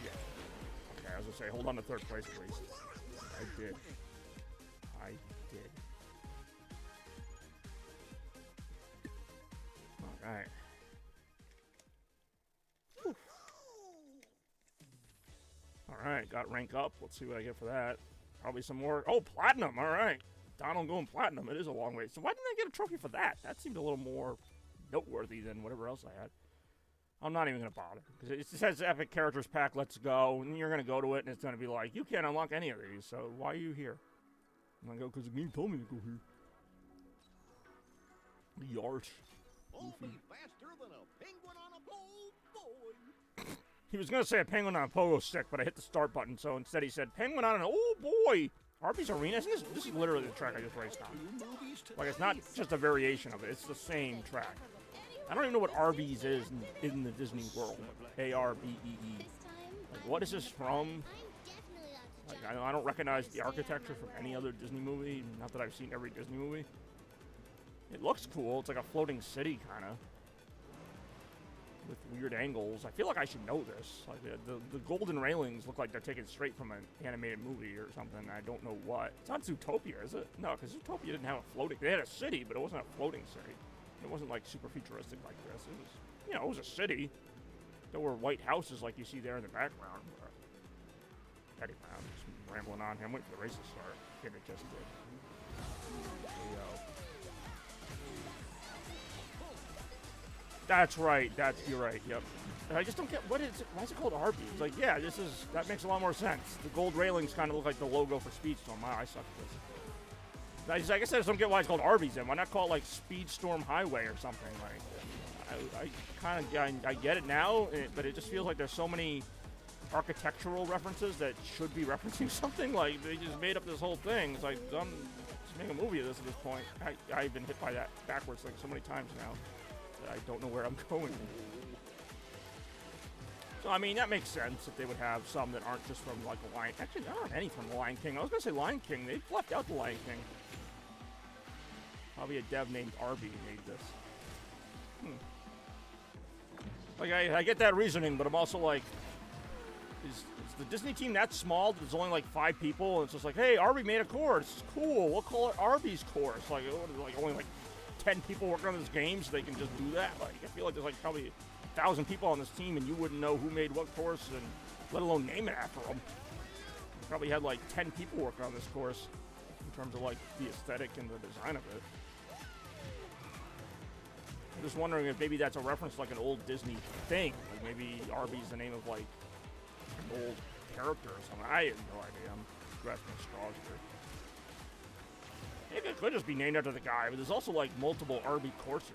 Shit. Okay, I was gonna say, hold on to 3rd place, please. I did. Alright. Alright, got rank up. Let's see what I get for that. Probably some more. Oh, platinum! Alright. Donald going platinum. It is a long way. So why didn't I get a trophy for that? That seemed a little more noteworthy than whatever else I had. I'm not even going to bother. Because it says Epic Characters Pack, let's go. And you're going to go to it, and it's going to be like, you can't unlock any of these, so why are you here? I'm going to go because the game told me to go here. Yarch. I'll be faster than a penguin on a pole, boy. He was going to say a penguin on a pogo stick, but I hit the start button, so instead he said, penguin on an, oh boy! Arby's Arena? This is literally the track I just raced on. Like, it's not just a variation of it, it's the same track. I don't even know what Arby's is in the Disney world. A-R-B-E-E. This time, Like, what is this from? I'm definitely allowed to Like, judge. I don't recognize the architecture from any other Disney movie. Not that I've seen every Disney movie. It looks cool. It's like a floating city, kind of. With weird angles. I feel like I should know this. Like the golden railings look like they're taken straight from an animated movie or something. I don't know what. It's not Zootopia, is it? No, because Zootopia didn't have a floating. They had a city, but it wasn't a floating city. It wasn't like super futuristic like this. It was, you know, it was a city. There were white houses like you see there in the background. But anyway, I'm just rambling on here. I'm waiting for the race to start. And it just did. There we go. That's right. You're right. Yep. I just don't get what is it. Why is it called Arby's? Like, yeah, that makes a lot more sense. The gold railings kind of look like the logo for Speedstorm. Wow, I suck at this. I guess I just don't get why it's called Arby's then. Why not call it like Speedstorm Highway or something? Like, I kind of I get it now, but it just feels like there's so many architectural references that should be referencing something. Like they just made up this whole thing. It's like just make a movie of this at this point. I've been hit by that backwards like so many times now. I don't know where I'm going. So, I mean, that makes sense if they would have some that aren't just from, like, the Lion... Actually, there aren't any from the Lion King. I was going to say Lion King. They left out the Lion King. Probably a dev named Arby made this. Like, I get that reasoning, but I'm also like... Is the Disney team that small that there's only, like, 5 people? And it's just like, hey, Arby made a course. Cool. We'll call it Arby's course. Like, only, like... 10 people working on this game so they can just do that. Like, I feel like there's like probably 1,000 people on this team and you wouldn't know who made what course and let alone name it after them. You probably had like 10 people working on this course in terms of like the aesthetic and the design of it. I'm just wondering if maybe that's a reference to like an old Disney thing. Like maybe Arby's the name of like an old character or something. I have no idea. I'm grasping straws here. Maybe it could just be named after the guy, but there's also like multiple Arby courses.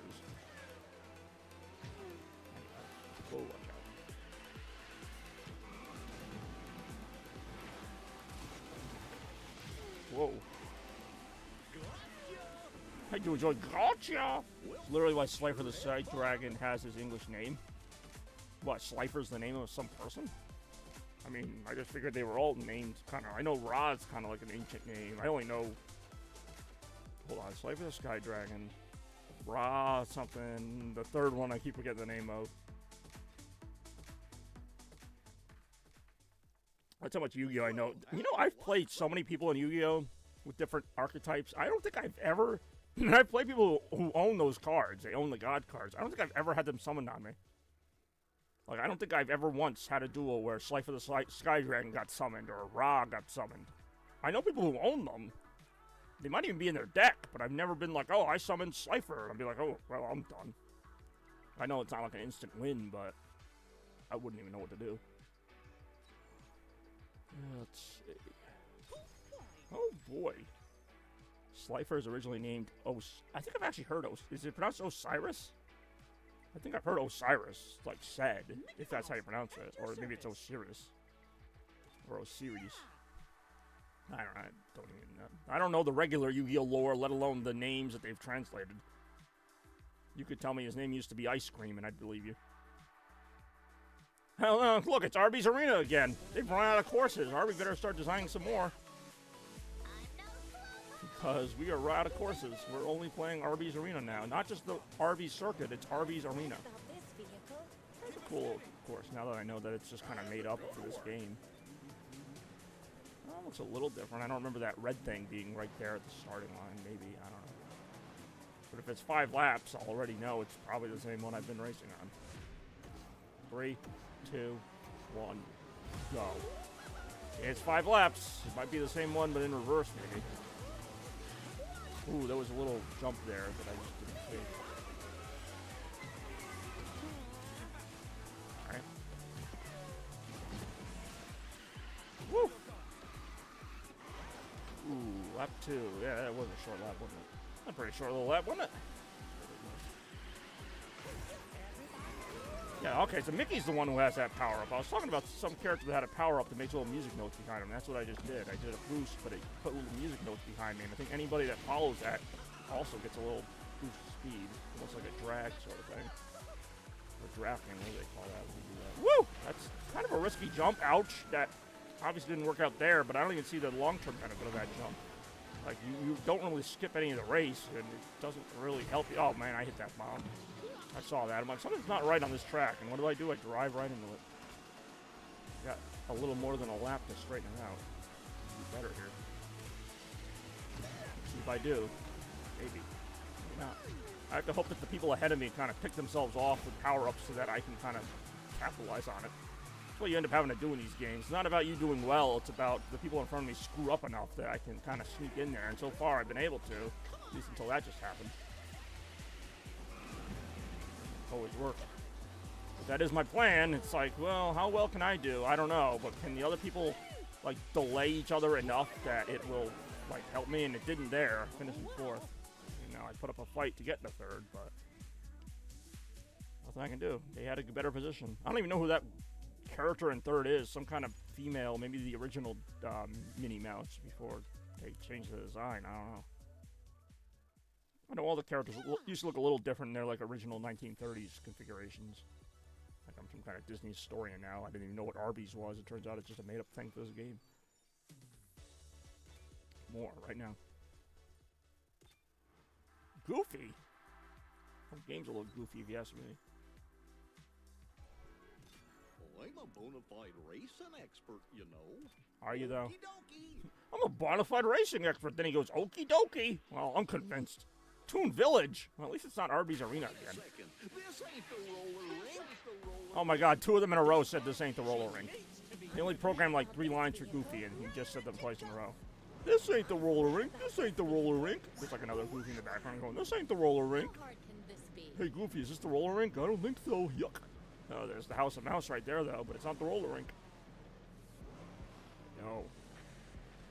Whoa, watch out. Whoa. How you enjoy gotcha? It's literally why Slifer the Side Dragon has his English name. What, Slifer's the name of some person? I mean, I just figured they were all named kind of. I know Ra's kind of like an ancient name. I only know. Hold on, Slifer the Sky Dragon. Ra something. The third one I keep forgetting the name of. That's how much Yu-Gi-Oh! I know. You know, I've played so many people in Yu-Gi-Oh! With different archetypes. I don't think I've ever... I've played people who own those cards. They own the God cards. I don't think I've ever had them summoned on me. Like, I don't think I've ever once had a duel where Slifer the Sky Dragon got summoned or Ra got summoned. I know people who own them. They might even be in their deck, but I've never been like, oh, I summoned Slifer. I'd be like, oh, well, I'm done. I know it's not like an instant win, but I wouldn't even know what to do. Let's see. Oh, boy. Slifer is originally named I think I've actually heard is it pronounced Osiris? I think I've heard Osiris, like said, if that's how you pronounce it. Or maybe it's Osiris. Or Osiris. I don't even know. I don't know the regular Yu-Gi-Oh! Lore, let alone the names that they've translated. You could tell me his name used to be Ice Cream, and I'd believe you. Hell, look, it's Arby's Arena again. They've run out of courses. Arby better start designing some more. Because we are out of courses. We're only playing Arby's Arena now. Not just the Arby's Circuit, it's Arby's Arena. That's a cool course, now that I know that it's just kind of made up for this game. Well, it looks a little different. I don't remember that red thing being right there at the starting line. Maybe, I don't know. But if it's 5 laps, I'll already know it's probably the same one I've been racing on. 3, 2, 1, go. It's 5 laps. It might be the same one, but in reverse, maybe. Ooh, there was a little jump there that I just didn't see. Alright. Woo! Ooh, lap 2. Yeah, that was a short lap, wasn't it? A pretty short little lap, wasn't it? Yeah, okay, so Mickey's the one who has that power-up. I was talking about some character that had a power-up that makes little music notes behind him. That's what I just did. I did a boost, but it put little music notes behind me. And I think anybody that follows that also gets a little boost speed, almost like a drag sort of thing. Or drafting, what do they call that when you do that? Woo! That's kind of a risky jump. Ouch! That obviously didn't work out there, but I don't even see the long-term benefit of that jump. Like, you don't really skip any of the race, and it doesn't really help you. Oh, man, I hit that bomb. I saw that. I'm like, something's not right on this track, and what do? I drive right into it. Got a little more than a lap to straighten it out. Do better here. See if I do. Maybe. Maybe not. I have to hope that the people ahead of me kind of pick themselves off with power-ups so that I can kind of capitalize on it. That's what you end up having to do in these games. It's not about you doing well, it's about the people in front of me screw up enough that I can kind of sneak in there. And so far, I've been able to, at least until that just happened. Always work. If that is my plan, it's like, well, how well can I do? I don't know, but can the other people, like, delay each other enough that it will, like, help me? And it didn't there, finishing fourth. You know, I put up a fight to get in the third, but nothing I can do. They had a better position. I don't even know who that character in third is. Some kind of female, maybe the original Minnie Mouse before they changed the design. I don't know. I know all the characters used to look a little different in their, like, original 1930s configurations. Like, I'm some kind of Disney historian now. I didn't even know what Arby's was. It turns out it's just a made-up thing for this game. More, right now. Goofy? The game's a little goofy, if you ask me. I'm a bona fide racing expert, you know. Are you, though? Okey-dokey. I'm a bona fide racing expert. Then he goes, okie dokie. Well, I'm convinced. Toon Village. Well, at least it's not Arby's Arena again. Second, this ain't the roller rink. Oh my god, 2 of them in a row said this ain't the roller rink. They only programmed like 3 lines for Goofy, and he just said them twice in a row. This ain't the roller rink. This ain't the roller rink. There's like another Goofy in the background going, this ain't the roller rink. How hard can this be? Hey, Goofy, is this the roller rink? I don't think so. Yuck. Oh, there's the House of Mouse right there, though, but it's not the roller rink. No.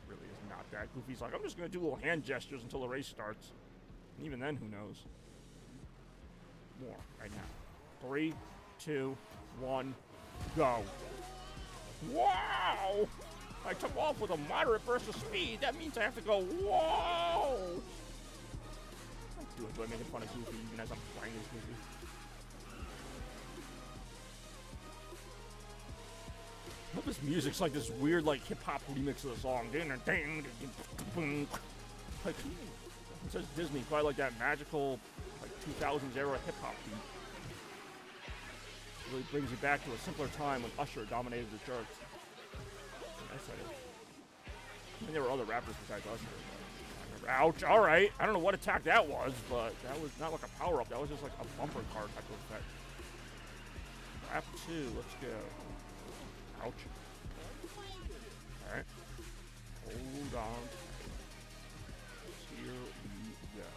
Really is not that. Goofy's like, I'm just going to do little hand gestures until the race starts. And even then, who knows? More right now. 3, 2, 1, go. Wow! I took off with a moderate burst of speed. That means I have to go, whoa! I'm doing making fun of Goofy even as I'm playing as Goofy. I hope this music's like this weird, like, hip-hop remix of the song. Like, it says Disney, probably like that magical, like, 2000s era hip-hop beat. Really brings you back to a simpler time when Usher dominated the charts. I said it. I mean, there were other rappers besides Usher. Ouch, alright. I don't know what attack that was, but that was not like a power-up. That was just like a bumper car type of effect. Lap 2, let's go. Ouch. Alright. Hold on. Here we go.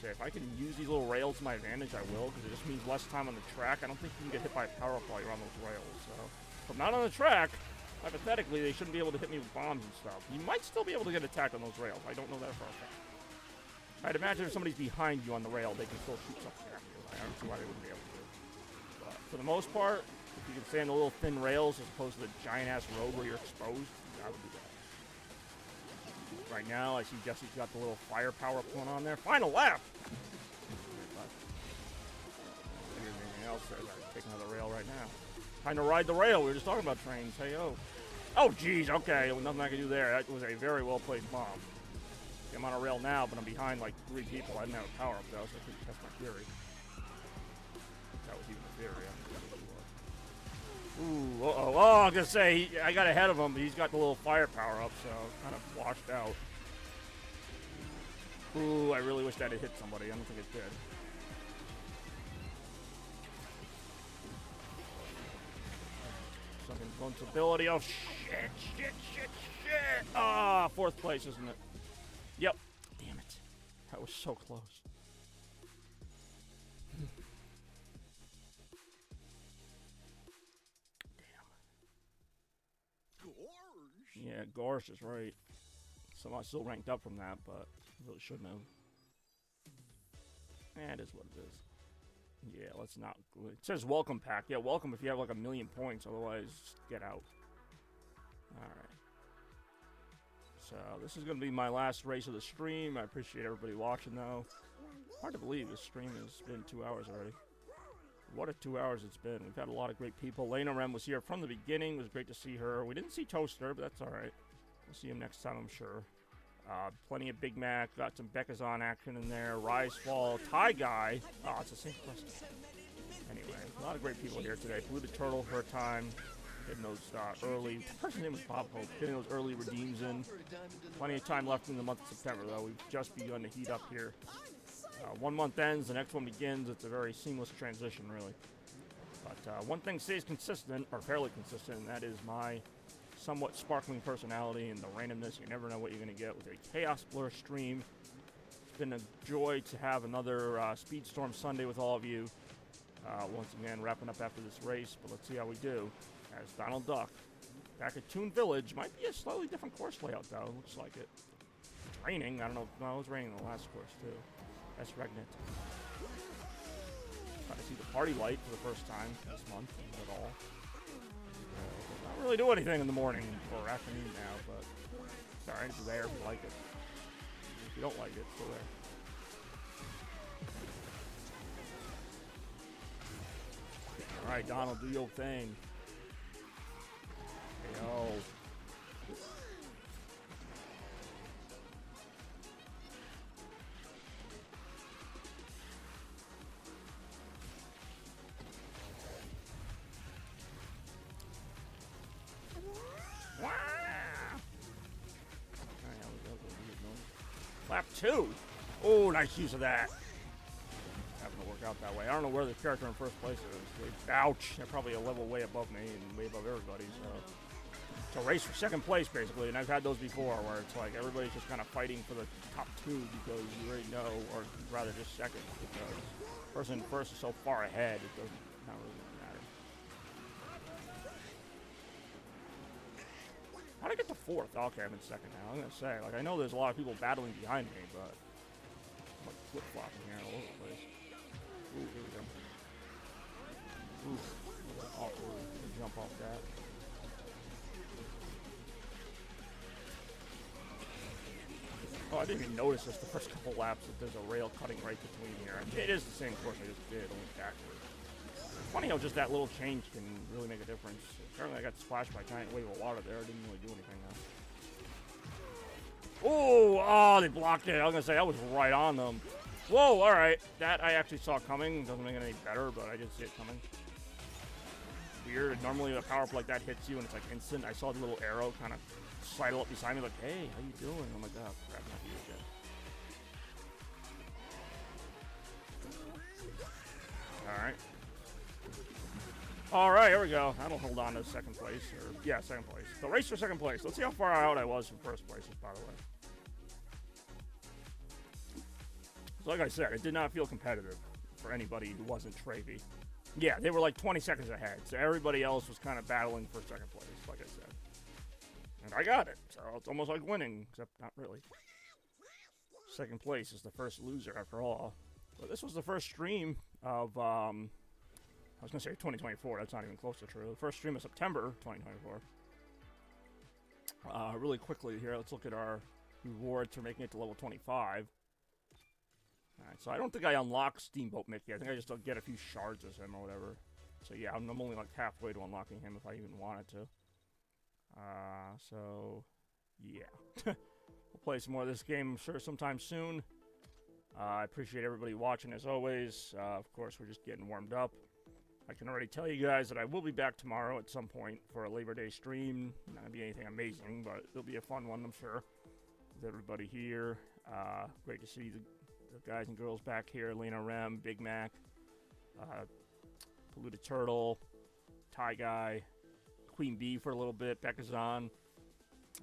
So if I can use these little rails to my advantage, I will, because it just means less time on the track. I don't think you can get hit by a power-up while you're on those rails, so. If I'm not on the track, hypothetically, they shouldn't be able to hit me with bombs and stuff. You might still be able to get attacked on those rails. I don't know that for a fact. I'd imagine if somebody's behind you on the rail, they can still shoot something at you. I don't see why they wouldn't be able to. But for the most part, if you can stay on the little thin rails as opposed to the giant-ass road where you're exposed, I would do that. Right now, I see Jesse's got the little firepower going on there. Final lap! Anything else, I'd take another rail right now. Time to ride the rail. We were just talking about trains. Hey, oh. Oh, jeez. Okay. Well, nothing I can do there. That was a very well-placed bomb. I'm on a rail now, but I'm behind, like, 3 people. I didn't have a power-up, though, so I couldn't test my theory. That was even a theory. Ooh, uh-oh. Oh, I was going to say, I got ahead of him, but he's got the little fire power-up, so kind of washed out. Ooh, I really wish that had hit somebody. I don't think it did. Some invincibility. Oh, shit. Ah, 4th place, isn't it? Yep. Damn it. That was so close. Yeah, Gorsh is right. Somehow still ranked up from that, but really shouldn't have. It is what it is. Yeah, let's not. It says welcome pack. Yeah, welcome if you have like 1,000,000 points. Otherwise, get out. Alright. So this is going to be my last race of the stream. I appreciate everybody watching, though. Hard to believe this stream has been 2 hours already. What a 2 hours it's been. We've had a lot of great people. Lena Rem was here from the beginning. It was great to see her. We didn't see Toaster, but that's all right. We'll see him next time, I'm sure. Plenty of Big Mac. Got some Becca's on action in there. Rise Fall. Tie Guy. Oh, it's the same question. Anyway, a lot of great people here today. Polluted Turtle for a time. Getting those early. The person's name was Bob Hope. Getting those early redeems in. Plenty of time left in the month of September, though. We've just begun to heat up here. 1 month ends, the next one begins. It's a very seamless transition, really. But one thing stays consistent, or fairly consistent, and that is my somewhat sparkling personality and the randomness. You never know what you're going to get with a Chaos Blur stream. It's been a joy to have another Speedstorm Sunday with all of you. Once again, wrapping up after this race, but let's see how we do. As Donald Duck, back at Toon Village. Might be a slightly different course layout, though. Looks like it. It's raining. I don't know. No, it was raining the last course, too. That's Regnant. Got to see the party light for the first time this month at all. Not really do anything in the morning or afternoon now, but it's alright. It's there if you like it. If you don't like it, it's still there. Alright, Donald, do your thing. Hey, yo. Lap 2. Oh, nice use of that. Happened to work out that way. I don't know where the character in first place is. Ouch. They're probably a level way above me and way above everybody. So it's a race for second place, basically. And I've had those before where it's like everybody's just kind of fighting for the top 2 because you already know, or rather just second, because the person in first is so far ahead, it doesn't not really matter. How'd I get to 4th? Okay, I'm in 2nd now. I'm going to say, like, I know there's a lot of people battling behind me, but I'm like flip-flopping here all over the place. Ooh, here we go. Ooh, awkward. Jump off that. Oh, I didn't even notice this the first couple laps that there's a rail cutting right between here. It is the same course I just did, only backwards. Funny how just that little change can really make a difference. Apparently I got splashed by a giant wave of water there. I didn't really do anything though. Oh, they blocked it. I was going to say, I was right on them. Whoa, alright. That I actually saw coming. Doesn't make it any better, but I did see it coming. Weird. Normally a power-up like that hits you and it's like instant. I saw the little arrow kind of sidle up beside me like, hey, how you doing? I'm like, oh, crap, not you again. Alright. Alright, here we go. That'll hold on to second place. Or, yeah, second place. The race for second place. Let's see how far out I was from first place, by the way. So like I said, it did not feel competitive for anybody who wasn't Travy. Yeah, they were like 20 seconds ahead. So everybody else was kind of battling for second place, like I said. And I got it. So it's almost like winning, except not really. Second place is the first loser after all. But this was the first stream of, I was going to say 2024. That's not even close to true. The first stream of September 2024. Really quickly here, let's look at our rewards for making it to level 25. Alright, so I don't think I unlocked Steamboat Mickey. I think I just get a few shards of him or whatever. So yeah, I'm only like halfway to unlocking him if I even wanted to. So yeah. We'll play some more of this game, I'm sure, sometime soon. I appreciate everybody watching as always. Of course, we're just getting warmed up. I can already tell you guys that I will be back tomorrow at some point for a Labor Day stream. Not gonna be anything amazing, but it'll be a fun one, I'm sure. With everybody here. Great to see the guys and girls back here. Lena Rem, Big Mac, Polluted Turtle, Tie Guy, Queen Bee for a little bit, Becca's on.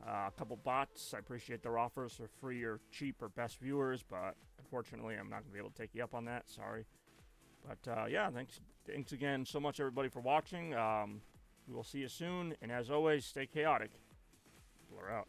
A couple bots. I appreciate their offers for free or cheap or best viewers, but unfortunately I'm not going to be able to take you up on that. Sorry. But yeah, thanks again so much, everybody, for watching. We will see you soon, and as always, stay chaotic. Blur out.